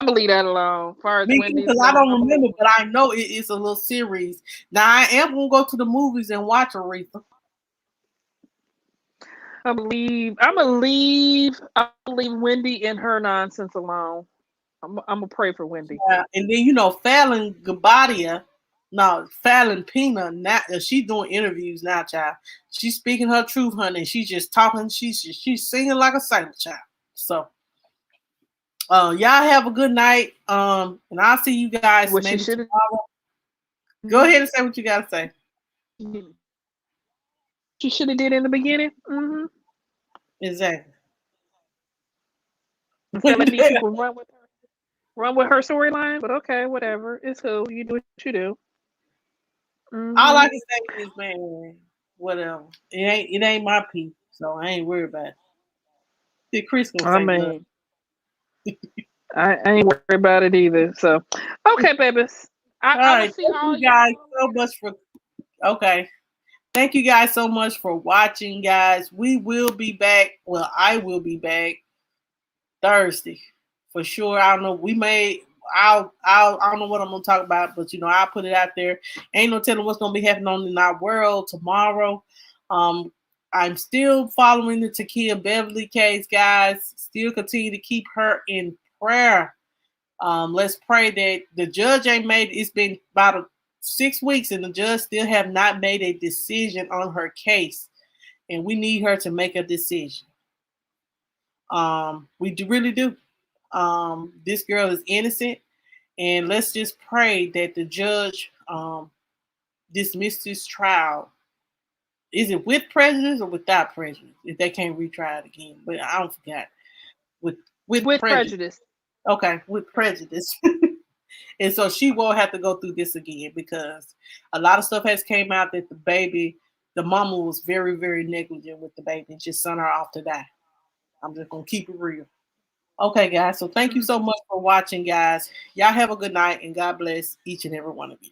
S2: gonna leave that alone. As far as
S1: me
S2: Wendy's
S1: because I
S2: going,
S1: don't
S2: I'm gonna
S1: remember,
S2: leave.
S1: but I know it's a little series. Now I am gonna go to the movies and watch Aretha.
S2: I'm gonna leave. I'm gonna leave Wendy and her nonsense alone. I'm gonna pray for Wendy.
S1: And then Fallon Gabadia, no Fallon Pina. Now she's doing interviews now, child. She's speaking her truth, honey. She's just talking. She's singing like a sailor, child. So, y'all have a good night. And I'll see you guys
S2: What she
S1: maybe
S2: should have.
S1: tomorrow. Go ahead and say what you gotta say.
S2: She should have did in the beginning.
S1: Exactly.
S2: Instead of letting these people run with her storyline. But okay, whatever. It's cool. You do what you do.
S1: All
S2: hmm
S1: I can say is, man, whatever. It ain't my piece, so I ain't worried about it. See, Chris gonna
S2: I
S1: say nothing.
S2: mean, I ain't worried about it either. So, okay, babies.
S1: All
S2: I will
S1: right,
S2: see
S1: thank
S2: all
S1: you
S2: y'all
S1: guys so
S2: later.
S1: much for. Okay, thank you guys so much for watching, guys. We will be back. Well, I will be back Thursday for sure. I don't know. We may. I don't know what I'm gonna talk about, but I'll put it out there. Ain't no telling what's gonna be happening in our world tomorrow. Um, I'm still following the Takia Beverly case, guys. Still continue to keep her in prayer. Let's pray that the judge ain't made. It's been about 6 weeks, and the judge still have not made a decision on her case, and we need her to make a decision. We really do. This girl is innocent, And let's just pray that the judge dismissed this trial. Is it with prejudice or without prejudice? If they can't retry it again, but I don't forget with prejudice. Okay, with prejudice. And so she won't have to go through this again because a lot of stuff has came out that the mama was very, very negligent with the baby and just sent her off to die. I'm just gonna keep it real. Okay, guys. So thank you so much for watching, guys. Y'all have a good night and God bless each and every one of you.